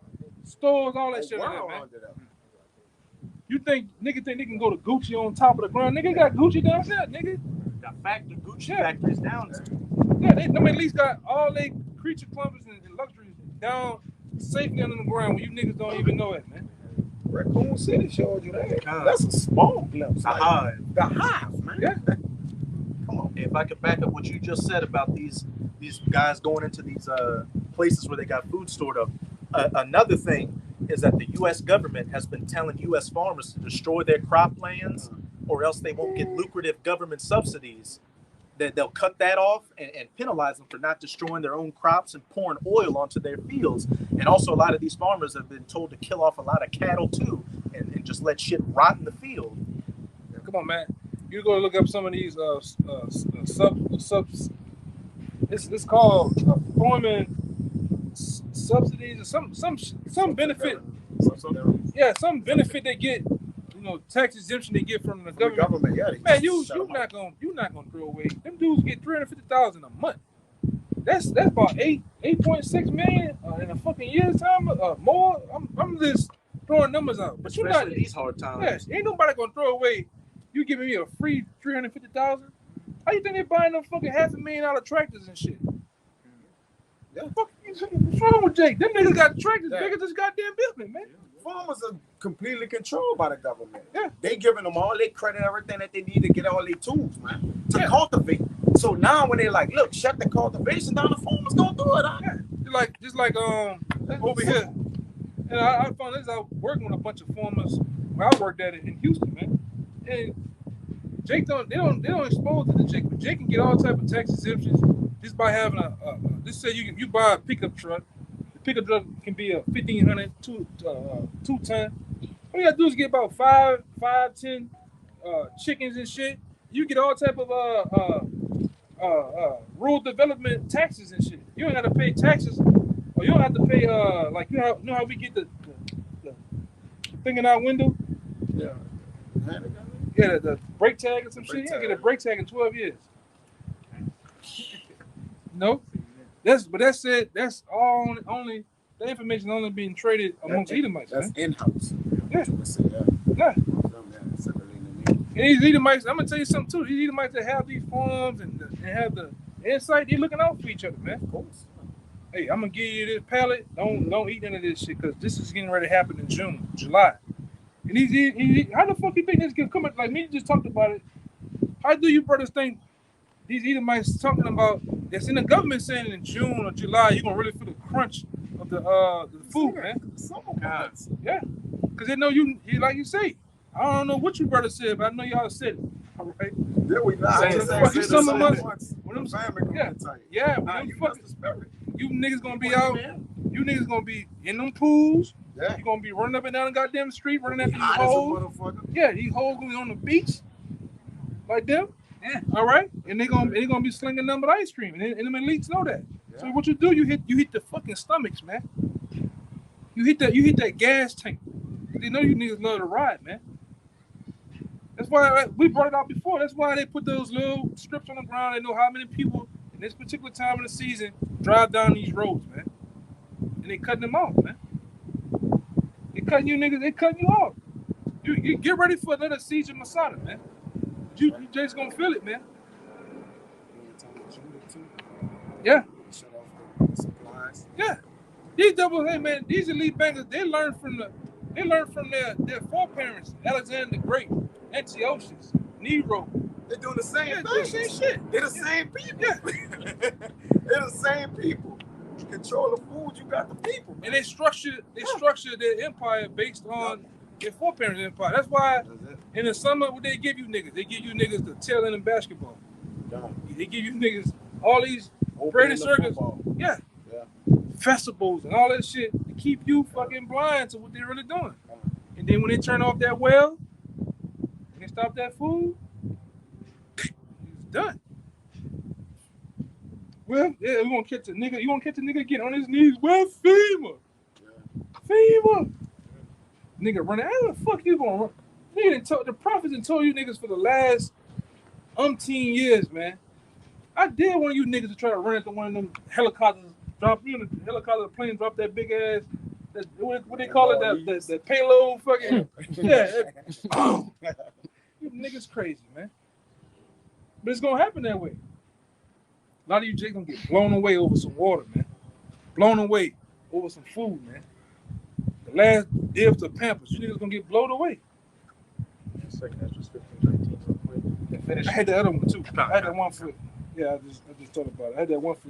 D: stores, all that shit like that, man. You think nigga think they can go to Gucci on top of the ground? Nigga got Gucci down there, nigga.
A: The Gucci factories down there.
D: Yeah, they at least got all they creature clumpers and luxuries down safely under the ground when you niggas don't even know it, man.
F: Raccoon City showed you that. That's a small glimpse. The hive, man.
D: Yeah.
A: Come on. If I could back up what you just said about these guys going into these places where they got food stored up. Another thing is that the U.S. government has been telling U.S. farmers to destroy their croplands, or else they won't get lucrative government subsidies. That they'll cut that off and penalize them for not destroying their own crops and pouring oil onto their fields. And also, a lot of these farmers have been told to kill off a lot of cattle too, and just let shit rot in the field.
D: Yeah, come on, man. You go look up some of these subs. It's called farming subsidies or some benefit. Yeah, some benefit they get. Tax exemption they get from the government.
F: Yeah,
D: man, you're not gonna throw away. Them dudes get $350,000 a month. That's about 8.6 million in a fucking year's time. More. I'm just throwing numbers out. But you're not
A: these hard times.
D: Yeah, ain't nobody gonna throw away. You giving me a free $350,000? How you think they buying them fucking $500,000 tractors and shit? Yeah. What's wrong with Jake? Them niggas got tractors bigger than this goddamn building, man.
F: Farmers are completely controlled by the government.
D: Yeah.
F: They giving them all their credit, everything that they need to get all their tools, man, to cultivate. So now when they like, look, shut the cultivation down, the farmers gonna do it.
D: Yeah. Just like over here. And I found this out working with a bunch of farmers where I worked at it in Houston, man. And Jake they don't expose it to Jake, but Jake can get all type of tax exemptions just by having let's say you buy a pickup truck. Pickup truck can be a 1,500 2-ton. All you gotta do is get about 10 chickens and shit. You get all type of rural development taxes and shit. You don't have to pay taxes, or you don't have to pay like you know how we get the thing in our window.
F: Yeah.
D: Yeah, the brake tag or some shit. You don't get a brake tag in 12 years. No. That's it. That's all only the information only being traded amongst Edomites.
F: That's
D: man.
F: in-house.
D: Yeah.
F: Yeah.
D: And these Edomites, I'm gonna tell you something too. These Edomites that have these farms and have the insight, they're looking out for each other, man.
F: Of course.
D: Hey, I'm gonna give you this pallet. Don't eat none of this shit because this is getting ready to happen in July. And how the fuck you think this can come? Like me just talked about it. How do you brothers think these Edomites talking about that's in the government saying in June or July you're gonna really feel the crunch of the food, man?
F: God.
D: Yeah, because they know you like you say, I don't know what you brother said, but I know y'all said it. All right.
F: There we go.
D: Yeah, you niggas gonna be out. You niggas gonna be in them pools.
F: Yeah.
D: You gonna be running up and down the goddamn street, running after these hoes. Yeah, these hoes gonna be on the beach like them.
E: Yeah.
D: All right, and they gonna be slinging them with ice cream, and them elites know that. Yeah. So what you do? You hit the fucking stomachs, man. You hit that gas tank. They know you niggas love to ride, man. That's why we brought it out before. That's why they put those little strips on the ground. They know how many people in this particular time of the season drive down these roads, man. And they cutting them off, man. They cutting you niggas. They cutting you off. You get ready for another siege of Masada, man. You just gonna feel it, man. Yeah. Yeah. These double, hey man, these elite bankers, they learn from their foreparents, Alexander the Great, Antiochus, Nero.
F: They're doing the same thing.
D: They're the same shit.
F: They're the same people.
D: Yeah.
F: They're the same people. You control the food, you got the people.
D: And they structure their empire based on their foreparents' empire. That's why in the summer, what they give you niggas? They give you niggas the tail end of basketball. They give you niggas all these greater circles. Yeah. Festivals and all that shit to keep you fucking blind to what they're really doing. And then when they turn off that well, and they stop that food, it's done. Well, yeah, we're gonna catch a nigga. You gonna catch a nigga get on his knees? Well, FEMA. Nigga running. How the fuck you gonna run? Nigga, the prophets and told you niggas for the last umpteen years, man. I dare one of you niggas to try to run into one of them helicopters. Drop you in the helicopter, plane, drop that big ass, what they call it, the payload fucking, yeah. You niggas crazy, man. But it's gonna happen that way. A lot of you jigs gonna get blown away over some water, man. Blown away over some food, man. The last gift of Pampers, you niggas gonna get blown away.
A: Second, that's just 15,
D: I had the other one too. I had that one for, yeah, I just thought about it. I had that one for,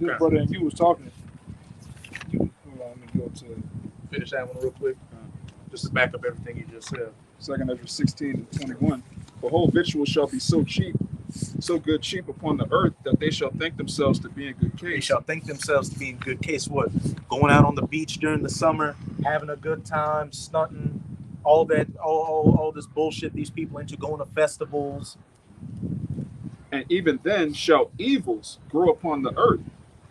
D: this brother and you was talking. Hold on, let me go to
A: finish that one real quick. Just to back up everything you just said.
B: 2nd Ezra 16:21. Behold, victuals shall be so good cheap upon the earth that they shall think themselves to be in good case.
A: They shall think themselves to be in good case. What? Going out on the beach during the summer, having a good time, stunting, all that, all this bullshit these people into, going to festivals.
B: And even then shall evils grow upon the earth,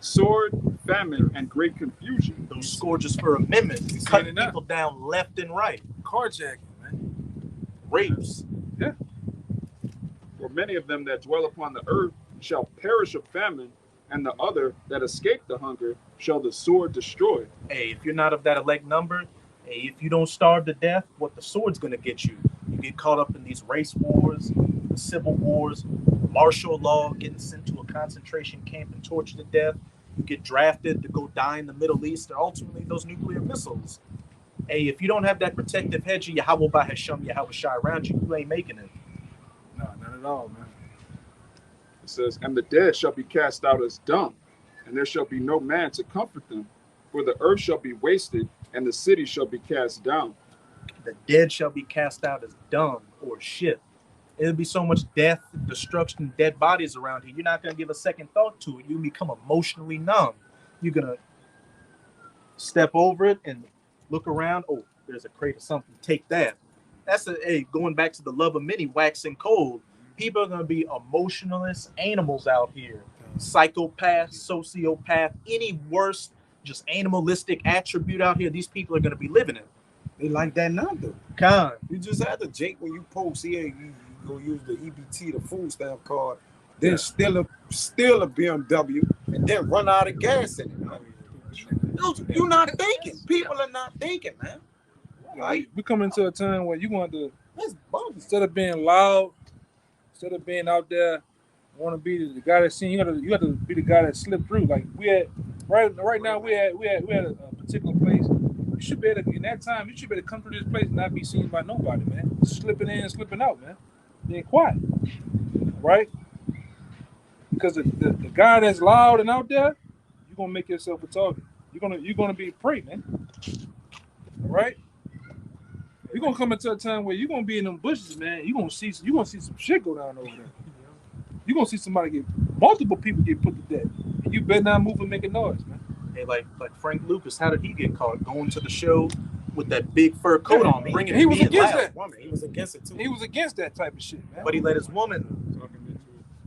B: sword, famine, and great confusion.
A: Those scourges for amendment, cutting people down left and right.
D: carjacking, man.
A: Rapes.
D: Yeah.
B: For many of them that dwell upon the earth shall perish of famine, and the other that escape the hunger shall the sword destroy.
A: Hey, if you're not of that elect number, hey, if you don't starve to death, what the sword's gonna get you? You get caught up in these race wars, the civil wars, martial law, getting sent to a concentration camp and tortured to death. You get drafted to go die in the Middle East, or ultimately those nuclear missiles. Hey, if you don't have that protective hedge of Yahweh by Hashem, Yahweh Shai around you, you ain't making it.
D: No, not at all, man.
B: It says, and the dead shall be cast out as dung, and there shall be no man to comfort them. For the earth shall be wasted, and the city shall be cast down.
A: The dead shall be cast out as dung or shit. It'll be so much death, destruction, dead bodies around here. You're not going to give a second thought to it. You become emotionally numb. You're going to step over it and look around. Oh, there's a crate of something. Take that. That's going back to the love of many, waxing cold. People are going to be emotionless animals out here. Psychopath, sociopath, any worse, just animalistic attribute out here. These people are going to be living it.
F: They like that now, though.
A: Con.
F: You just had to, Jake, when you post here, you go use the EBT, the food stamp card, then steal a BMW, and then run out of gas in it. You're not thinking. People are not thinking, man.
D: Like, we come into a time where you want to, instead of being loud, instead of being out there, want to be the guy that's seen. You got to be the guy that slipped through. Like we had right now, we had a particular place. You should be able to, in that time, you should be able to come through this place and not be seen by nobody, man. Slipping in and slipping out, man. Being quiet, right? Because the guy that's loud and out there, you're gonna make yourself a target. You're gonna be prey, man. All right? You're gonna come into a time where you're gonna be in them bushes, man. You're gonna see some shit go down over there. You're gonna see multiple people get put to death. And you better not move and make a noise, man.
A: Hey, like Frank Lucas, how did he get caught going to the show with that big fur coat on?
D: He was against that.
F: Woman. He was against it too.
D: He was against that type of shit, man.
A: But he let his woman.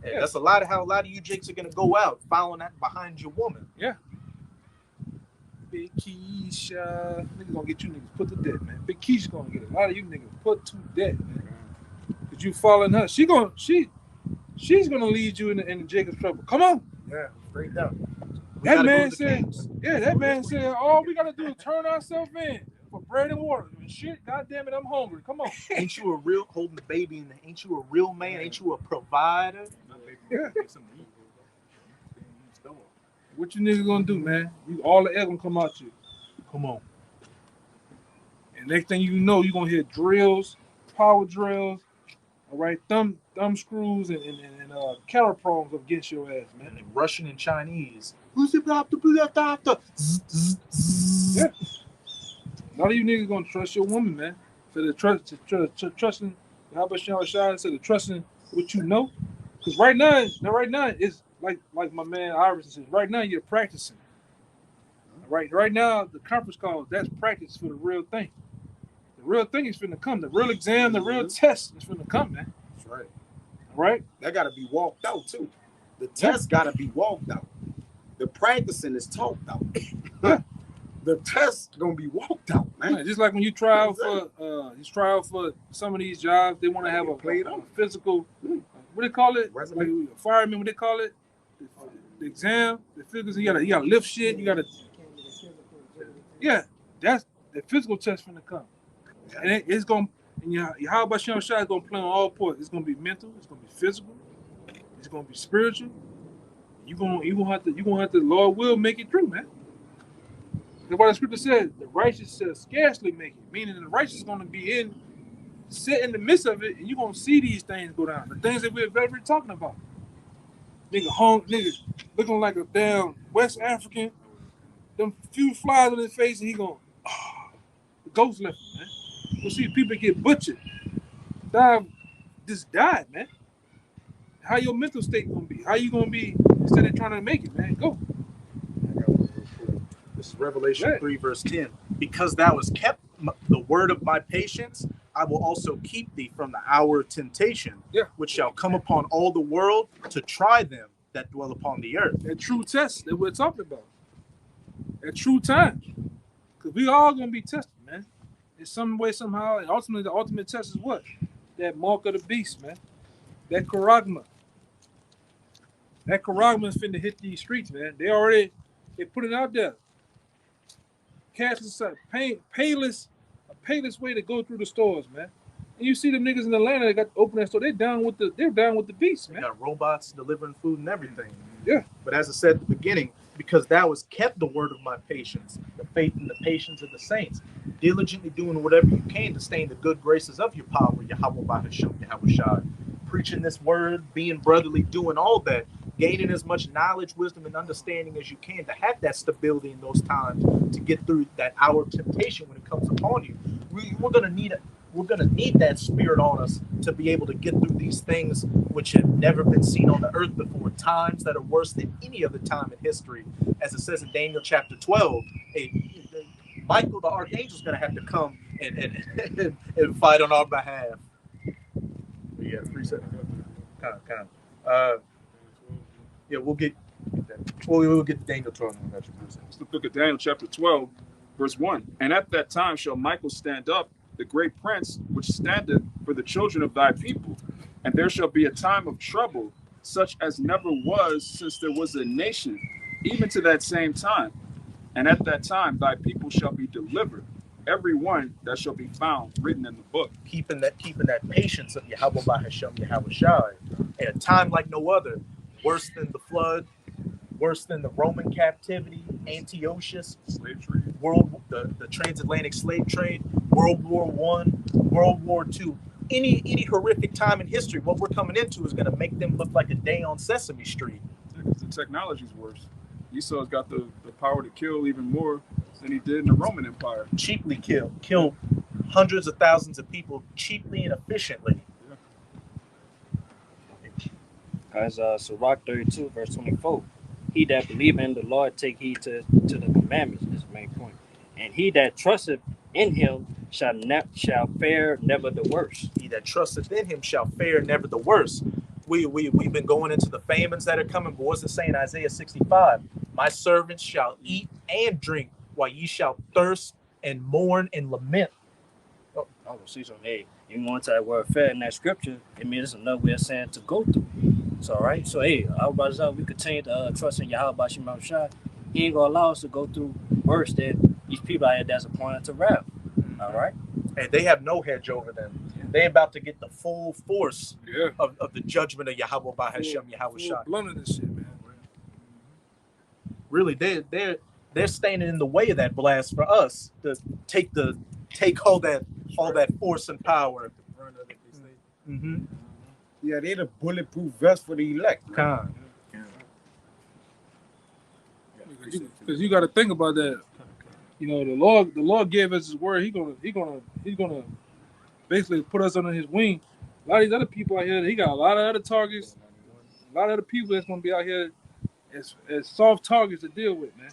A: Yeah, that's how a lot of you jakes are gonna go out following that behind your woman.
D: Yeah. Big Keisha, niggas gonna get you niggas put to death, man. Big Keisha gonna get a lot of you niggas put to death, man. Cause you following her. She's gonna lead you in the Jacob's trouble. Come on.
A: Yeah, straight down.
D: That man said, all we gotta do is turn ourselves in for bread and water. And shit, goddamn it, I'm hungry. Come on.
A: Ain't you a real holding the baby in the, ain't you a real man? Ain't you a provider?
D: Yeah. What you niggas gonna do, man? All the air gonna come out you. Come on. And next thing you know, you're gonna hear drills, power drills, all right, thumb screws and cattle prongs against your ass, man.
A: And Russian and Chinese.
D: Yeah. None of you niggas gonna trust your woman, man. So the trusting, how about Shah instead of trusting what you know? Because right now it's like my man Iverson says, right now you're practicing. Right now the conference call, that's practice for the real thing. The real thing is finna come. The real exam, the real test is finna come, man.
F: That's right.
D: All right?
F: That gotta be walked out too. The test gotta be walked out. The practicing is talked out.
D: Yeah.
F: The test gonna be walked out, man.
D: Yeah, just like when you try out for some of these jobs, they want to have a physical, what they call it?
F: Resume.
D: Like firemen, what they call it? The exam, the physical. You gotta lift shit. You gotta. Yeah, that's the physical test finna come, and it's gonna. And how about Shah is gonna play on all points? It's gonna be mental. It's gonna be physical. It's gonna be spiritual. You gonna have to. Lord will make it through, man. That's why the scripture says the righteous shall scarcely make it, meaning the righteous is gonna be sit in the midst of it, and you're gonna see these things go down. The things that we're very talking about. Nigga looking like a damn West African, them few flies on his face, and he going, the ghost left him, man. We'll see people get butchered. Just died, man. How your mental state gonna be? How you gonna be instead of trying to make it, man? Go.
A: This is Revelation 3, verse 10. Because thou hast kept the word of my patience, I will also keep thee from the hour of temptation, which shall come upon all the world to try them that dwell upon the earth.
D: That true test that we're talking about. At true times. Because we all going to be tested, man. In some way, somehow. And ultimately, the ultimate test is what? That mark of the beast, man. That charagma. That charagma is finna hit these streets, man. They put it out there. Cast aside, payless way to go through the stores, man. And you see them niggas in Atlanta that got to open that store. They're down with the beast, man.
A: They got robots delivering food and everything.
D: Yeah.
A: But as I said at the beginning, because thou hast kept the word of my patience, the faith and the patience of the saints, diligently doing whatever you can to stay in the good graces of your power, Yahweh Bahasham, Yahweh Shah, preaching this word, being brotherly, doing all that, gaining as much knowledge, wisdom, and understanding as you can to have that stability in those times to get through that hour of temptation when it comes upon you. We're gonna need that spirit on us to be able to get through these things which have never been seen on the earth before, times that are worse than any other time in history. As it says in Daniel chapter 12, Michael the archangel is gonna have to come and fight on our behalf. Yeah, 3 seconds. Kind of. Yeah, we'll get to Daniel 12.
B: Let's look at Daniel chapter 12, verse 1. And at that time shall Michael stand up, the great prince, which standeth for the children of thy people. And there shall be a time of trouble, such as never was since there was a nation, even to that same time. And at that time thy people shall be delivered, every one that shall be found written in the book.
A: Keeping that patience of Yahweh Bahasham, Yahweh Shai, at a time like no other, worse than the flood, worse than the Roman captivity, Antiochus,
B: Slave trade.
A: The transatlantic slave trade, World War I, World War II, any horrific time in history, what we're coming into is going to make them look like a day on Sesame Street.
B: Because the technology's worse. Esau's got the power to kill even more than he did in the Roman Empire.
A: Cheaply kill hundreds of thousands of people cheaply and efficiently.
C: Because Sirach 32, verse 24. He that believeth in the Lord take heed to the commandments, is the main point. And he that trusteth in him shall fare never the worse.
A: He that trusteth in him shall fare never the worse. We've been going into the famines that are coming, but what's it saying in Isaiah 65? My servants shall eat and drink, while ye shall thirst and mourn and lament.
C: I will see something. Hey, you want to that word fair in that scripture, it means another way of saying to go through. So, all right. So, hey, our brothers out, we continue to trust in Yahweh Bashim Shai. He ain't going to allow us to go through worse than these people out here that's appointed to wrath. All right.
A: And they have no hedge over them. They about to get the full force of the judgment of Yahweh by Hashem Yahweh Shai.
D: Blunt of this shit, man.
A: Really, they're standing in the way of that blast for us to take all that force and power. Mm-hmm.
F: Yeah, they're the bulletproof vest for the elect.
A: Con.
D: Because you got to think about that. You know, the Lord gave us His word. He's gonna basically put us under His wing. A lot of these other people out here, He got a lot of other targets. A lot of other people that's gonna be out here as soft targets to deal with, man.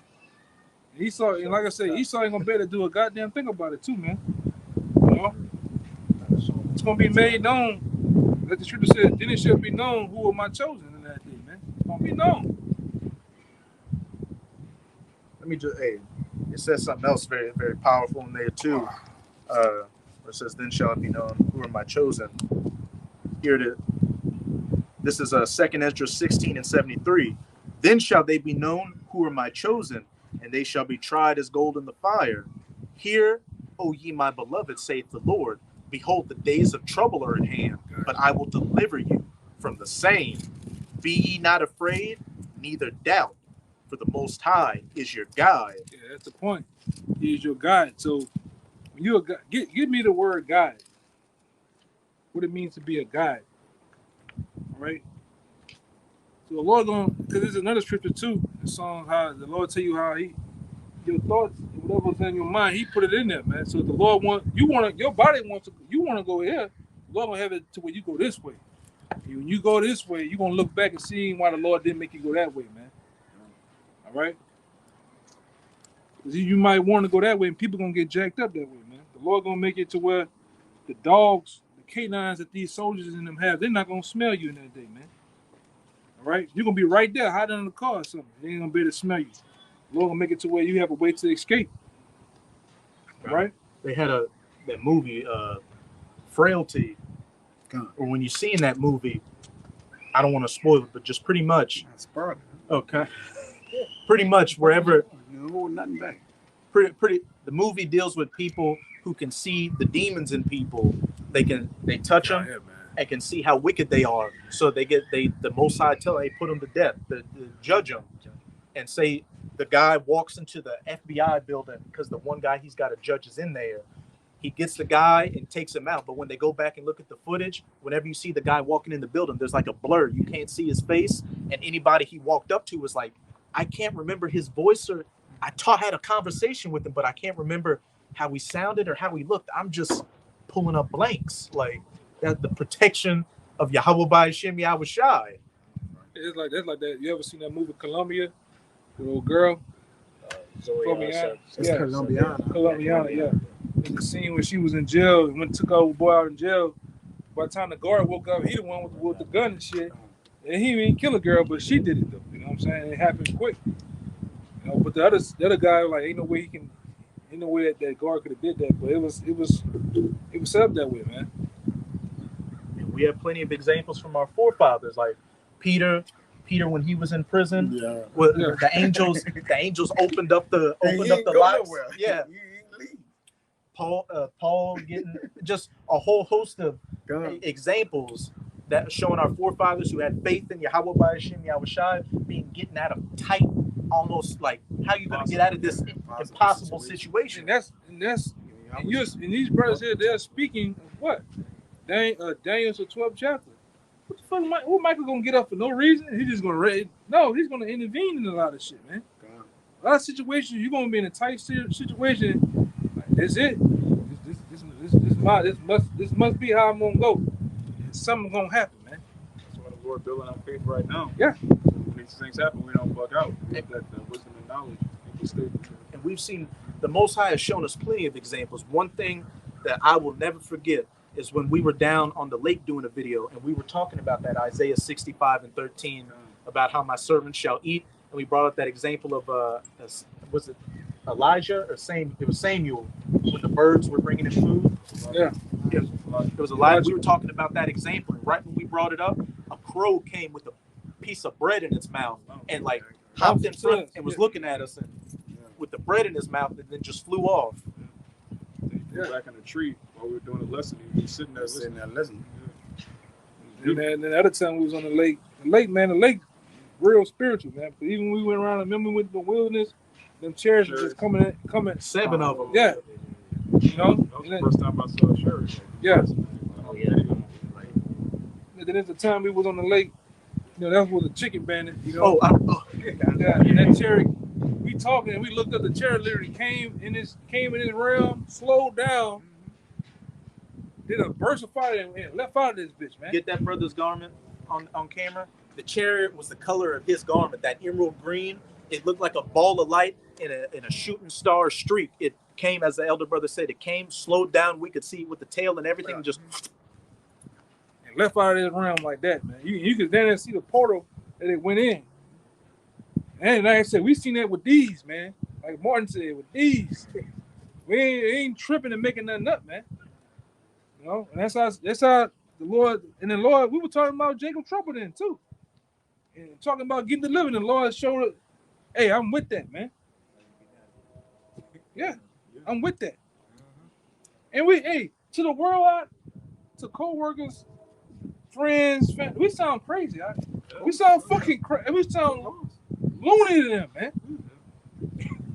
D: And Esau, and like I said, Esau ain't gonna be able to do a goddamn thing about it too, man. You know, it's gonna be made known. Like the scripture said, then it shall be known who are my chosen in that day, man. It's gonna be known.
A: Let me just, it says something else very, very powerful in there too. Where it says, then shall it be known who are my chosen. Here it is. This is 2nd Ezra 16 and 73. Then shall they be known who are my chosen, and they shall be tried as gold in the fire. Hear, O ye my beloved, saith the Lord. Behold, the days of trouble are at hand, but I will deliver you from the same. Be ye not afraid, neither doubt, for the Most High is your guide.
D: Yeah, that's the point. He is your guide. So when you're a guide, give me the word guide. What it means to be a guide. All right. So the Lord because there's another scripture too. The song how the Lord tell you how your thoughts, whatever's in your mind, He put it in there, man. So the Lord your body wants to, you want to go here. The Lord gonna have it to where you go this way. And when you go this way, you're gonna look back and see why the Lord didn't make you go that way, man. All right. Because you might want to go that way, and people gonna get jacked up that way, man. The Lord gonna make it to where the dogs, the canines that these soldiers in them have, they're not gonna smell you in that day, man. All right, you're gonna be right there, hiding in the car or something. They ain't gonna be able to smell you. The Lord gonna make it to where you have a way to escape. All right.
A: They had that movie, Frailty. Or when you see in that movie, I don't want to spoil it, but just pretty much. Okay. Pretty much wherever.
F: No, nothing back.
A: Pretty. The movie deals with people who can see the demons in people. They touch them and can see how wicked they are. So the Most High they put them to death. The judge them and say the guy walks into the FBI building because the one guy he's got a judge is in there. He gets the guy and takes him out. But when they go back and look at the footage, whenever you see the guy walking in the building, there's like a blur. You can't see his face. And anybody he walked up to was like, I can't remember his voice, or had a conversation with him, but I can't remember how he sounded or how he looked. I'm just pulling up blanks. Like that, the protection of Yahweh by Hashem Yahweh Shai.
D: It's like that. You ever seen that movie Columbia? The little girl?
F: Colombiana,
D: yeah. In the scene where she was in jail and took our boy out in jail. By the time the guard woke up, he the one with the gun and shit. And he didn't kill a girl, but she did it though. You know what I'm saying? It happened quick. You know, but the other guy, like, ain't no way that guard could have did that. But it was set up that way, man.
A: And we have plenty of examples from our forefathers, like Peter when he was in prison. The angels opened up the locks. Yeah. Paul getting just a whole host of examples that showing our forefathers who had faith in Yahweh by Hashem Yahweh Shai getting out of tight, almost like how you gonna get out of this impossible situation.
D: And these brothers here, they're speaking of what? Daniel's 12th chapter. What the fuck? What Michael gonna get up for no reason? He's just gonna read? No, he's gonna intervene in a lot of shit, man. A lot of situations you're gonna be in a tight situation. Like, that's it. This this must be how I'm gonna go. Something gonna happen, man.
B: That's why the Lord building our faith right now.
D: Yeah.
B: When these things happen, we don't bug out. We have that wisdom and knowledge. People stay.
A: And we've seen the Most High has shown us plenty of examples. One thing that I will never forget is when we were down on the lake doing a video, and we were talking about that Isaiah 65:13 about how my servant shall eat, and we brought up that example of was it Elijah or it was Samuel when the birds were bringing in food.
D: Yeah.
A: It was Elijah. We were talking about that example, and right when we brought it up, a crow came with a piece of bread in its mouth and like hopped in front and was looking at us and with the bread in his mouth and then just flew off.
B: Back in the tree while we were doing the lesson, he was sitting there listening.
D: And then the other time we was on the lake, the lake, real spiritual, man. Because even when we went around, remember we went to the wilderness, them chairs were just coming.
A: 7 of them.
D: Yeah. You know?
B: That was the first time I saw a shirt.
D: Yeah.
C: Oh yeah.
D: And then there's the time we was on the lake, you know, that was a chicken bandit, you know. Yeah, and that chariot, we talking and we looked up, the chariot literally came in this realm, slowed down, did a burst of fire and left out of this bitch, man.
A: Get that brother's garment on camera. The chariot was the color of his garment, that emerald green. It looked like a ball of light in a shooting star streak. It came, as the elder brother said, it came, slowed down. We could see with the tail and everything, just
D: And left out of this realm like that, man. You could then see the portal that it went in. And like I said, we seen that with these, man. Like Martin said, with these. We ain't tripping and making nothing up, man. You know, and that's how the Lord, and the Lord, we were talking about Jacob trouble then too. And talking about getting delivered, and the Lord showed it. Hey, I'm with that, man. Yeah, I'm with that. And to the world out, to co-workers, friends, family, we sound crazy. We sound fucking crazy. We sound loony to them, man.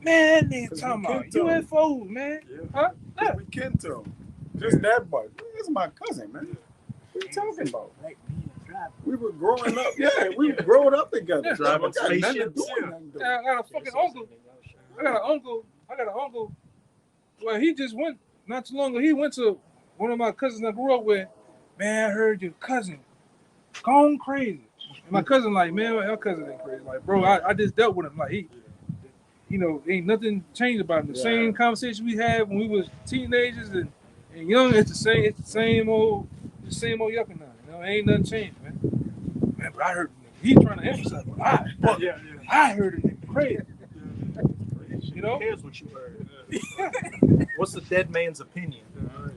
D: Man, they talking about UFOs, man. Huh? Yeah.
F: We kin to him. Just that much. That's my cousin, man. What are you talking about? We were growing up. Yeah, we were growing up together.
D: Yeah.
A: driving
F: Got nothing to
A: spaceships.
F: do with nothing.
D: I got a fucking uncle. I got an uncle. Well, he just went not too long ago. He went to one of my cousins I grew up with. Man, I heard your cousin gone crazy. And my cousin like, man, your cousin ain't crazy. Like, bro, I just dealt with him. Like he, you know, ain't nothing changed about him. The same conversation we had when we was teenagers and young. It's the same old yucking now. You know, ain't nothing changed, man. Man, but I heard he trying to emphasize. I heard it crazy. You know,
A: Who cares what you heard? What's the dead man's opinion?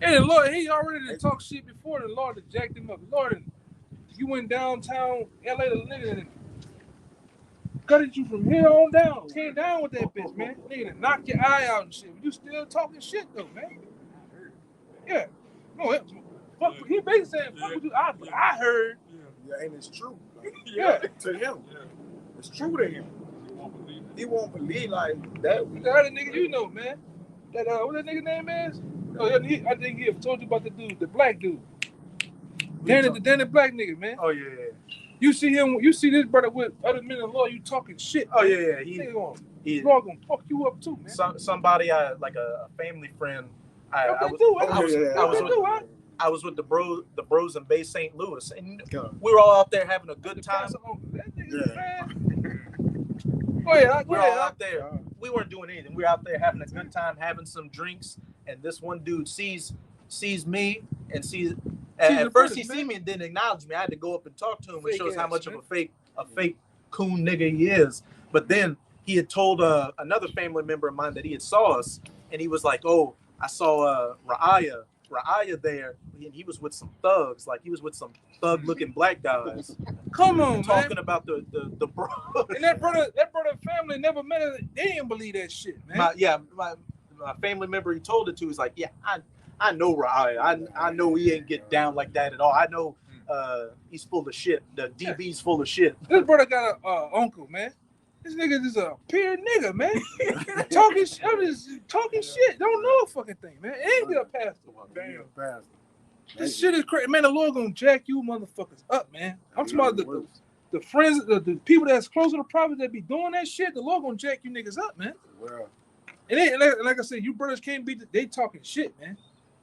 D: and the Lord, he already done talked shit before. The Lord had jacked him up. Lord, you went downtown LA to nigga and gutted you from here on down. Came down with that bitch, man. Nigga, knock your eye out and shit. But you still talking shit though, man. Yeah. No, fuck. He basically saying, "Fuck with you." I heard.
F: Yeah, and it's true.
D: Yeah.
F: To him. It's true to him. He won't believe like that.
D: The other nigga, you know, man. That what that nigga name is? Oh, I think he have told you about the dude, the black dude. Danny black nigga, man.
A: Oh yeah.
D: You see him. You see this brother with other men in law. You talking shit.
A: Oh
D: man.
A: yeah.
D: Nigga gonna fuck you up too, man.
A: Somebody like a family friend. I was with the bros in Bay St. Louis, and we were all out there having a good time.
D: That nigga, man. Go ahead.
A: We were all out there. We weren't doing anything. We were out there having a good time, having some drinks, and this one dude sees me and sees. At first, he see me and didn't acknowledge me. I had to go up and talk to him, which shows how much of a fake coon nigga he is. But then he had told another family member of mine that he had saw us, and he was like, "Oh, I saw Ra'aya there, and he was with some thugs. Like he was with some thug-looking black guys."
D: Come on,
A: talking
D: man.
A: about the bro.
D: And that brother family never met her. They didn't believe that shit, man.
A: My family member he told it to is like, yeah, I know Ra'aya. I know he ain't get down like that at all. I know he's full of shit. The DB's full of shit.
D: This brother got a uncle, man. This nigga is a pure nigga, man. talking shit. Don't know a fucking thing, man. Ain't get a pastor.
F: Damn, pastor.
D: This shit is crazy, man. The Lord gonna jack you motherfuckers up, man. I'm talking about the friends, the people that's close to the prophet that be doing that shit. The Lord gonna jack you niggas up, man.
F: Well,
D: And like I said, you brothers can't be. They talking shit, man.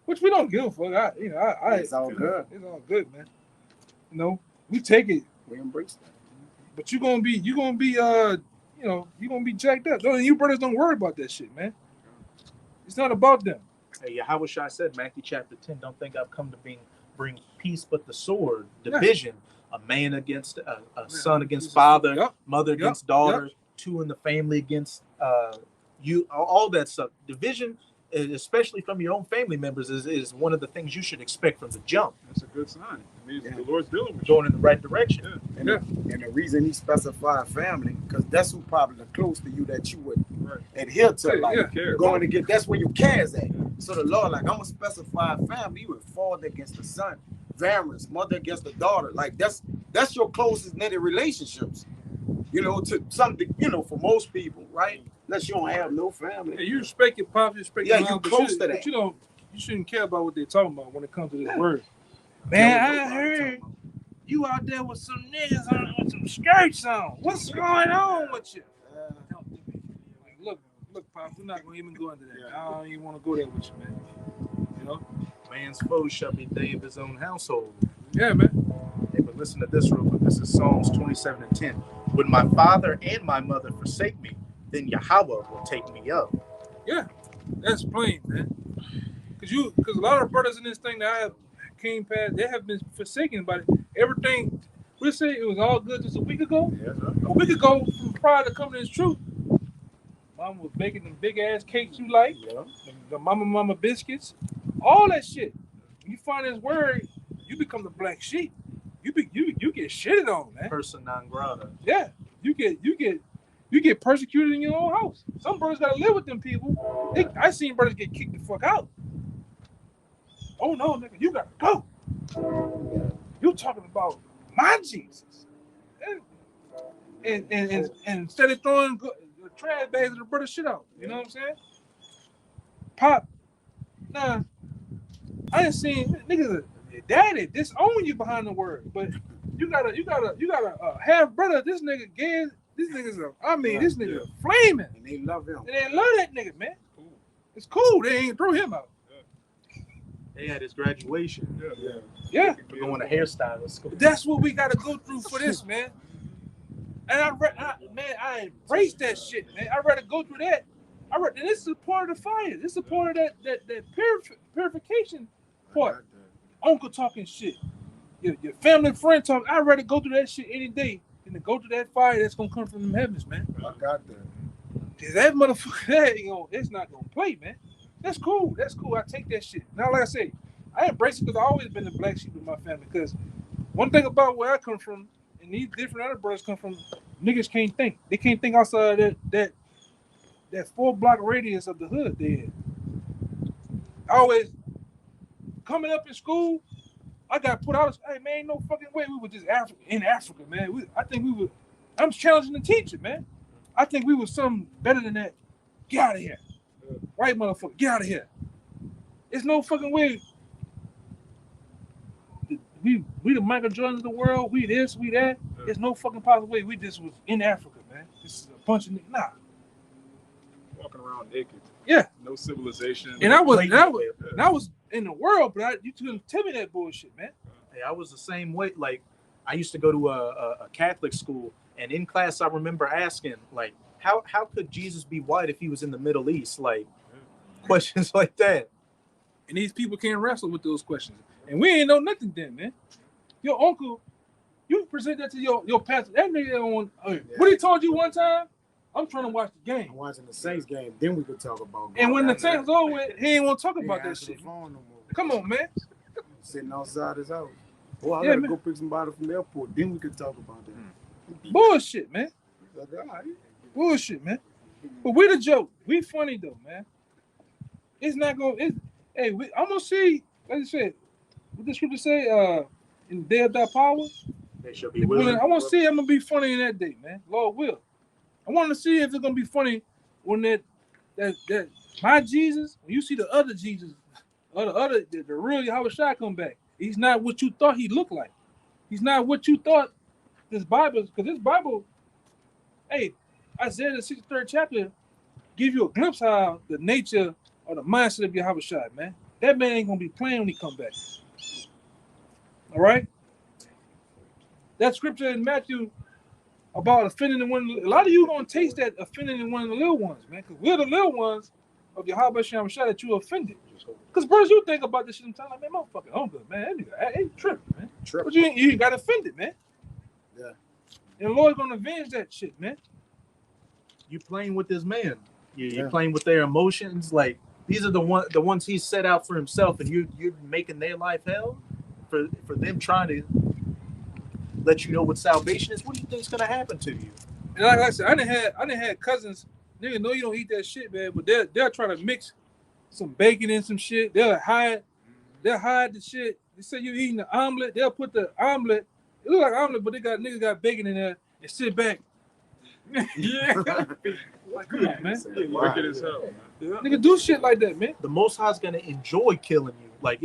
D: which we don't give a fuck.
F: It's all good.
D: It's all good, man. You know, we take it,
F: We embrace that.
D: but you're gonna be you're gonna be jacked up. You brothers don't worry about that shit, man. It's not about them.
A: Hey, Yahweh Shai said, Matthew chapter 10, don't think I've come to bring peace but the sword, division, a man against a son against father,
D: Yep.
A: mother
D: Yep.
A: against daughter, two in the family against you, all that stuff. Division, especially from your own family members, is one of the things you should expect from the jump,
B: That's a good sign. It means
F: Yeah.
B: the Lord's dealing with you.
A: going in the right direction.
B: Yeah.
F: And the reason he specified family, because that's who probably the close to you that you would
B: Right.
F: adhere to.
D: Yeah,
F: Like
D: yeah.
B: Care.
F: going to get, that's where your cares at. So the Lord, like, I'm gonna specify family. You would father against the son, variance, mother against the daughter. Like that's your closest knitted relationships. You know, to something, you know, for most people, right? Unless you don't have no family.
D: Yeah, you respect your pops, you respect
F: Yeah,
D: your
F: you
D: mom, but
F: close to
D: but
F: that.
D: you shouldn't care about what they're talking about when it comes to this word.
F: You
D: Man,
F: know
D: I
F: what
D: heard you out there with some niggas on with some skirts on. What's going on with you? Look, Pops, we're not gonna even go into that. I don't even want to go there with you, man. You know?
A: Man's foe shall be they of his own household.
D: Yeah, man.
A: Hey, but listen to this real quick. This is Psalms 27 and 10. When my father and my mother forsake me, then Yahweh will take me up.
D: Yeah, that's plain, man. Because a lot of brothers in this thing that I have came past, they have been forsaken by everything. We say it was all good just a week ago. A week ago, from prior to coming to this truth, Mama was baking them big ass cakes you like, the mama biscuits, all that shit. When you find this word, you become the black sheep. You get shitted on, man.
A: Person non grata.
D: Yeah, you get persecuted in your own house. Some brothers gotta live with them people. I seen brothers get kicked the fuck out. Oh no, nigga, you gotta go. You talking about my Jesus? And instead of throwing trash bags of the brother shit out, you know what I'm saying? Pop, nah, I ain't seen niggas. Daddy disown you behind the word, but you got a half brother. This nigga gay. This nigga's this nigga flaming.
F: And they love him.
D: And they love that nigga, man. It's cool. They ain't throw him out.
A: They had his graduation.
D: Yeah.
A: For going to hairstylist school.
D: That's what we gotta go through for this, man. And I embrace that shit, man. I'd rather go through that. This is a part of the fire. This is a part of that purification part. Uncle talking shit. Your family friend talking. I'd rather go through that shit any day than to go through that fire that's gonna come from them heavens, man.
F: I got that.
D: Cause that motherfucker, it's not gonna play, man. That's cool. I take that shit. Now, like I say, I embrace it because I've always been the black sheep of my family. Because one thing about where I come from, and these different other brothers come from, niggas can't think. They can't think outside of that 4-block radius of the hood they in. Always coming up in school, I got put out. Hey man, ain't no fucking way we were just in Africa, man. I'm challenging the teacher, man. I think we were something better than that. Get out of here. Right, motherfucker, get out of here. There's no fucking way. We the Michael Jordans of the world. We this, we that. There's no fucking possible way. We just was in Africa, man. This is a bunch of niggas. Nah.
B: Walking around naked.
D: Yeah.
B: No civilization.
D: And I was in the world, but you couldn't tell me that bullshit, man.
A: Hey, I was the same way. Like, I used to go to a Catholic school, and in class, I remember asking, like, how could Jesus be white if he was in the Middle East? Like, questions like that.
D: And these people can't wrestle with those questions. And we ain't know nothing then, man. Your uncle, you present that to your pastor. That nigga on what he told you one time? I'm trying to watch the game.
F: I'm watching the Saints game, then we could talk about.
D: And when the Saints over with, he ain't want to talk about that shit.
F: No more.
D: Come on, man.
F: Sitting outside his house. Boy, I
D: Yeah,
F: gotta
D: man.
F: go pick somebody from the airport. Then we could talk about that.
D: Bullshit, man.
F: Like, all right.
D: Bullshit, man. But we the joke. We funny though, man. It's not gonna. I'm gonna see. Like I said, what the scripture say? In the day of thy power.
A: They shall be willing.
D: I want to see. I'm gonna be funny in that day, man. Lord will. I want to see if it's gonna be funny when that my Jesus. When you see the other Jesus, the real Yahweh Shai come back. He's not what you thought he looked like. He's not what you thought this Bible is. Because this Bible, hey, Isaiah the 63rd chapter give you a glimpse how the nature or the mindset of Yahweh Shai, man. that man ain't gonna be playing when he come back. All right. That scripture in Matthew about offending in one. A lot of you gonna taste that offending in one of the little ones, man. Because we're the little ones of Yahweh Shem Shah that you offended. Because first you think about this shit, I'm telling like, man, motherfucking uncle, man, that nigga ain't tripping, man. But you ain't got offended, man.
F: Yeah.
D: And the Lord's gonna avenge that shit, man.
A: You playing with this man. You're playing with their emotions. Like these are the ones he set out for himself, and you're making their life hell for them trying to let you know what salvation is. What do you think's gonna happen to you?
D: And like I said, I didn't have cousins. Nigga, know you don't eat that shit, man. But they'll try to mix some bacon in some shit. They'll hide the shit. They say you eating the omelet. They'll put the omelet. It look like omelet, but niggas got bacon in there and sit back. Yeah. Like, come on, man.
B: Wicked as hell.
D: Yeah. Nigga, do shit like that, man.
A: The Most High's gonna enjoy killing you. Like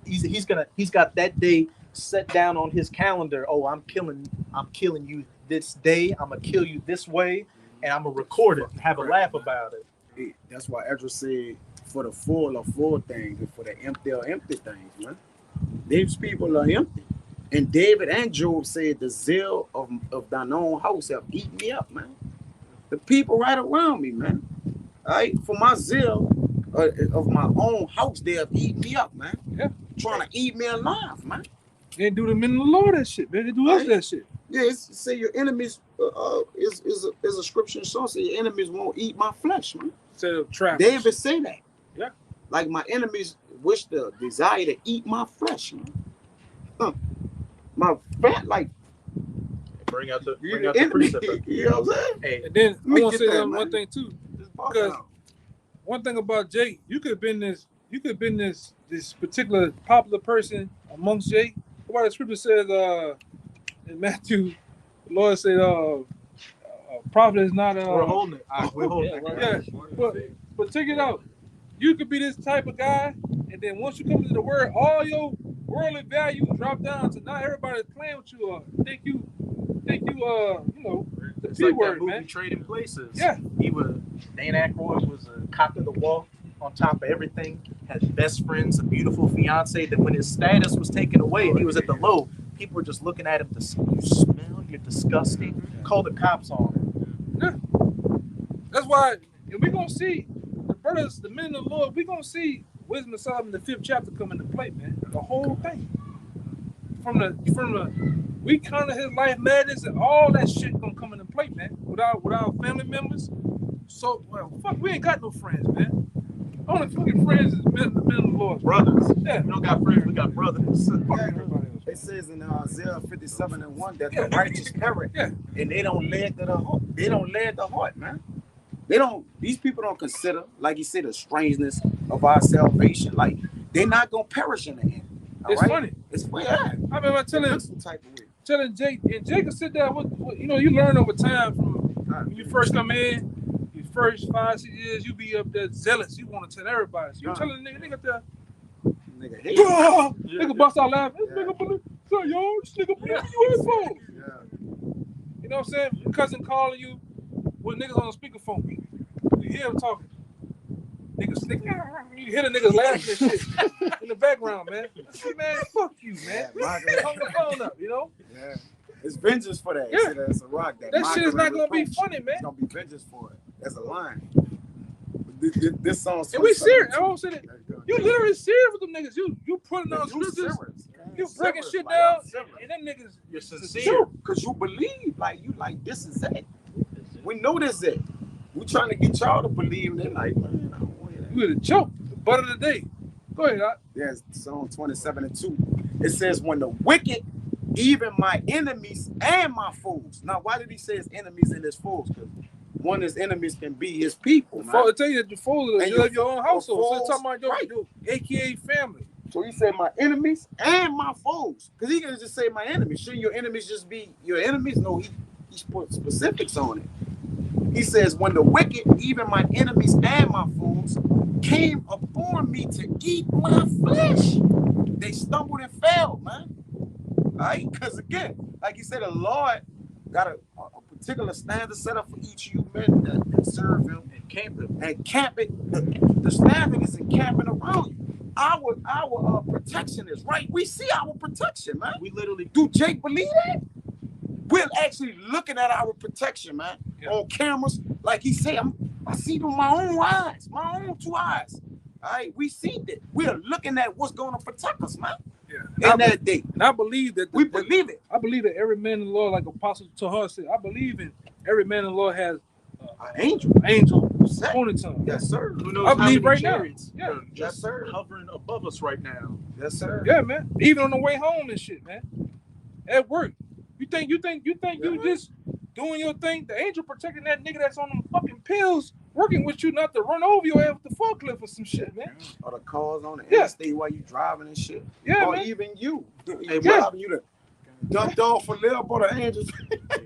A: he's got that day set down on his calendar. Oh, I'm killing you this day. I'm gonna kill you this way, and I'm gonna record it and have a laugh about it.
F: That's why Ezra said for the full are full things and for the empty are empty things, man. These people are empty. And David and Job said, the zeal of thine own house have eaten me up, man. The people right around me, man. All right, for my zeal of my own house, they have eaten me up, man.
D: Yeah.
F: Trying to eat me alive, man.
D: They do the men of the Lord that shit, man. They do us that shit.
F: Yeah, say your enemies is a scripture song. Say your enemies won't eat my flesh, man.
D: Instead of trap.
F: David say that.
D: Yeah.
F: Like my enemies wish the desire to eat my flesh, man. Huh. My fat, like
A: Bring out the
F: enemy.
A: precept.
F: You know what I'm saying?
A: Hey,
D: And then I want to say
F: that,
D: one
F: man.
D: thing too.
F: Just pop
D: Because
F: out.
D: one thing about Jake, you could have been this particular popular person amongst Jake. Why the scripture says in Matthew, the Lord said prophet is not
A: we're holding it. All right, we're holding it.
D: Yeah. But check it out. You could be this type of guy, and then once you come into the word, all your worldly value drop down to not everybody's playing with you or think you the
A: It's
D: P
A: like
D: word,
A: that movie
D: man.
A: Trading Places.
D: Yeah.
A: Dan Aykroyd was a cock of the walk, on top of everything, had best friends, a beautiful fiance. That when his status was taken away and he was at the low, people were just looking at him. You smell, you're disgusting. Call the cops on him.
D: Yeah. That's why, and we're gonna see the brothers, the men of the Lord, we're gonna see Wisdom of Solomon, the 5th chapter, come into play, man. The whole thing. From the we kind of his life madness and all that shit gonna come into play, man. With our family members. So fuck, we ain't got no friends, man. Only fucking friends is men of the Lord.
A: Brothers.
D: Yeah.
A: We don't got friends, we got brothers.
D: Fuck everybody else.
F: It says in Isaiah 57:1 that the righteous perish,
D: Yeah.
F: and they don't lead to the heart. They don't lead the heart, man. These people don't consider, like you said, the strangeness of our salvation. Like they're not gonna perish in the end. All
D: It's
F: right?
D: funny.
F: It's weird.
D: I remember telling
F: Some type of way.
D: Jake, and Jake will sit there with you learn over time from when you first come in, your first 5-6 years, you be up there zealous. You want to tell everybody. So you telling the nigga up there,
F: Nigga hate.
D: nigga bust out laughing. This nigga believe, so yo, this nigga believe you UFO.
F: Yeah.
D: You know what I'm saying? Your cousin calling you with niggas on the speakerphone. You hear him talking. Niggas sneaking. You hear the niggas laughing and shit in the background, man. I say, man, fuck you, man. Hung the phone up, you know?
F: Yeah. It's vengeance for that.
D: Yeah.
F: See, that's a rock.
D: That shit is not gonna be funny, man.
F: It's gonna be vengeance for it. That's a line. This song.
D: And we serious. I won't say that. You literally serious with them niggas. You putting on scriptures. You breaking shit down. And them niggas.
A: You're sincere.
F: Because you believe. Like, you like, this is it. We know this is it. We trying to get y'all to believe. They're like, man, I don't want that.
D: You would choke. The butt of the day. Go ahead, Doc.
F: There's Psalm 27:2. It says, when the wicked, even my enemies and my foes. Now, why did he say his enemies and his foes? Because one of his enemies can be his people. Man.
D: I tell you that the foes
F: And
D: you have your own household. So
F: foes,
D: it's talking about your
F: right.
D: AKA family.
F: So he said my enemies and my foes. Because he can just say my enemies. Shouldn't your enemies just be your enemies? No, he's put specifics on it. He says, when the wicked, even my enemies and my foes, came upon me to eat my flesh, they stumbled and fell, man. All right? Because again, like you said, the Lord got a particular standard set up for each of you men that serve him and camp it. The standard is encamping around you. our protection is, right? We see our protection, man.
A: We literally
F: Do Jake believe that? We're actually looking at our protection, man, on cameras. Like he said, I see it with my own eyes, my own 2 eyes. All right, we see that. We are looking at what's going to protect us, man.
D: Yeah.
F: In that day.
D: And I believe that
F: We believe it.
D: I believe that every man in the Lord, like Apostle Tahar said, I believe in every man in the Lord has
F: An
D: angel
F: Set.
D: appointed to him.
F: Yes, sir.
A: Who knows
D: I
A: how
D: believe
A: many
D: right now.
A: chariots
D: Yeah.
A: are
F: Yes,
A: just
F: sir.
A: hovering above us right now.
F: Yes, sir.
D: Yeah, man. Even on the way home and shit, man. At work. You think you just doing your thing? The angel protecting that nigga that's on them fucking pills, working with you not to run over your ass with the forklift or some shit, man.
F: Or the cars on the
D: Yeah.
F: interstate while you driving and shit.
D: Yeah,
F: Or
D: man.
F: even you.
A: Hey,
F: Driving, you done dumped off a little bit of angels.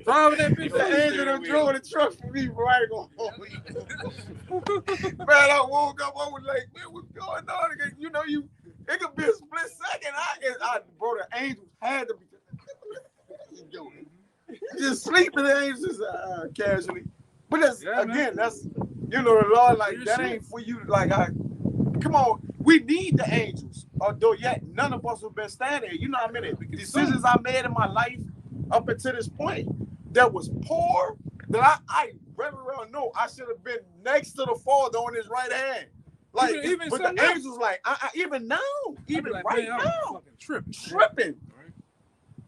D: Driving that bitch.
F: The angel done drove the truck for me, bro. I ain't gonna hold you. Man, I woke up, I was like, man, what's going on? You know, it could be a split second. Bro, the angels had to be. Just sleeping, the angels casually. But that's, again, that's, you know, the Lord, like, that ain't for you. Like, come on, we need the angels. Although yet none of us have been standing here. You know how many decisions I made in my life up until this point that was poor, that I very well know I should have been next to the Father on his right hand. Like,
D: even
F: but the angels, like, even now, even
D: like,
F: right
D: man,
F: now,
D: fucking
F: tripping.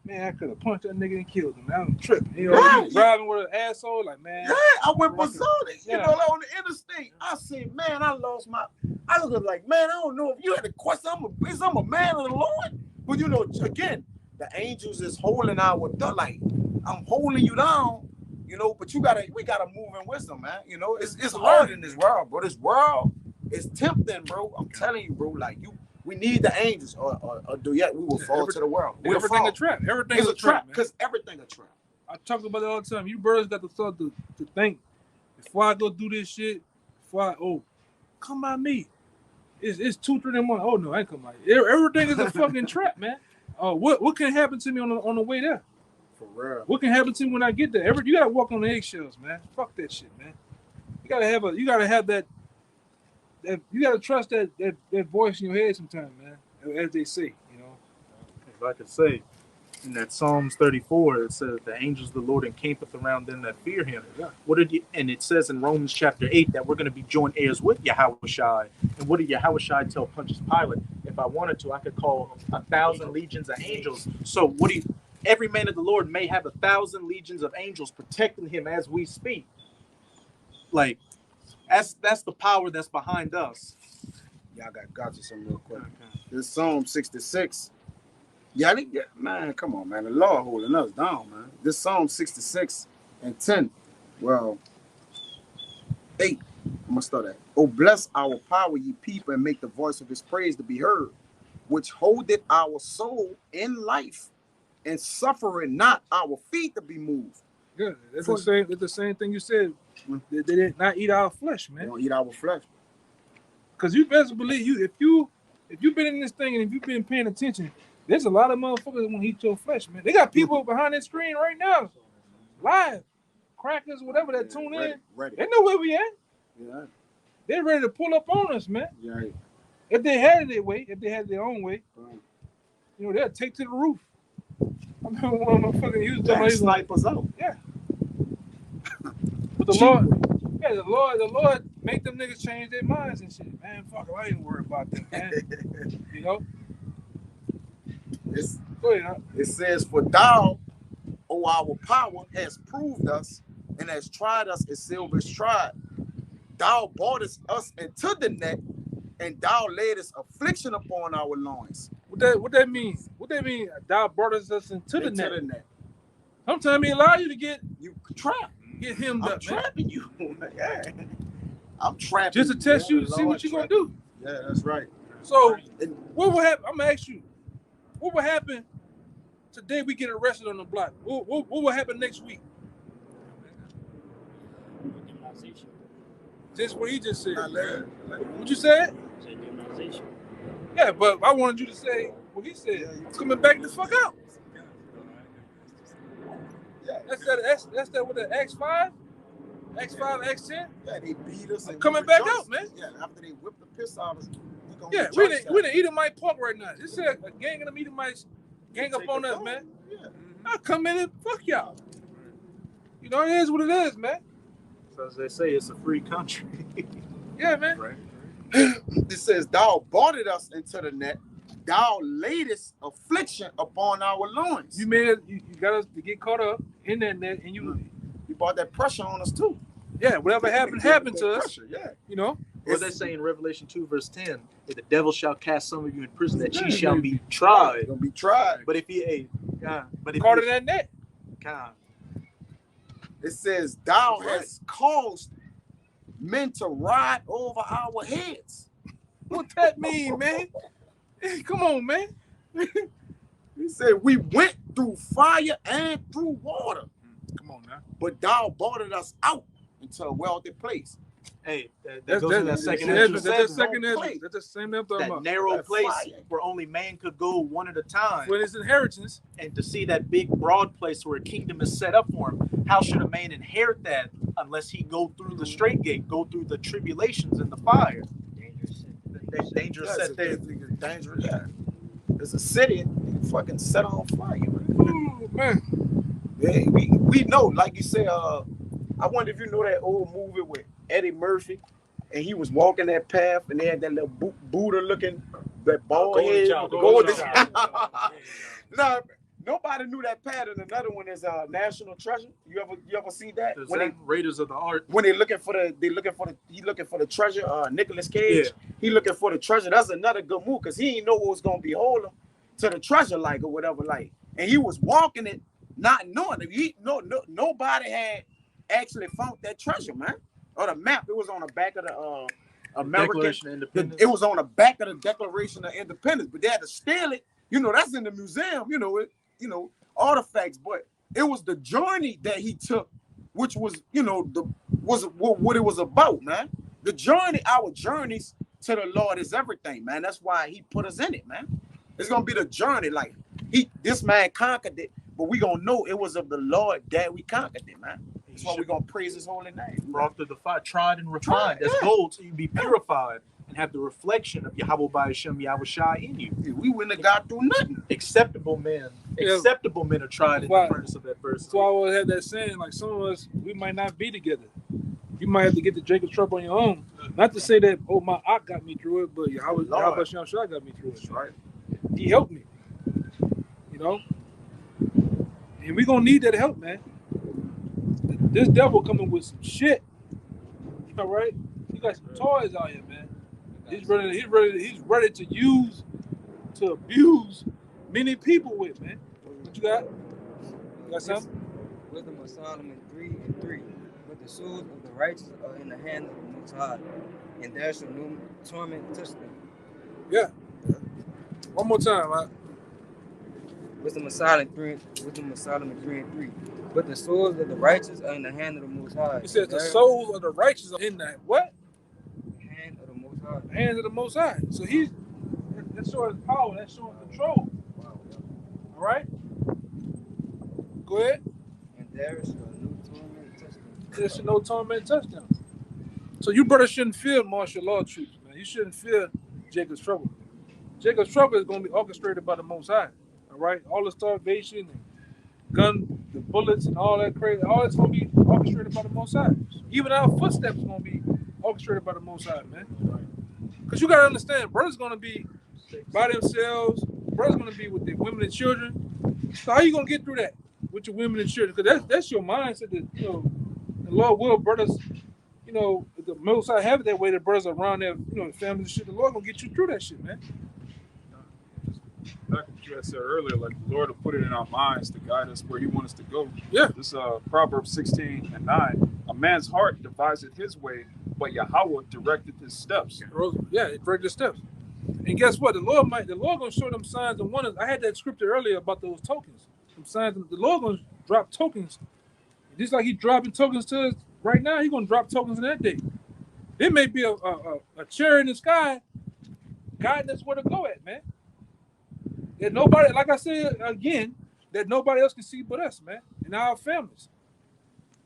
D: Man, I could have punched that nigga and killed him. I'm tripping. You know,
F: Right.
D: driving with an asshole, like, man.
F: Yeah, I went berserk. You
D: Yeah.
F: know, like on the interstate. I said, man, I was like, man, I don't know if you had a question. I'm a man of the Lord. But you know, again, the angels is holding our like, I'm holding you down, you know, but we gotta move in wisdom, man. You know, it's hard in this world, bro. This world is tempting, bro. I'm telling you, bro, like we need the angels, or do yet we will fall to the world. We'll
D: Everything
F: fall.
D: a trap. Everything
F: It's
D: is
F: a trap,
D: man.
F: because everything a trap.
D: I talk about it all the time. You brothers got to start to think, before I go do this shit, come by me. It's 2-3 in the morning. Oh no, I ain't come by you. Everything is a fucking trap, man. What can happen to me on the way there?
F: For real.
D: What can happen to me when I get there? You gotta walk on the eggshells, man. Fuck that shit, man. You gotta have that you gotta trust that voice in your head sometimes, man. As they say, you know.
A: If I could say, in that Psalms 34, it says, the angels of the Lord encampeth around them that fear him.
D: Yeah.
A: And it says in Romans chapter 8 that we're going to be joint heirs with Yahushai. And what did Yahushai tell Pontius Pilate? If I wanted to, I could call 1,000 legions of angels. So every man of the Lord may have 1,000 legions of angels protecting him as we speak. Like, that's the power that's behind us.
F: Y'all got you some real quick. This Psalm 66. Yeah, man, come on, man. The Lord holding us down, man. This Psalm 66 and 10. Well, 8. I'm going to start at. Oh, bless our power, ye people, and make the voice of his praise to be heard, which holdeth our soul in life, and suffering not our feet to be moved.
D: Good. That's the same thing you said. They did not eat our flesh,
F: They
D: man.
F: don't eat our flesh.
D: Because you best believe if you've been in this thing and if you've been paying attention, there's a lot of motherfuckers that want to eat your flesh, man. They got people behind that screen right now, live, crackers, whatever that tune in.
F: Ready.
D: They know where we at.
F: Yeah.
D: They're ready to pull up on us, man.
F: Yeah.
D: If they had it their way, if they had their own way, you know, they'll take to the roof. I remember one of my fucking used
F: Snipers out.
D: Yeah. But the Lord make them niggas change their minds and shit. Man, fuck it, I ain't worried about them, man. You know? Go ahead,
F: It says, for thou, O our power, has proved us and has tried us as silver is tried. Thou broughtest us into the net, and thou laidest affliction upon our loins.
D: What that mean? What that mean? Thou brought us into the net. Sometimes he allow you to get
F: trapped.
D: Get him up,
F: trapping you. Yeah. I'm trapping
D: just to test you to see what you're gonna do.
F: Yeah, that's right.
D: So what will happen? I'm gonna ask you, what will happen today we get arrested on the block? What will happen next week? Just what he just said. What you said? Yeah, but I wanted you to say what he said. Yeah, coming back the fuck out. Yeah. That's that with the X5? X5, X10?
F: Yeah, they beat us. And
D: coming back out, man.
F: Yeah, after they whipped the piss out of us, we
A: gonna
D: Yeah,
A: get
D: we
A: charged
D: in Edomite Park right now. This is a gang of them Edomites gang up
A: Take
D: on
A: it
D: us,
A: down.
D: man.
A: Yeah.
D: I'll come in and fuck y'all. You know, it is what it is, man.
G: So as they say, it's a free country.
D: Yeah, man.
B: Right.
F: It says, "Thou boarded us into the net. Thou latest affliction upon our loins."
D: You made it. You got us to get caught up in that net, and you,
F: You brought that pressure on us too.
D: yeah, whatever happened happened to us.
F: Pressure, yeah.
D: You know.
G: What they say in Revelation 2, verse 10, that the devil shall cast some of you in prison, that
D: Yeah,
G: ye shall be
F: You're
G: tried.
F: gonna be tried.
G: But if ye, but if
D: Caught
G: ye,
D: in that net.
G: God,
F: It says, "Thou
D: That's right.
F: hast caused men to ride over our heads."
D: What that mean, man? Come on, man.
F: He said, "We went through fire and through water,
D: Come on now.
F: but thou boarded us out into a wealthy place."
G: hey, that
D: That's
G: goes to that second
D: that's
G: Ezra
D: that's
G: 7,
D: second
F: don't
D: Ezra.
F: play.
D: That's the same thing I'm talking
G: that
D: about.
G: narrow
F: That
G: place
F: fire.
G: where only man could go one at a time.
D: When it's inheritance,
G: And to see that big broad place where a kingdom is set up for him, how should a man inherit that unless he go through the straight gate, go through the tribulations and the fire?
C: Dangerous shit.
G: That dangerous
F: Yeah,
G: set there.
F: it's dangerous. Yeah. It's a city fucking set on fire, man.
D: ooh, man.
F: Yeah, we know, like you say, I wonder if you know that old movie with Eddie Murphy, and he was walking that path, and they had that little Buddha looking, that bald
G: Golden
F: head.
G: Child,
F: Golden
G: Golden
F: Child. No, nobody knew that pattern. Another one is National Treasure. You ever see that?
G: Is
F: When
G: that Raiders of the Ark?
F: they looking for the treasure. Nicolas Cage, he looking for the treasure. That's another good move because he ain't know what was gonna be holding to the treasure like or whatever like, and he was walking it not knowing it. Nobody had actually found that treasure, man. Or the map, it was on the back of the American.
G: Declaration of Independence.
F: It was on the back of the Declaration of Independence, but they had to steal it. You know, that's in the museum. Artifacts. But it was the journey that he took, which was, what it was about, man. The journey, our journeys to the Lord is everything, man. That's why He put us in it, man. It's gonna be the journey. Like this man conquered it, but we gonna know it was of the Lord that we conquered it, man. That's why we're gonna praise His holy name.
G: Brought through the fire, tried and refined. That's
F: yeah.
G: gold, so you be purified and have the reflection of Yahweh by Hashem Yahushai in you.
F: We wouldn't have got through nothing.
G: Acceptable men are tried in the furnace of adversity.
D: That's why I always have that saying, like some of us, we might not be together. You might have to get the Jacob's trouble on your own. Not to say that, oh, my aunt got me through it, but Yahweh Shai got me through it.
F: Right.
D: He helped me. You know? And we're going to need that help, man. This devil coming with some shit. All right? He got some toys out here, man. He's ready to abuse many people with, man. What you got? You got something?
H: Wisdom of Solomon 3:3. But the souls of the righteous are in the hand of the Most High, and there shall no torment touch them.
D: Yeah. One more time, right?
H: Wisdom of Solomon 3:3. But the souls of the righteous are in the hand of the Most High.
D: He says the souls of the righteous are in the what?
H: Hand of the Most High.
D: Hands of the Most High. So that's showing power, that's showing control.
H: Wow.
D: All right? Go ahead.
H: And there shall no torment touch them.
D: There should no torment touch them. So you brothers shouldn't fear martial law troops, man. You shouldn't fear Jacob's trouble. Jacob's trouble is going to be orchestrated by the Most High. All right? All the starvation and the bullets and all that crazy, all that's going to be orchestrated by the Most High. Even our footsteps are going to be orchestrated by the Most High, man. Because you got to understand, brothers going to be by themselves. Brothers going to be with their women and children. So how you going to get through that with your women and children? Because that's your mindset that, the Lord will, brothers, the Most High have it that way, the brothers are around their, families and shit. The Lord going to get you through that shit, man.
B: Back what you had said earlier, like the Lord will put it in our minds to guide us where He wants us to go.
D: Yeah.
B: This Proverbs 16:9. A man's heart deviseth his way, but Yahweh directed his steps.
D: Yeah, it directed steps. And guess what? The Lord gonna show them signs and wonders. I had that scripture earlier about those tokens. Some signs. The Lord gonna drop tokens. Just like He dropping tokens to us right now, He gonna drop tokens in that day. It may be a chair in the sky guiding us where to go at, man. That nobody, like I said again, that nobody else can see but us, man, and our families.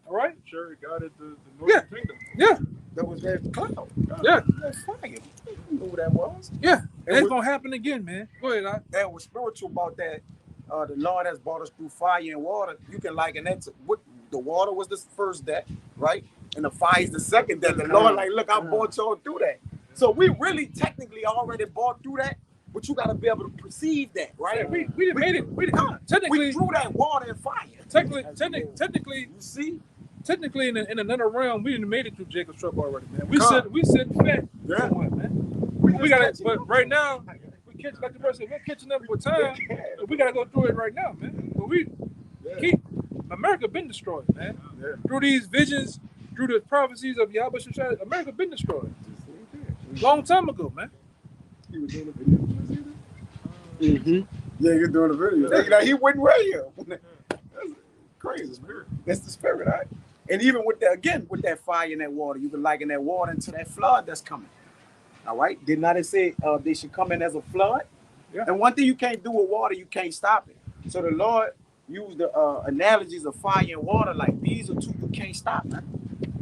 D: All right?
B: Sure, God is the Northern Kingdom.
D: Yeah.
F: That was that cloud.
D: Yeah.
F: That fire. You know who that was.
D: Yeah,
F: And
D: it's
F: we-
D: gonna happen again, man. Go ahead, Doc.
F: and was spiritual about that. The Lord has brought us through fire and water. You can liken that to what the water was the first death, right? And the fire is the second death. The Lord, like, look, I brought y'all through that. So we really technically already brought through that, but you got to be able to perceive that, right?
D: Yeah, we done made it. We technically
F: threw that water and fire.
D: technically,
F: You see?
D: technically, in another realm, we done made it through Jacob's trouble already, man. We
F: Come.
D: sit fat
F: Yeah.
D: somewhere, man.
F: We
D: We
F: just
D: got it,
F: catching
D: but
F: up.
D: right now, we catch like the person. We're catching up with time. But we gotta go through it right now, man. But we keep America been destroyed, man.
F: Yeah.
D: Through these visions, through the prophecies of Yahweh Shai, America been destroyed. Long time ago, man.
F: He was doing a video.
G: Mm-hmm.
F: Yeah, you're doing a video. Now, he wasn't right here. That's crazy spirit. That's the spirit, right? And even with that, again, with that fire and that water, you can liken that water into that flood that's coming. All right? Did not it say they should come in as a flood?
D: Yeah.
F: And one thing you can't do with water, you can't stop it. So the Lord used the analogies of fire and water, like these are two you can't stop, man.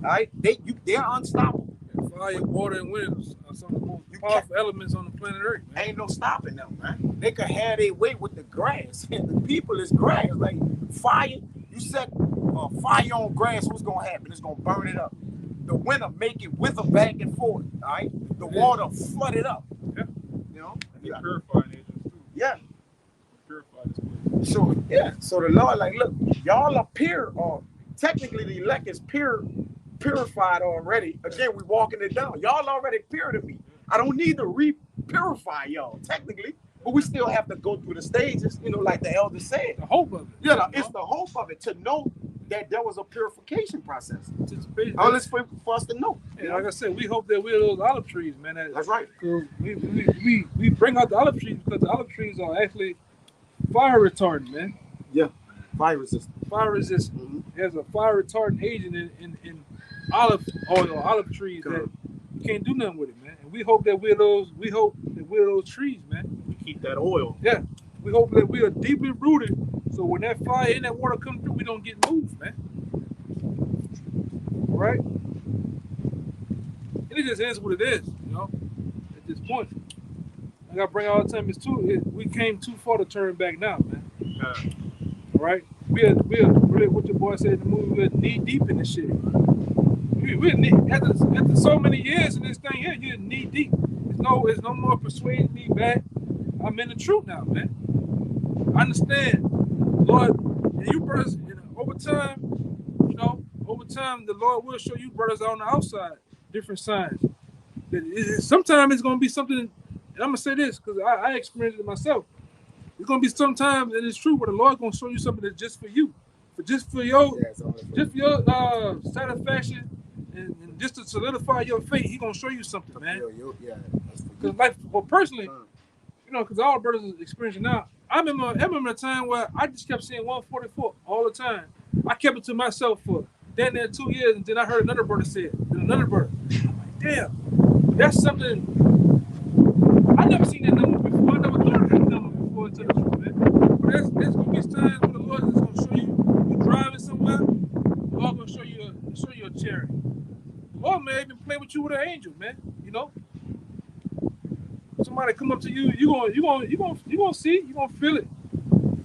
F: All right? They're unstoppable.
D: Fire, water, and wind are some of the most
F: You
D: powerful elements on the planet Earth, man.
F: Ain't no stopping them, man. They could have their way with the grass. And the people is grass. Like fire, you set fire on grass, what's gonna happen? It's gonna burn it up. The winter make it wither back and forth. All right, the water flood it up.
D: Yeah.
F: You know.
B: The purifying agents too.
F: Yeah.
B: Purify this place.
F: So yeah. So the Lord, like, look, y'all are pure. Technically, the elect is purified already. Again, we walking it down. Y'all already pure to me. I don't need to re-purify y'all technically, but we still have to go through the stages. You know, like the elder said.
D: The hope of it.
F: Yeah, it's the hope of it to know that there was a purification process.
D: Anticipation.
F: All this for us to know.
D: And like I said, we hope that we're those olive trees, man.
F: That's right.
D: We bring out the olive trees because the olive trees are actually fire retardant, man.
F: Fire resistant.
D: Fire resistant.
F: Mhm.
D: There's a fire retardant agent in olive oil, olive trees that you can't do nothing with it, man. And we hope that we're those. We hope that we're those trees, man.
G: We keep that oil.
D: Yeah. We hope that we are deeply rooted, so when that fire and that water come through, we don't get moved, man. Right? And it just is what it is, you know. At this point, I gotta bring all the time. We came too far to turn back now, man. Right? We're really what your boy said in the movie. We're knee deep in this shit. We're knee, after so many years in this thing here, you're knee deep. There's no more persuading me back. I'm in the truth now, man. I understand, Lord, and you brothers, over time, the Lord will show you brothers on the outside different signs. Sometimes it's gonna be something, and I'm gonna say this because I experienced it myself. It's gonna be sometimes, and it's true, where the Lord's gonna show you something that's just for you, just for your satisfaction, and just to solidify your faith. He's gonna show you something, man. Because, like, well, personally, because all brothers is experiencing now. I remember a time where I just kept saying 144 all the time. I kept it to myself for damn near 2 years, and then I heard another brother say it. Then another brother. I'm like, damn, that's something. I never seen that number before. I never thought of that number before until this one, man. But there's gonna be times when the Lord is gonna show you driving somewhere. The Lord gonna show you a chariot. The Lord may even play with you with an angel, man. Somebody come up to you, you gonna see, you gonna feel it.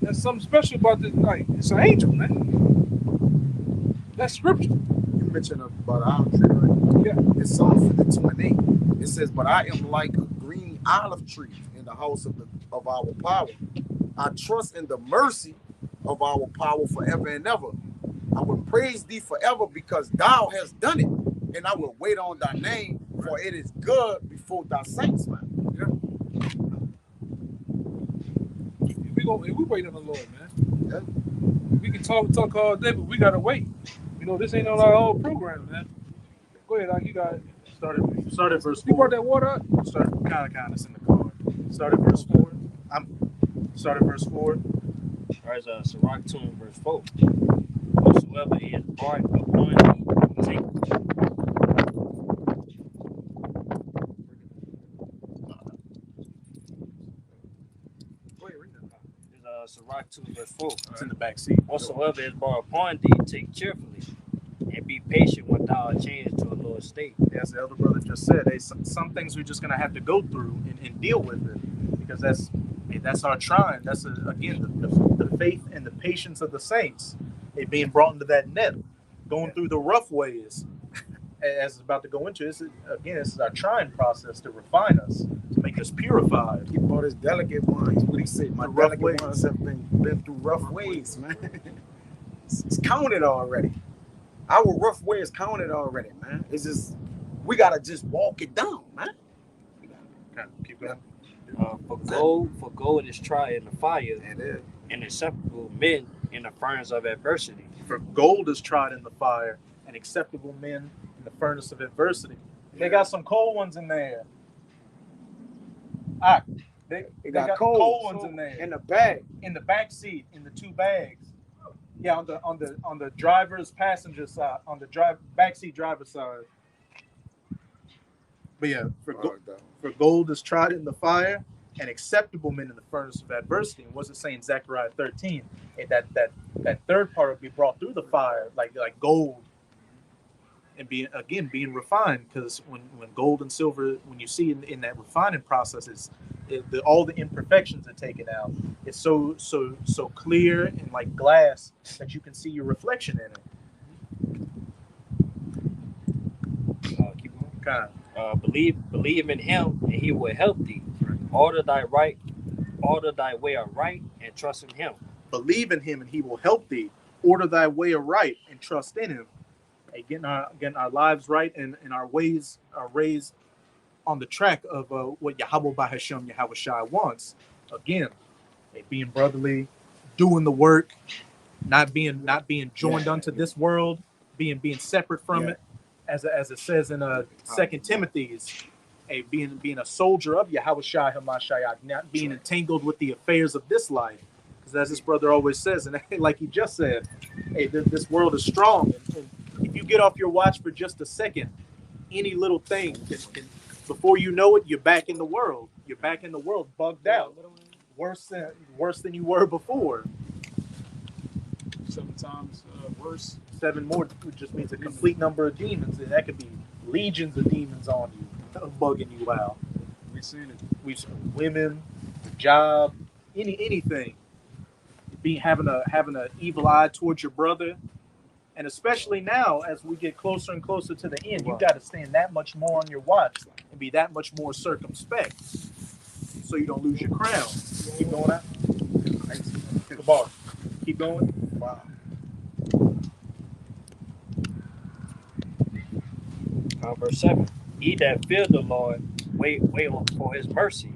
D: There's something special about this night. It's an angel, man. That's scripture.
F: You mentioned about the olive tree, right?
D: Yeah.
F: It's Psalm 52:8. It says, "But I am like a green olive tree in the house of our power. I trust in the mercy of our power forever and ever. I will praise thee forever because thou hast done it, and I will wait on thy name, for it is good before thy saints, man."
D: We wait on the Lord, man. Yeah. We can talk all day, but we gotta wait. This ain't on our whole program, man. Go ahead, you got it.
G: Start at verse 4.
D: You brought that water up?
G: Start kind of it's in the car. Start at verse 4. Start at verse 4.
C: There's Sirach 2 and verse 4. Whosoever is brought upon thee, take. Sirach 2 verse 4.
G: It's in the back seat.
C: Whatsoever is brought upon thee, take cheerfully, and be be patient when thou art changed to a lower state.
G: As the elder brother just said, some things we're just gonna have to go through and deal with it, because that's our trying. That's again the faith and the patience of the saints. It being brought into that net, going through the rough ways, as it's about to go into. This is our trying process to refine us, to make us purified.
F: He brought his delicate ones. What he said, my
G: The rough
F: delicate ones have been through rough ways, man. It's counted already. Our rough way is counted already, man. It's just we gotta just walk it down, man.
G: Okay, keep going.
C: For gold is tried in the fire,
F: And
C: and acceptable men in the furnace of adversity.
G: For gold is tried in the fire, and acceptable men in the furnace of adversity. They got some cold ones in there. They got cold ones in there.
F: in the bag.
G: In the back seat, in the two bags. Yeah, on the driver's passenger side, on the backseat driver's side. But yeah, for gold is tried in the fire, and acceptable men in the furnace of adversity. And what's it saying, Zechariah 13? And that third part will be brought through the fire, like gold, and being refined. Because when gold and silver, when you see in that refining process, all the imperfections are taken out. It's so clear and like glass that you can see your reflection in it.
C: Keep going. Believe in him, and he will help thee. Order thy way aright, and trust in him.
G: Believe in him, and he will help thee. Order thy way aright, and trust in him. Getting our lives right, and our ways are raised on the track of what Yahweh Bahashem Yahweh Shai wants. Again, being brotherly, doing the work, not being joined unto this world, being separate from it, as it says in 2 Timothy's, being a soldier of Yahweh Shai Hamashiach, not being entangled with the affairs of this life. Because as this brother always says, and like he just said, this world is strong, and if you get off your watch for just a second, any little thing can before you know it, you're back in the world. You're back in the world, bugged out, worse than you were before.
B: 7 times worse.
G: 7 more just means a complete number of demons, and that could be legions of demons on you, bugging you out.
B: We've seen it.
G: We've seen women, the job, anything. Having an evil eye towards your brother. And especially now, as we get closer and closer to the end, you got to stand that much more on your watch and be that much more circumspect, so you don't lose your crown. Keep going out. The bar. Keep going. Wow.
C: Verse 7. He that fear the Lord, wait for his mercy,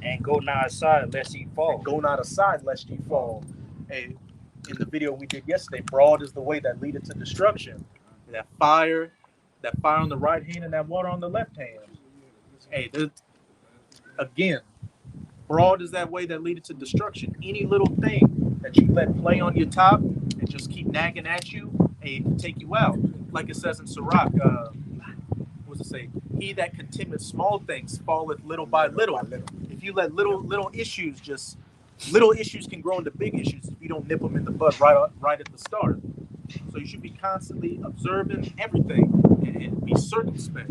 C: and go not aside lest ye fall.
G: Go not aside lest ye fall. Hey, in the video we did yesterday, broad is the way that leadeth to destruction. That fire on the right hand and that water on the left hand. Hey, again, broad is that way that leadeth to destruction. Any little thing that you let play on your top and just keep nagging at you, hey, it can take you out. Like it says in Sirach, what does it say? He that contemneth small things falleth little by little. If you let little issues can grow into big issues if you don't nip them in the bud right at the start. So you should be constantly observing everything and be circumspect,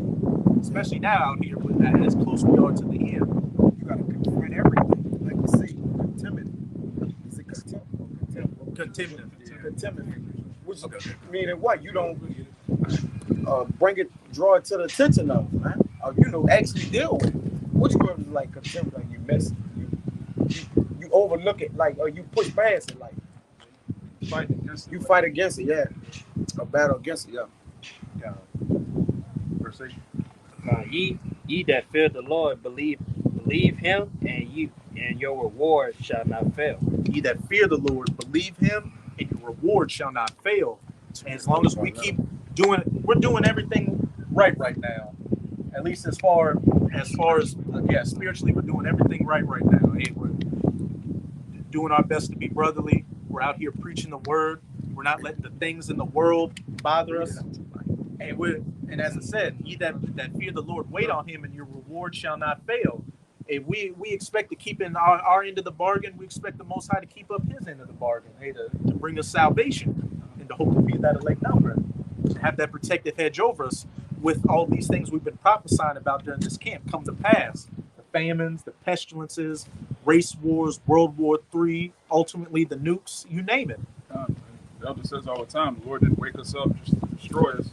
G: especially now out here as close we are to the end.
F: You gotta confront everything. Like we say, contempt. Is it contempt? Contempt. Which meaning what? You don't draw it to the attention of, man. Or actually deal with it. Which one is like contempt? Like you miss it. You overlook it, like, or you push past it, like you fight against it, yeah. A battle against it, yeah.
G: Verse 8.
C: Ye that fear the Lord, believe him, and your reward shall not fail.
G: Ye that fear the Lord, believe him, and your reward shall not fail. And as long as we keep we're doing everything right now. At least as far as spiritually, we're doing everything right now. Hey, we're doing our best to be brotherly. We're out here preaching the word. We're not letting the things in the world bother us. And as I said, ye that fear the Lord, wait on him, and your reward shall not fail. Hey, we expect to keep in our end of the bargain. We expect the Most High to keep up his end of the bargain. Hey, to bring us salvation and to hope to be that elect number. have that protective hedge over us with all these things we've been prophesying about during this camp come to pass. The famines, the pestilences, race wars, World War III, ultimately the nukes, you name it.
B: The elder says all the time, the Lord didn't wake us up just to destroy us.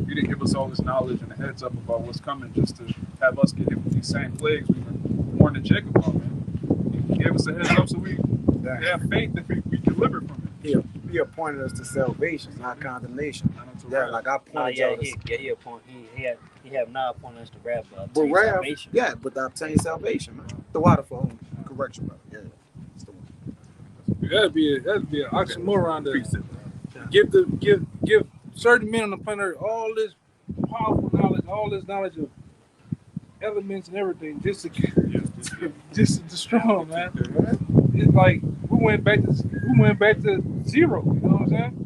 B: He didn't give us all this knowledge and a heads up about what's coming just to have us get hit with these same plagues we've been warning Jacob about, man. He gave us a heads up so we have faith that we deliver from it.
F: He appointed us to salvation, not condemnation. Yeah, like I pointed
C: yeah,
F: out.
C: he have now appointed us to wrath, but
F: But wrath,
C: salvation.
F: yeah, but to obtain salvation, man. The water for whom? Correction, brother. Yeah. That's the one.
D: That'd be an oxymoron to give certain men on the planet Earth all this powerful knowledge, all this knowledge of elements and everything, just to destroy them, man. It's like we went back to zero. You know what I'm saying?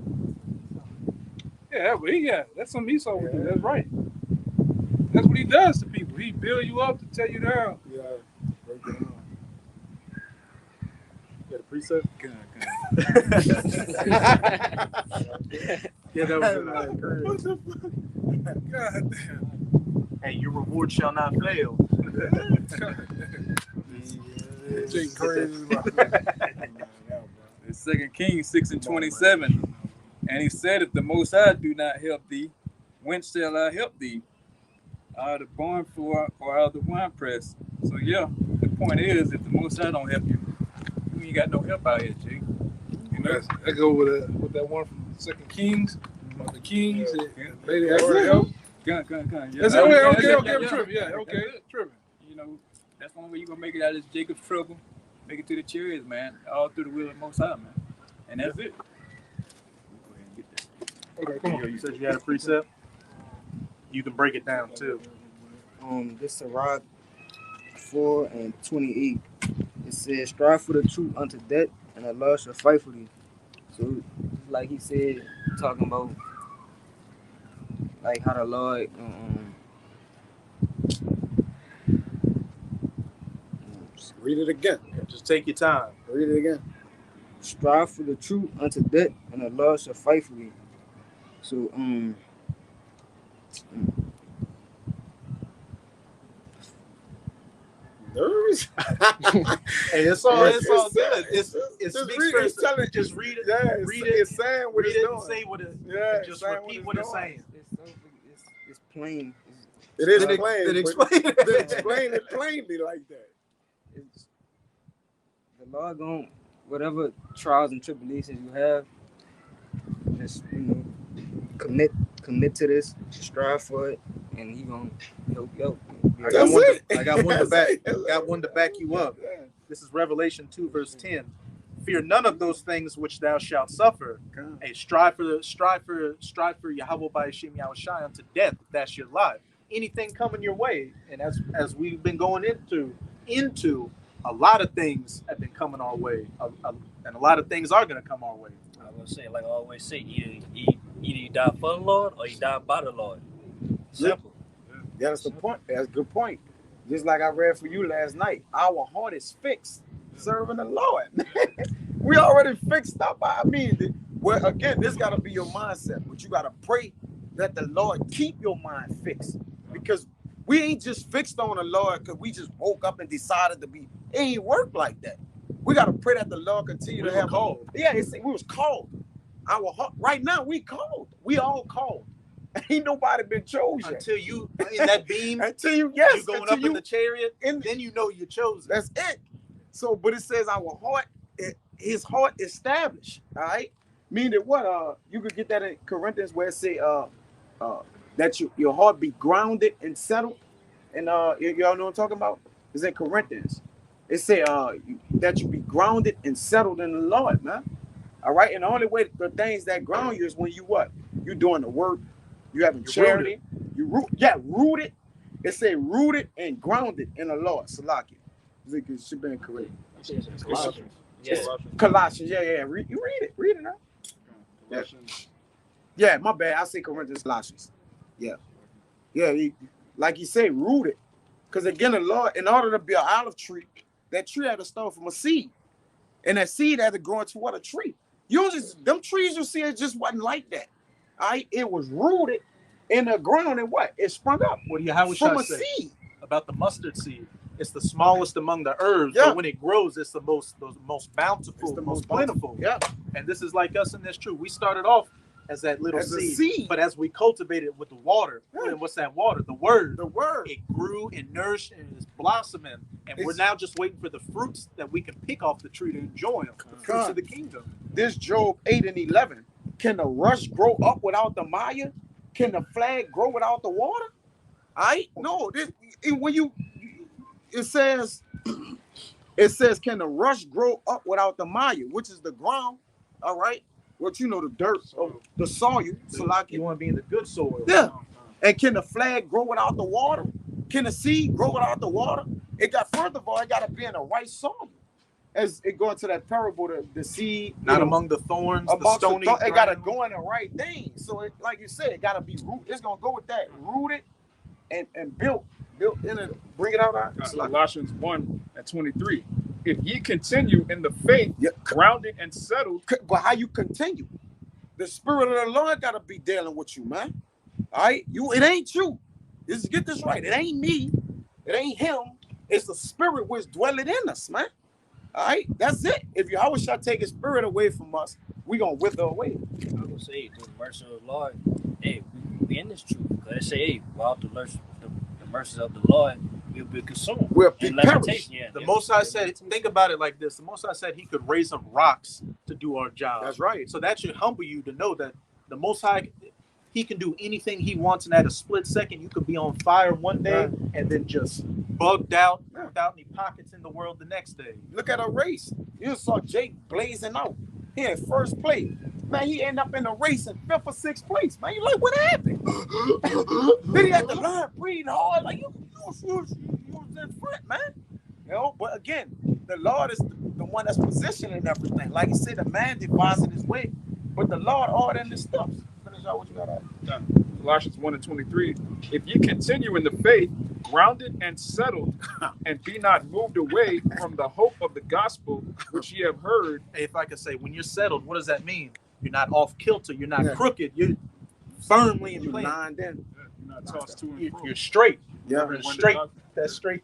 D: Yeah, that's some Esau would do. That's right. That's what he does to people. He build you up to tear you down.
F: Yeah. Break it down.
G: You got a precept?
F: Yeah, that was
D: God damn.
G: Hey, your reward shall not fail.
D: It's crazy.
E: It's 2 Kings 6:27. And he said, if the Most High do not help thee, whence shall I help thee? Out of the barn floor or out of the winepress. So yeah, the point is, if the Most High don't help you, you ain't got no help out here, Jake.
D: You know, I go with that one from 2 Kings, about the kings. Lady asked for help.
E: Gun. Yeah.
D: Okay, I'm tripping. Yeah, okay, tripping.
E: You know, that's the only way you're gonna make it out of this Jacob's trouble. Make it to the chariots, man. All through the will of the Most High, man. And that's it. Go ahead and get that.
G: Okay, come on. You said you had a precept? You can break it down too.
H: This Sirach 4:28. It says, strive for the truth unto death, and Allah shall fight for thee. So, like he said, talking about like how the Lord
F: Read it again.
G: Just take your time.
F: Read it again.
H: strive for the truth unto death, and Allah shall fight for thee. So
G: Hey, it's all good. It's just read it.
F: Yeah,
G: read it.
F: It's saying what
G: Read
F: it's
G: it
F: doing.
G: and say what it.
F: Yeah,
G: Just
F: saying
G: repeat
F: what
G: what it's
F: doing.
G: saying.
H: it's plain.
F: It is
G: Then
F: plain.
G: then
F: but
G: explain it.
F: then explain it plainly like that.
H: It's the Lord going whatever trials and tribulations you have, just commit to this, strive for it, and He gonna help you out.
G: I
F: That's
G: got one to
F: That's
G: back.
F: it.
G: Got one to back you up.
F: Yeah.
G: This is Revelation 2, verse 10. Fear none of those things which thou shalt suffer.
F: God.
G: Hey, strive for Yahweh by Hashem Yahushai unto death. If that's your life. Anything coming your way, and as we've been going into a lot of things have been coming our way, and a lot of things are going to come our way.
C: I was gonna say, like I always say, either you die for the Lord or you die by the Lord. Simple.
F: Yeah, that's the point. That's a good point. Just like I read for you last night, our heart is fixed serving the Lord. We already fixed up. Well, again, this got to be your mindset, but you got to pray that the Lord keep your mind fixed, because we ain't just fixed on the Lord because we just woke up and decided to be. It ain't work like that. We got to pray that the Lord continue to have called. Yeah, we was called. Our heart, right now, we called. We all called. Ain't nobody been chosen
G: Until you in that beam,
F: until you
G: you going up in the chariot,
F: in-
G: then you know you're chosen.
F: That's it. So, but it says our heart, his heart established. All right. Meaning what? You could get that in Corinthians where it say that your heart be grounded and settled. And y'all know what I'm talking about? It's in Corinthians. It say that you be grounded and settled in the Lord, man. All right. And the only way the things that ground you is when you what? You doing the work. You having charity. Rooted. It say rooted and grounded in the Lord. Salaki. It should be correct.
C: Colossians. Yeah.
F: Colossians. Yeah. You read it. Read it now. Yeah, my bad. I say Corinthians, Colossians. Yeah. Like you say, rooted. Because again, the Lord, in order to be an olive tree, that tree had to start from a seed. And that seed had to grow into what? A tree. You don't just, them trees you see, it just wasn't like that. It was rooted in the ground, and what? It sprung up
G: What do Yahweh
F: from a
G: say
F: seed.
G: about the mustard seed? It's the smallest among the herbs,
F: Yeah.
G: but when it grows, it's the most bountiful,
F: It's the
G: most
F: most
G: plentiful.
F: Yeah.
G: And this is like us in this truth. We started off as that little
F: As a
G: seed,
F: seed.
G: but as we cultivated it with the water,
F: Yeah.
G: and what's that water? The word.
F: The word.
G: It grew and nourished and is blossoming, and we're
F: It's-
G: now just waiting for the fruits that we can pick off the tree to enjoy them. The fruits
F: God.
G: of the kingdom.
F: This Job 8 and 11. Can the rush grow up without the mire? Can the flag grow without the water? No. When it says, can the rush grow up without the mire, which is the ground? All right. What you know, the dirt of the soil. So like
G: You want to be in the good soil.
F: Yeah. And can the flag grow without the water? Can the seed grow without the water? First of all, it got to be in the right soil. As it go into that parable, the seed,
G: Not among the thorns, the
F: amongst the
G: stony
F: it got to
G: ground.
F: go in the right thing. So, like you said, it got to be rooted. It's gonna go with that, rooted and built in it. Bring it out.
B: Colossians 1:23. If ye continue in the faith,
F: Yeah.
B: grounded and settled.
F: But how you continue? The spirit of the Lord got to be dealing with you, man. All right, it ain't you. Just get this right. It ain't me. It ain't him. It's the spirit which dwelleth in us, man. All right, that's it. If Yahweh shall take his spirit away from us, we gonna wither away.
C: I would say, through the mercy of the Lord, hey, we in this truth. Because they say, hey, without the mercies of the Lord, we'll be consumed.
F: We'll be
C: And
F: perished.
C: lamentation, yeah,
G: The
C: yeah.
G: Most High said, think about it like this. The Most High said he could raise up rocks to do our job.
F: That's right.
G: So that should humble you to know that the Most High, he can do anything he wants, and at a split second, you could be on fire one day and then just bugged out without any pockets in the world the next day.
F: Look at a race. You saw Jake blazing out. He in first place. Man, he ended up in the race in 5th or 6th place. Man, you like, what happened? Then he had to learn breathing hard. Like, you was in front, man. You know, but again, the Lord is the one that's positioning everything. Like he said, the man devising his way, but the Lord ordering his steps. Finish out what you got out.
B: Colossians 1:23. If ye continue in the faith, grounded and settled, and be not moved away from the hope of the gospel which ye have heard.
G: If I could say, when you're settled, what does that mean? You're not off kilter. You're not
F: Yeah.
G: crooked. You're firmly in
F: You
G: place.
F: lined in.
B: You're not tossed to and fro.
G: You're straight.
F: Yeah.
G: You're straight. That's straight.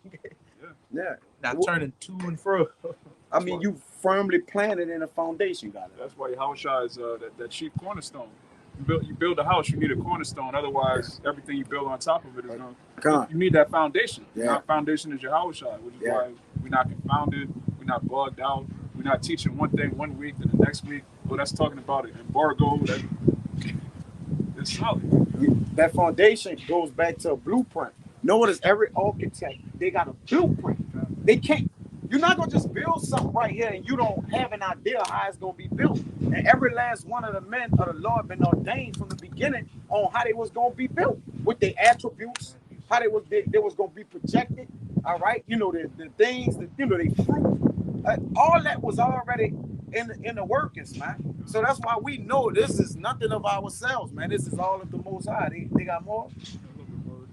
F: Yeah.
G: Not turning to and fro.
F: I mean, you firmly planted in a foundation, got it.
B: That's why Yahushua is that chief cornerstone. You build a house, you need a cornerstone. Otherwise, everything you build on top of it is going.
F: Come
B: You need that foundation.
F: Yeah.
B: That foundation is Yahushua, which is
F: Yeah.
B: why we're not confounded. We're not bugged out. We're not teaching one thing one week, then the next week. Oh, that's talking about an embargo. It's solid.
F: That foundation goes back to a blueprint. Notice every architect, they got a blueprint. They can't. You're not gonna just build something right here and you don't have an idea how it's gonna be built. And every last one of the men of the Lord been ordained from the beginning on how they was gonna be built with their attributes, how they was gonna be projected. All right, you know the things, they fruit. All that was already in the workings, man. So that's why we know this is nothing of ourselves, man. This is all of the Most High. They got more.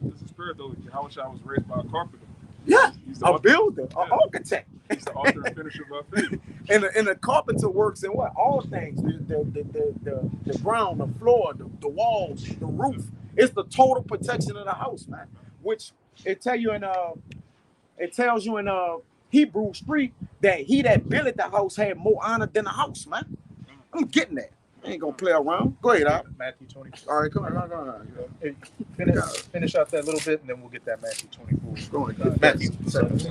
B: This is spirit though. Yahushua was raised by a carpenter.
F: Yeah,
B: He's the
F: a
B: author,
F: builder, an architect.
B: he's the author and finisher of our faith.
F: And the carpenter works in what? All things. The ground, the floor, the walls, the roof. It's the total protection of the house, man. Which it tells you in Hebrews 3 that he that built the house had more honor than the house, man. I'm getting that. I ain't gonna play around. Go ahead, Al.
G: Matthew 24.
F: All right, come on.
G: Hey, finish out that little bit, and then we'll get that Matthew 24.
F: Go ahead.
G: Matthew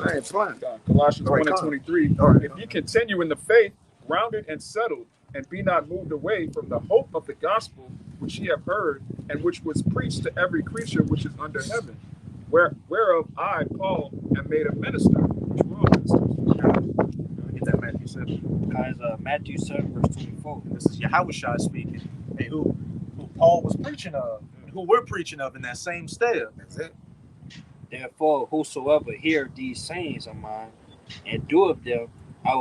F: I ain't playing.
B: Colossians
F: All right,
B: 1:23.
F: All right.
B: If ye continue in the faith, grounded and settled, and be not moved away from the hope of the gospel which ye have heard, and which was preached to every creature which is under heaven, whereof I, Paul, am made a minister, which we're all ministers.
G: Get that Matthew 7.
C: Guys, Matthew 7, verse 24.
G: This is Yahushua speaking, and who Paul was preaching of, and who we're preaching of in that same step.
F: That's it.
C: Therefore, whosoever hear these sayings of mine and do of them, I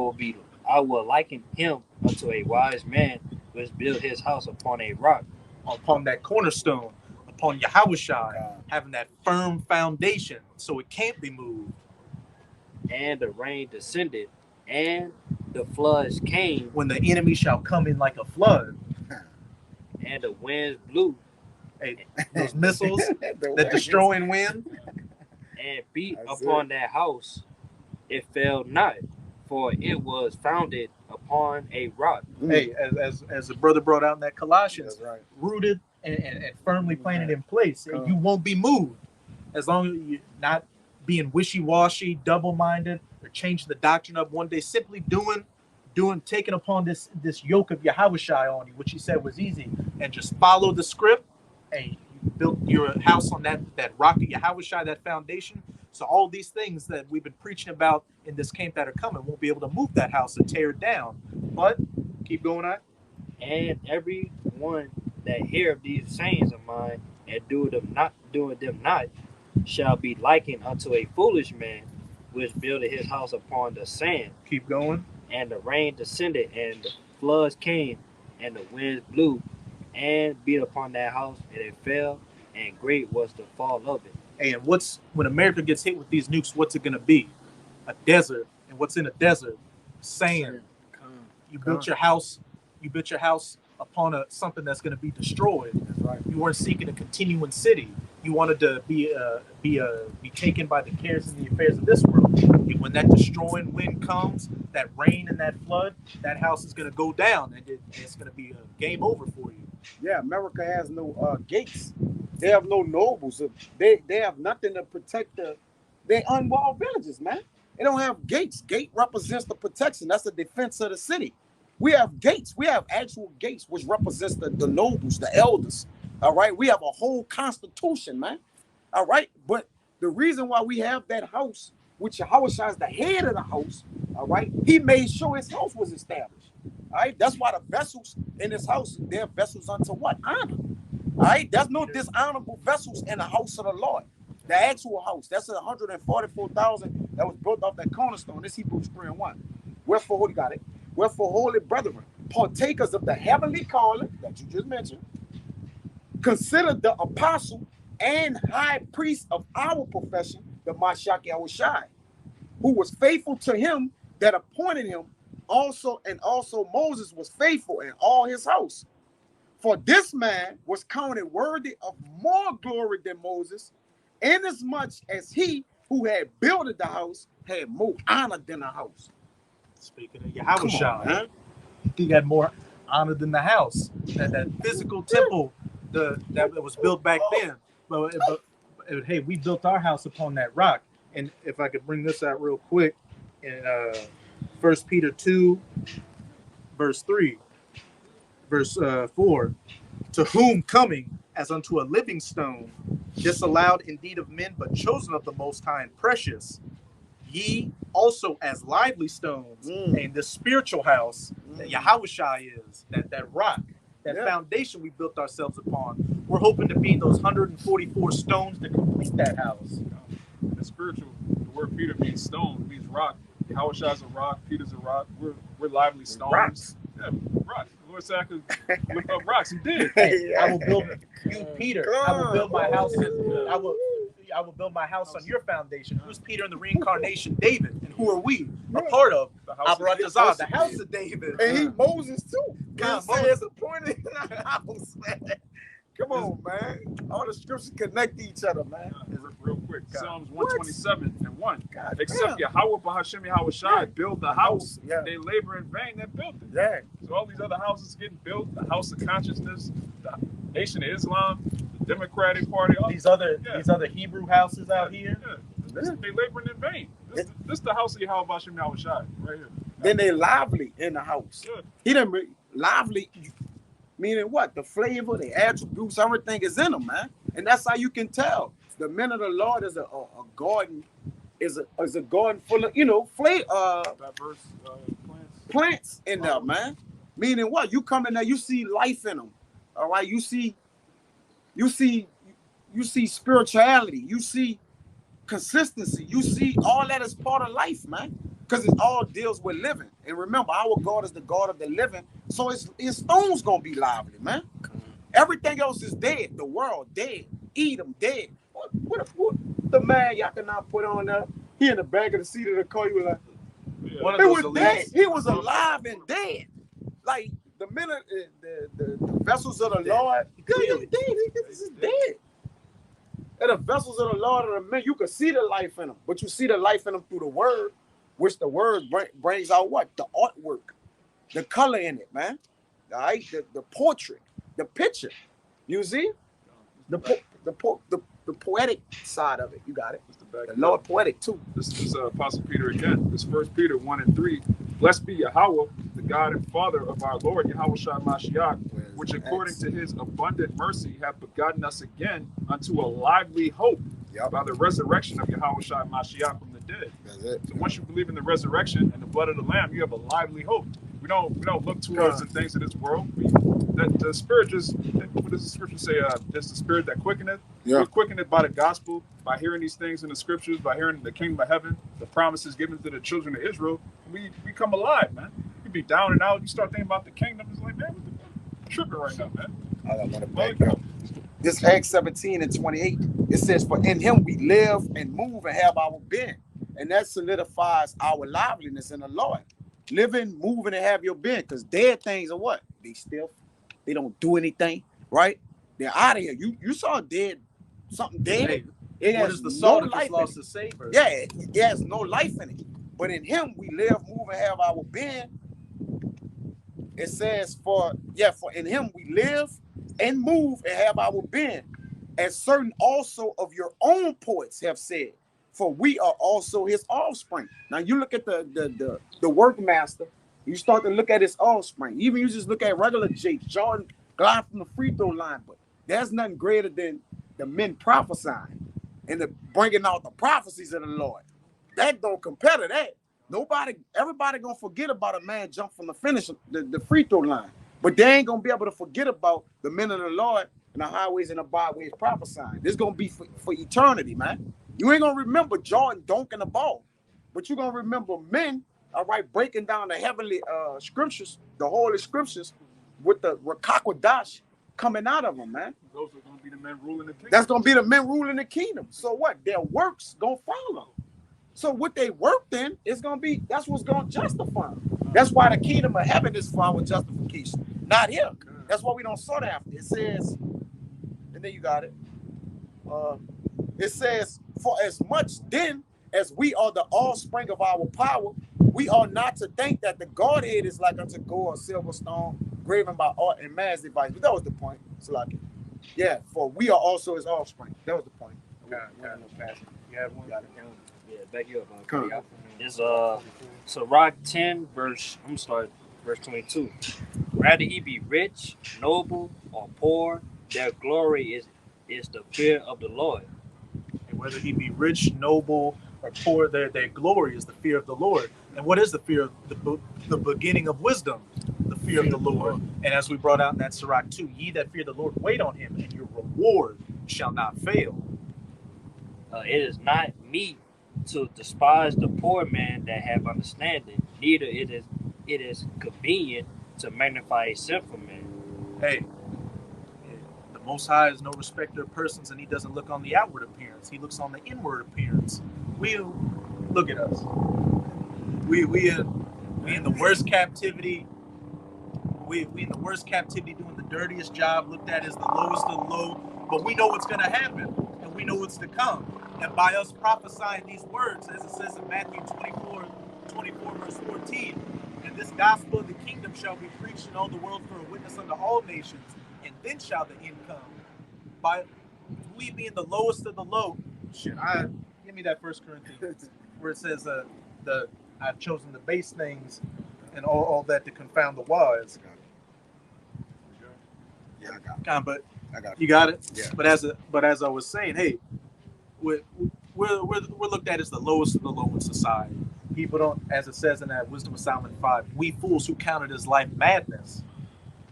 C: will liken him unto a wise man which built his house upon a rock.
G: Upon that cornerstone, upon Yahushua, having that firm foundation, so it can't be moved.
C: And the rain descended, and the floods came,
G: When the enemy shall come in like a flood,
C: and the winds blew
G: Hey, those missiles,
F: The
G: that
F: way-
G: destroying wind.
C: and beat
F: That's
C: upon that house. It fell not, for it was founded upon a rock.
G: Hey, as the brother brought out in that Colossians,
F: That's right.
G: rooted and firmly planted in place.
F: Come on.
G: You won't be moved as long as you're not being wishy-washy, double-minded, or changing the doctrine up one day. Simply taking upon this yoke of Yahushua on you, which he said was easy, and just follow the script. And you built your house on that rock of Yahushua, that foundation. So all these things that we've been preaching about in this camp that are coming won't be able to move that house and tear it down. But keep going on.
C: And every one that hear of these sayings of mine and doing them not shall be likened unto a foolish man which builded his house upon the sand.
G: Keep going.
C: And the rain descended, and the floods came, and the winds blew, and beat upon that house, and it fell, and great was the fall of it.
G: And when America gets hit with these nukes, what's it going to be? A desert. And what's in a desert? Sand. You built your house. You built your house upon something that's going to be destroyed.
F: That's right.
G: You weren't seeking a continuing city. You wanted to be taken by the cares and the affairs of this world. When that destroying wind comes, that rain and that flood, that house is going to go down, and it's going to be a game over for you.
F: Yeah, America has no gates. They have no nobles. They have nothing to protect they unwalled villages, man. They don't have gates. Gate represents the protection. That's the defense of the city. We have gates. We have actual gates, which represents the nobles, the elders. All right. We have a whole constitution, man. All right. But the reason why we have that house, which Yahushua is the head of the house, all right, he made sure his house was established. All right. That's why the vessels in this house, they're vessels unto what? Honor. All right. There's no dishonorable vessels in the house of the Lord. The actual house, that's 144,000 that was built off that cornerstone. This Hebrews 3:1. Wherefore, holy got it. Wherefore, holy brethren, partakers of the heavenly calling that you just mentioned, consider the apostle and high priest of our profession, the Mashiach Yahushua, who was faithful to him that appointed him. Also Moses was faithful in all his house. For this man was counted worthy of more glory than Moses, inasmuch as he who had builded the house had more honor than the house.
G: Speaking of Yahushua, he had more honor than the house. That physical temple that was built back then. But hey, we built our house upon that rock. And if I could bring this out real quick, in 1 Peter 2, verse 3, verse 4, to whom coming as unto a living stone, disallowed indeed of men, but chosen of the Most High and precious, ye also as lively stones in the spiritual house that Yahushua is, that rock, that foundation we built ourselves upon. We're hoping to be those 144 stones to complete that house.
B: The spiritual, the word Peter means stone, it means rock. Yahushua's a rock, Peter's a rock. We're lively stones.
F: Rocks.
B: Yeah, rocks. The Lord said I could lift up rocks. He did.
G: Hey, I will build you, Peter. I will build my house. I will build my house on your foundation. Who's Peter in the reincarnation? David. And who are we? A part of
B: The house of
G: Abrahatazar, the house of David.
F: And he Moses too.
G: God,
F: God says appointed in the house, man. Come on, man. All the scriptures connect to each other, man.
B: Real quick, Psalms 127:1.
F: God
B: Except
F: damn.
B: Yahweh Bahashem Yahushua build the house,
F: Yeah.
B: they labor in vain that built it.
F: Yeah.
B: So all these other houses getting built, the House of Consciousness, the Nation of Islam, the Democratic Party, all
G: These other Hebrew houses out here.
B: they laboring in vain. This the house of Yahweh Bahashem Yahushua right here.
F: Then they lively in the house.
B: Yeah.
F: He didn't lively, meaning what? The flavor, the attributes, everything is in them, man. And that's how you can tell. The men of the Lord is a garden, is a garden full of,
B: Diverse
F: plants in there, man. Meaning what? You come in there, you see life in them. All right, you see spirituality, you see consistency, you see all that is part of life, man. Because it all deals with living. And remember, our God is the God of the living, so his stones gonna be lively, man. Everything else is dead. The world dead. Edom dead. What the man y'all cannot put on there? He in the back of the seat of the car. You were like,
B: Yeah.
G: One of
F: he
G: those
F: was dead.
G: elites.
F: He was alive and dead. Like the men, the vessels of the Lord. Good, you're dead. This is dead. And the vessels of the Lord are the men. You can see the life in them, but you see the life in them through the word, which the word brings out what? The artwork, the color in it, man. All right, the portrait, the picture. You see the poetic side of it. You got it. The Lord poetic too.
B: This is Apostle Peter again. This 1 Peter 1:3. Blessed be Yahweh, the God and Father of our Lord Yahweh Shai Mashiach, which according to his abundant mercy hath begotten us again unto a lively hope by the resurrection of Yahweh Shai Mashiach from the dead.
F: That's it.
B: So once you believe in the resurrection and the blood of the Lamb, you have a lively hope. We don't look towards the things of this world. The spirit just, what does the scripture say? There's the spirit that quickeneth.
F: Yeah.
B: We're quickened by the gospel, by hearing these things in the scriptures, by hearing the kingdom of heaven, the promises given to the children of Israel. We come alive, man. You be down and out. You start thinking about the kingdom. It's like, man, I'm tripping right now, man.
F: I don't want to back up. This Acts 17:28. It says, "For in him we live and move and have our being," and that solidifies our liveliness in the Lord. Living, moving, and have your being. Because dead things are what? They still, they don't do anything, right? They're out of here. You saw something dead.
G: Hey,
F: It
G: what
F: has
G: is the
F: no
G: salt if
F: life
G: it's lost
F: in it.
G: its savor?
F: Yeah, it has no life in it. But in him we live, move, and have our being. It says, for in him we live and move and have our being, as certain also of your own poets have said, for we are also his offspring. Now you look at the workmaster, you start to look at his offspring. Even you just look at regular Jake, Jordan, God from the free throw line, but there's nothing greater than the men prophesying and the bringing out the prophecies of the Lord. That don't compare to that. Everybody gonna forget about a man jump from the finish, the free throw line, but they ain't gonna be able to forget about the men of the Lord and the highways and the byways prophesying. This gonna be for eternity, man. You ain't gonna remember Jordan dunking the ball, but you're gonna remember men, all right, breaking down the heavenly scriptures, the holy scriptures, with the Rakakwadash coming out of them, man.
B: Those are going to be the men ruling the kingdom.
F: That's gonna be the men ruling the kingdom. So what? Their works gonna follow. So what they worked in is gonna be, that's what's gonna justify them. That's why the kingdom of heaven is for our justification, not here. That's why we don't sort after. It says, and then you got it. It says, for as much then as we are the offspring of our power, we are not to think that the Godhead is like unto gold or silver stone, graven by art and man's device. But that was the point. It's like, yeah, for we are also his offspring. That was the point.
G: You have one?
C: Yeah, back you up.
F: Come.
C: It's Sirach 10 verse 22. Rather he be rich, noble, or poor, their glory is the fear of the Lord.
G: And whether he be rich, noble, or poor, their glory is the fear of the Lord. And what is the fear of the beginning of wisdom? The fear of the Lord. And as we brought out in that Sirach 2, ye that fear the Lord, wait on him, and your reward shall not fail.
C: It is not meet to despise the poor man that have understanding, neither it is convenient to magnify a sinful man.
G: Hey, the Most High is no respecter of persons, and he doesn't look on the outward appearance. He looks on the inward appearance. We look at us. We in the worst captivity. We in the worst captivity, doing the dirtiest job, looked at as the lowest of the low. But we know what's going to happen, and we know what's to come. And by us prophesying these words, as it says in Matthew 24 verse 14, and this gospel of the kingdom shall be preached in all the world for a witness unto all nations, and then shall the end come. By we being the lowest of the low, give me that 1 Corinthians where it says I've chosen the base things and all that to confound the wise.
F: Yeah, I got it.
G: But
F: I got it.
G: you got it.
F: Yeah.
G: But as I was saying, hey, we're looked at as the lowest of the low in society. People don't, as it says in that Wisdom of Solomon 5, we fools who count it as life madness.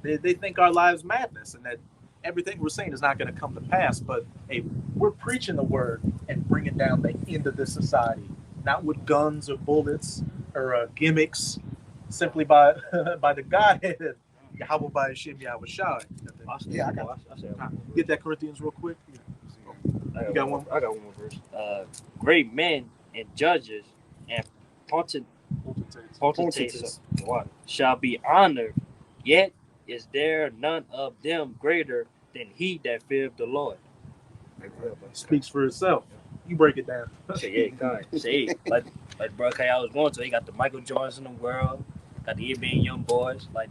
G: They think our lives madness, and that everything we're saying is not going to come to pass. But hey, we're preaching the word and bringing down the end of this society, not with guns or bullets or gimmicks, simply by the Godhead. Yahweh by Hashem Yahweh Shai.
F: Yeah, I got
G: it. Get that Corinthians real quick.
C: I got one more verse. Great men and judges and potentates shall be honored, yet is there none of them greater than he that feareth the Lord?
G: Speaks for itself. You break it down.
C: Say, yeah, God. Say, like bro, I was going to. He got the Michael Jordans in the world, got the NBA young boys, like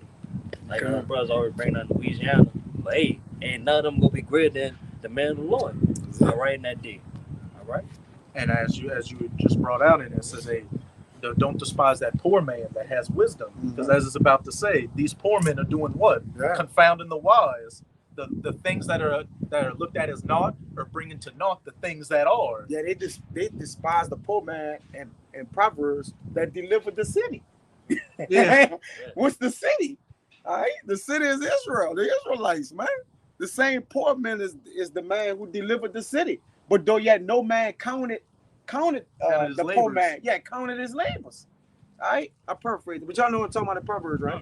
C: my brothers always bringing out Louisiana. But hey, ain't none of them gonna be greater than the man of the Lord. All right, in that day. All right.
G: And as you just brought out in it, says, hey, don't despise that poor man that has wisdom, because as it's about to say, these poor men are doing what?
F: Yeah.
G: Confounding the wise. The things that are looked at as naught are bringing to naught the things that are.
F: Yeah, they despise the poor man and Proverbs that delivered the city.
G: Yeah.
F: What's the city? All right, the city is Israel, the Israelites, man. The same poor man is the man who delivered the city. But though yet no man counted
G: Counted his
F: the poor
G: labors.
F: man, counted his labors. All right, I paraphrase it, but y'all know what I'm talking about the Proverbs, right?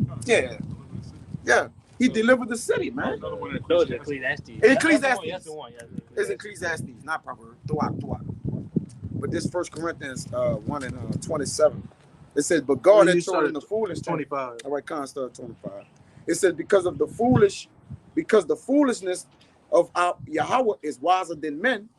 F: Yeah. He delivered the city, man.
B: Another one in
C: No, it's
B: Ecclesiastes.
C: Ecclesiastes.
F: Ecclesiastes.
C: That's the one.
F: It's Ecclesiastes, not Proverbs. Throughout. But this 1 Corinthians 1 and 27. It says, but God had chosen the foolish.
G: 25.
F: All right, can't start 25. It says, because the foolishness of our Yahweh is wiser than men,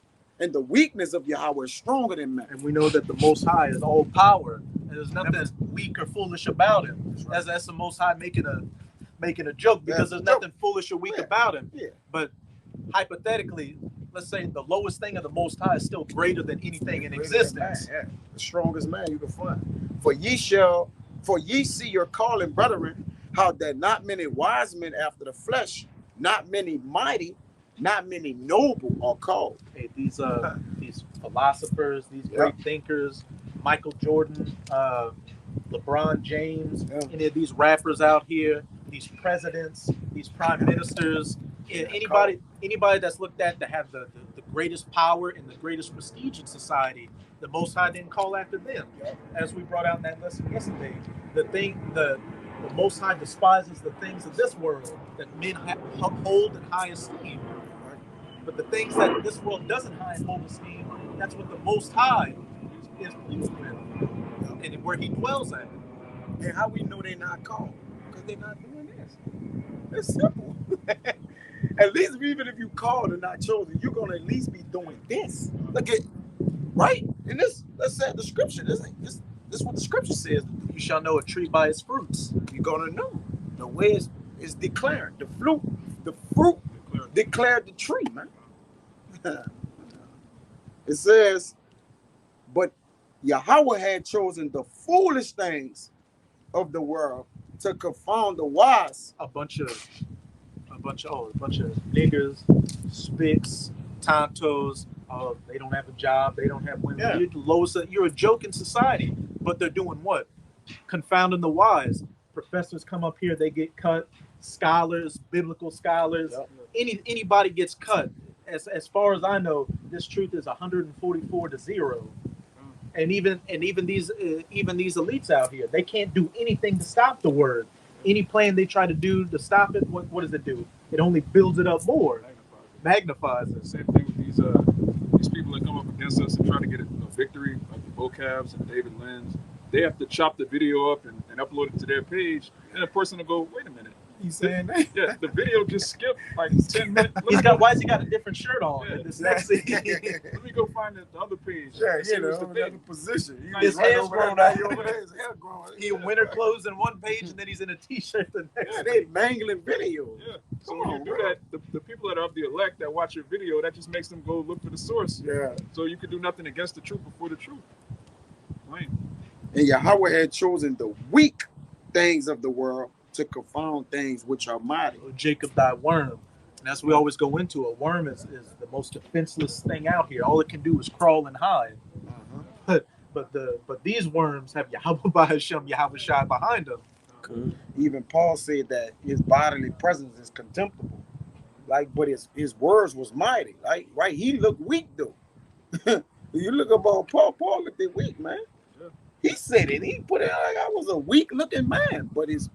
F: and the weakness of Yahweh is stronger than men.
G: And we know that the Most High is all power, and there's nothing weak or foolish about him. That's the Most High making a joke, because there's nothing foolish or weak about him.
F: Yeah.
G: But hypothetically, let's say the lowest thing of the Most High is still greater than anything in existence.
F: Yeah, the strongest man you can find. For ye see your calling, brethren, how that not many wise men after the flesh, not many mighty, not many noble are called.
G: Hey, these philosophers, these great thinkers, Michael Jordan, LeBron James, any of these rappers out here, these presidents, these prime ministers, anybody that's looked at to have the greatest power and the greatest prestige in society, the Most High didn't call after them. As we brought out in that lesson yesterday, the Most High despises the things of this world that men hold in high esteem. But the things that this world doesn't hold esteem, that's what the Most High is pleased with, and where He dwells at.
F: And how we know they're not called? Because they're not doing this. It's simple. At least even if you called and not chosen, you're gonna at least be doing this. Look at right? And this, let's say the scripture. This is what the scripture says.
G: You shall know a tree by its fruits.
F: You're gonna know the way is declared. The fruit declared the tree, man. It says, but Yahweh had chosen the foolish things of the world to confound the wise.
G: A bunch of niggers, spicks, tontos. They don't have a job. They don't have women.
F: Yeah.
G: You're the lowest. You're a joke in society. But they're doing what? Confounding the wise. Professors come up here. They get cut. Scholars, biblical scholars. Yep. Anybody gets cut. As far as I know, this truth is 144-0. And even these elites out here, they can't do anything to stop the word. Any plan they try to do to stop it, what does it do? It only builds it up more, magnifies it.
B: Same thing with these people that come up against us and try to get a victory, like the vocabs and David Lenz. They have to chop the video up and upload it to their page, and the person will go, "Wait a minute,
F: He's saying that?
B: yeah, the video just skipped like 10 minutes."
G: Why has he got a different shirt on?
B: Yeah.
G: in this next scene?
B: Let me go find the other page.
F: Yeah,
B: See what's the
F: another
B: thing.
F: position.
G: His hair's grown out.
F: His hair grown.
G: He in winter clothes in one page, and then he's in a t-shirt the next.
F: Yeah, they mangling video.
B: Yeah. So
F: Come
B: when
F: on,
B: you do
F: bro.
B: that, the people that are of the elect that watch your video, that just makes them go look for the source.
F: Yeah.
B: So you can do nothing against the truth before the truth. Right.
F: And Yahweh had chosen the weak things of the world to confound things which are mighty.
G: Jacob, thy worm. And as we always go into, a worm is the most defenseless thing out here. All it can do is crawl and hide. But these worms have Yahweh by Hashem, Yahweh Shai behind them.
F: Even Paul said that his bodily presence is contemptible. But his words was mighty. Right? He looked weak though. You look about Paul looked weak, man.
B: Yeah.
F: He said it. He put it like I was a weak looking man, but his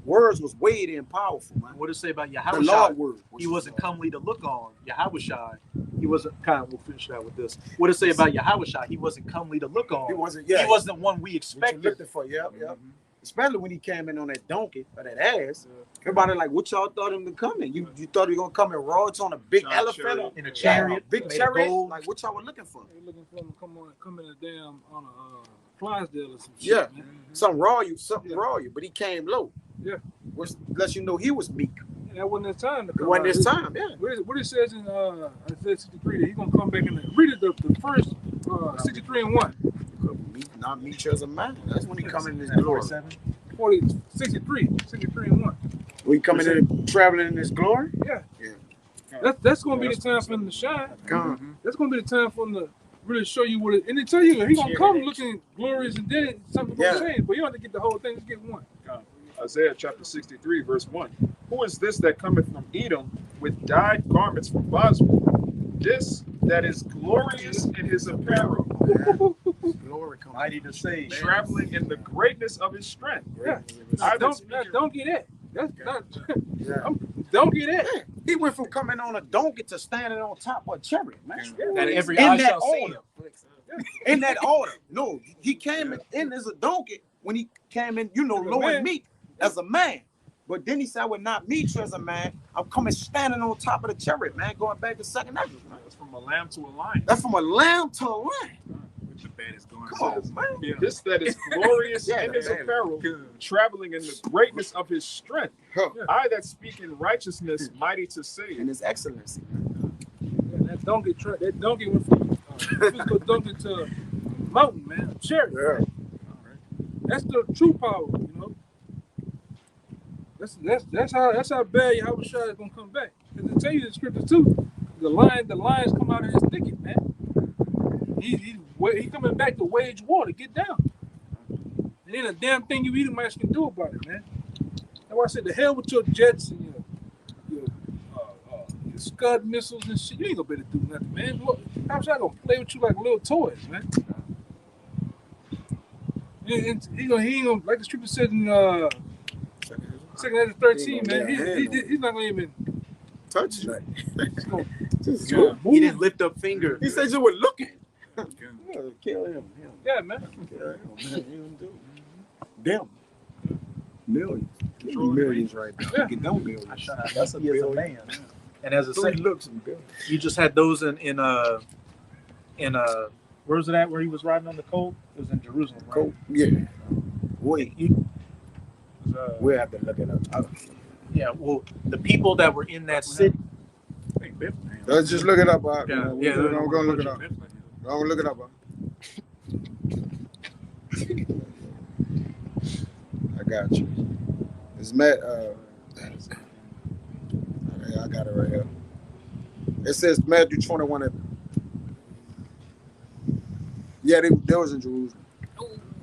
F: words was weighty and powerful, man.
G: What does it say about
F: The
G: Yahweh Shai?
F: Lord word.
G: He wasn't comely to look on. Yahweh Shai. He wasn't we'll finish that with this. What does it say about Yahweh Shai? He wasn't comely to look on.
F: He wasn't.
G: He
F: Yeah.
G: wasn't one we
F: What you
G: expected.
F: looking for? Yep. especially when he came in on that donkey or that ass. Everybody like, what y'all thought him to come in? You thought he gonna come in roads on a big
B: Giant
F: elephant
B: chariot.
G: In a chariot,
F: big
G: made of
F: chariot?
G: gold.
F: Like what y'all were looking for?
D: They looking for him to come in a damn on a Clydesdale or some shit.
F: Yeah.
D: Man.
F: Something royal, but he came low.
D: Yeah.
F: Which lets you know he was meek.
D: And that wasn't his time to
F: It
D: come
F: wasn't
D: out.
F: his time, yeah.
D: What it says in Isaiah 63 that he's gonna come back in the read it the first 63 and 1.
F: Not meek as a man. That's when he come in his glory.
D: 63 and 1.
F: When he coming in traveling in his glory?
D: Yeah.
F: Yeah.
D: That's gonna be the time for him to shine.
F: Come.
D: That's gonna be the time for him to really show you what it, and they tell you he's gonna come looking glorious and then something's gonna change. But you don't have to get the whole thing, just get one.
B: Isaiah chapter 63, verse 1. Who is this that cometh from Edom with dyed garments from Bosra? This that is glorious in his apparel,
F: Glory come.
G: Mighty to save.
B: traveling in the greatness of his strength.
D: Yeah.
B: I
D: Don't get that. That's not. Don't get that.
F: He went from coming on a donkey to standing on top of a chariot, man.
G: That every
F: In
G: eye
F: that
G: shall see
F: order.
G: him.
F: In that order. No, he came in as a donkey when he came in, low and meek as a man. But then he said, I would not meet you as a man. I'm coming standing on top of the chariot, man, going back to second Ezra.
B: That's from a lamb to a lion.
F: That's from a lamb to a lion.
E: The bad is going.
F: Come on, man.
B: Yeah. This that is glorious
F: Yeah,
B: in his
F: man.
B: apparel, traveling in the greatness of his strength.
F: Huh.
B: I that speak in righteousness, mighty to save.
F: And his excellency.
D: Yeah, that donkey went from physical donkey to mountain, man. Chariot.
F: Yeah.
D: That's the true power, you know. That's how bad Yahweh Shai is gonna come back. Because they tell you the scriptures too. The lions come out of his thicket, man. He coming back to wage war to get down. And then a damn thing you Edomites can do about it, man. That's why I said the hell with your jets and your Scud missiles and shit. You ain't gonna be able to do nothing, man. Look, how's I gonna play with you like little toys, man? And he ain't gonna, like the scripture said in 2 Ezra 13, man. He's not gonna even
F: Touch it.
D: he's gonna
G: He didn't lift up finger.
F: He said you were looking. Kill him.
D: yeah, man.
F: Damn. Millions. Millions right now.
D: Yeah.
F: Get them millions.
G: That's a man. And as I
F: Three
G: said,
F: looks and billions.
G: you just had those in where was it at where he was riding on the colt? It was in Jerusalem, right?
F: Cool. Yeah. Wait. We'll have to look it up.
G: Yeah, well, the people that were in that city.
F: Let's just look it up.
G: Yeah,
F: I'm gonna look it up. I'm gonna look it up. I got you. It's Matt. Okay, I got it right here. It says Matthew 21. Yeah, they was in Jerusalem.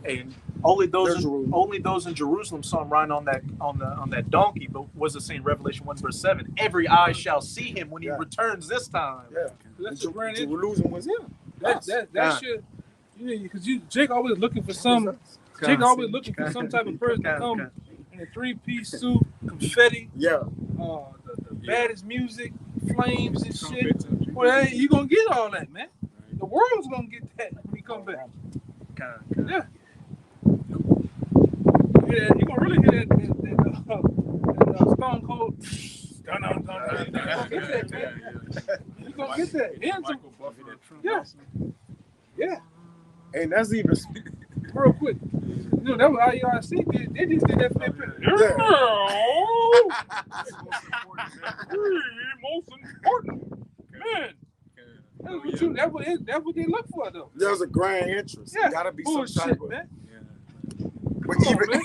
G: And only
F: There's
G: those
F: Jerusalem.
G: in Jerusalem saw him riding on that donkey. But was it saying Revelation 1:7? Every eye shall see him when he returns this time.
F: Yeah,
D: That's the grand entry.
F: Jerusalem was him.
D: That shit. Because Jake always looking for some. Jake always looking for some type of person to come in a 3-piece suit, confetti,
F: Yeah.
D: the baddest music, flames and shit. Well, hey, you gonna get all that, man. The world's gonna get that when he come back. Yeah. Yeah, you gonna really hear that Stone Cold. You gonna get that. Yeah. Yeah.
F: And that's even
D: Real quick. You know, that was IERC. They just did that for their most important. Man. That's what they look for, though.
F: there's a grand entrance.
D: Yeah.
F: Gotta be some
D: Bullshit,
F: type of.
D: man.
F: But
D: Come on, man.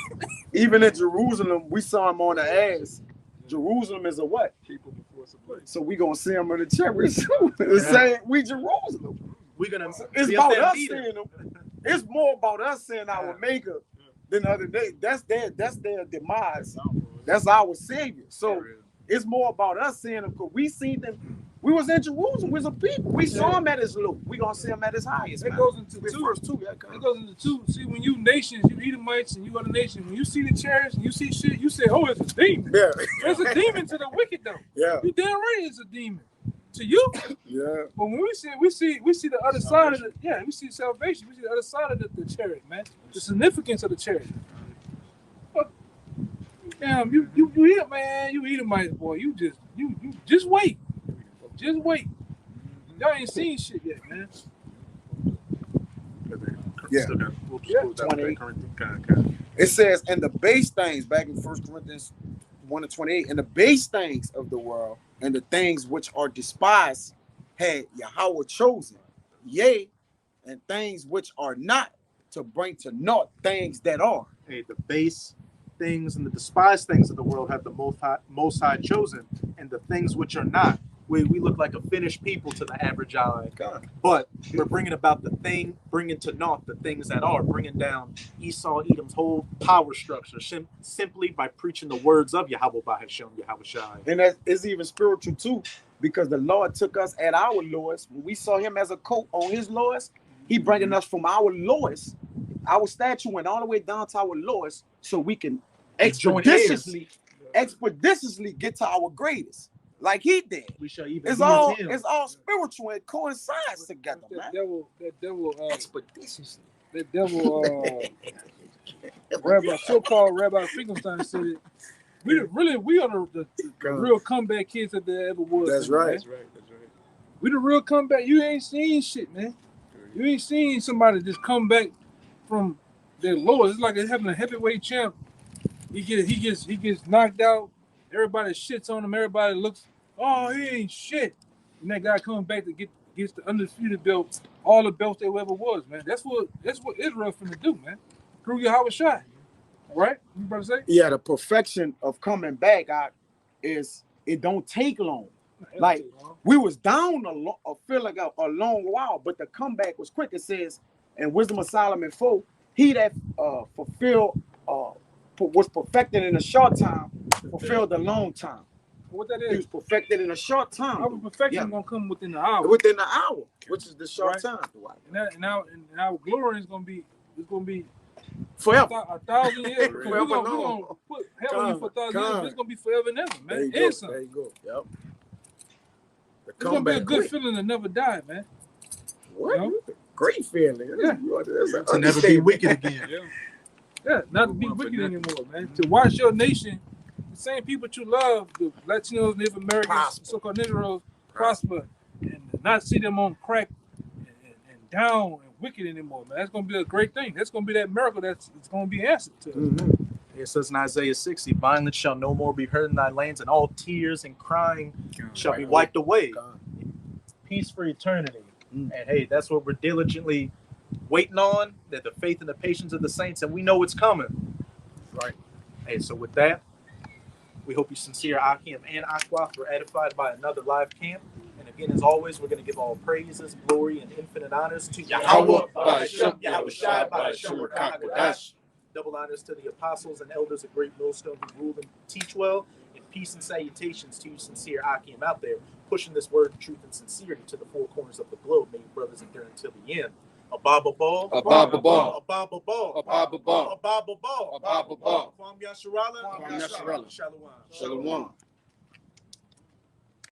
F: even in Jerusalem, we saw him on the ass. Jerusalem is a what?
B: People before supply.
F: So we gonna see him in the chariot. It's saying we Jerusalem.
G: We're gonna.
F: It's
G: be
F: about
G: up there
F: us
G: beat him.
F: seeing them. It's more about us seeing our maker than other day. That's their demise. That's our savior. So it's more about us seeing them because we seen them. We was in Jerusalem with some people. We saw him at his low. We gonna see him at his highest.
D: It
F: man.
D: goes into
F: The
D: two.
F: first two.
D: It goes into two. See, when you nations, you Edomites and you other nations, when you see the chariots and you see shit, you say, oh, it's a demon.
F: Yeah.
D: It's a demon to the wicked, though.
F: Yeah.
D: You damn right it's a demon. To you.
F: Yeah.
D: But when we see the other side of the, we see salvation. We see the other side of the chariot, man. The significance of the chariot. Damn, you eat, man. You Edomites, boy. You just wait. Just wait. Y'all ain't seen shit yet, man.
F: Yeah.
D: Yeah.
G: 28.
F: It says, and the base things, back in 1 Corinthians 1:28, and the base things of the world and the things which are despised had Yahweh chosen, yea, and things which are not, to bring to naught things that are.
G: Hey, the base things and the despised things of the world have the most high chosen, and the things which are not. We look like a finished people to the average eye,
F: God.
G: but we're bringing about bringing to naught the things that are, bringing down Esau, Edom's whole power structure simply by preaching the words of Yahweh by Hashem, Yahweh Shai.
F: And that is even spiritual too, because the Lord took us at our lowest. When we saw him as a coat on his lowest, he bringing us from our lowest. Our statue went all the way down to our lowest, so we can expeditiously get to our greatest, like he did.
G: We shall even
F: It's
G: be
F: all
G: as him.
F: it's all spiritual and coincides together, man.
D: That devil,
F: Expeditiously.
D: that devil, so-called Rabbi Finkelstein said it. We are the real comeback kids that there ever was.
F: That's
D: man.
F: right.
E: That's right.
D: We the real comeback. You ain't seen shit, man. You ain't seen somebody just come back from their lowest. It's like having a heavyweight champ. He gets knocked out. Everybody shits on him. Everybody looks, oh, he ain't shit. And that guy comes back to gets the undisputed belt, all the belts there ever was, man. That's what Israel finna do, man. Through Yahweh Shai. Right? You about to say?
F: Yeah, the perfection of coming back is it don't take long. Like, we was down feel like a long while, but the comeback was quick. It says in Wisdom of Solomon 4, he that was perfected in a short time fulfilled a long time.
D: What that
F: He
D: is?
F: was perfected in a short time.
D: Our perfection gonna come within the hour.
F: Within the hour, which is the short
D: Right.
F: time.
D: And our glory is gonna be
F: Forever.
D: 1,000 years.
F: Forever
D: We're gonna
F: long.
D: put heaven in for 1,000 years. But it's gonna be forever and ever,
F: There
D: man.
F: you go.
D: And some.
F: There you go. Yep. The
D: It's gonna be a
F: comeback
D: good
F: quick.
D: feeling to never die, man.
F: What?
D: You know?
F: Great feeling.
D: Yeah.
G: To never be wicked again.
D: Yeah, not to be
E: One for
D: wicked
E: nothing.
D: anymore, man. To watch your nation, the same people that you love, the Latinos, Native Americans,
F: Prosper.
D: so-called Negroes, prosper, and not see them on crack and down and wicked anymore, man. That's gonna be a great thing. That's gonna be that miracle that's gonna be answered to.
F: Mm-hmm.
G: It says in Isaiah 60, violence shall no more be heard in thy lands, and all tears and crying shall be wiped away.
F: God.
G: Peace for eternity. And hey, that's what we're diligently waiting on, that the faith and the patience of the saints, and we know it's coming.
F: Right.
G: Hey, so with that, we hope you sincere Akim and Aqua were edified by another live camp. And again, as always, we're going to give all praises, glory, and infinite honors to Yahweh, Yahweh Shai, double honors to the apostles and elders of Great Millstone who rule and teach well, and peace and salutations to you sincere Akim out there, pushing this word of truth and sincerity to the four corners of the globe. May you brothers endure until the end. Ababa Ball,
E: Ababa Ball.
G: Ababa Ball,
E: Ababa Ball.
G: Ababa Ball,
E: Ababa Ball.
G: Kwam Yasharala,
F: Kwam Yasharala.
G: Shalom.
F: Shalom.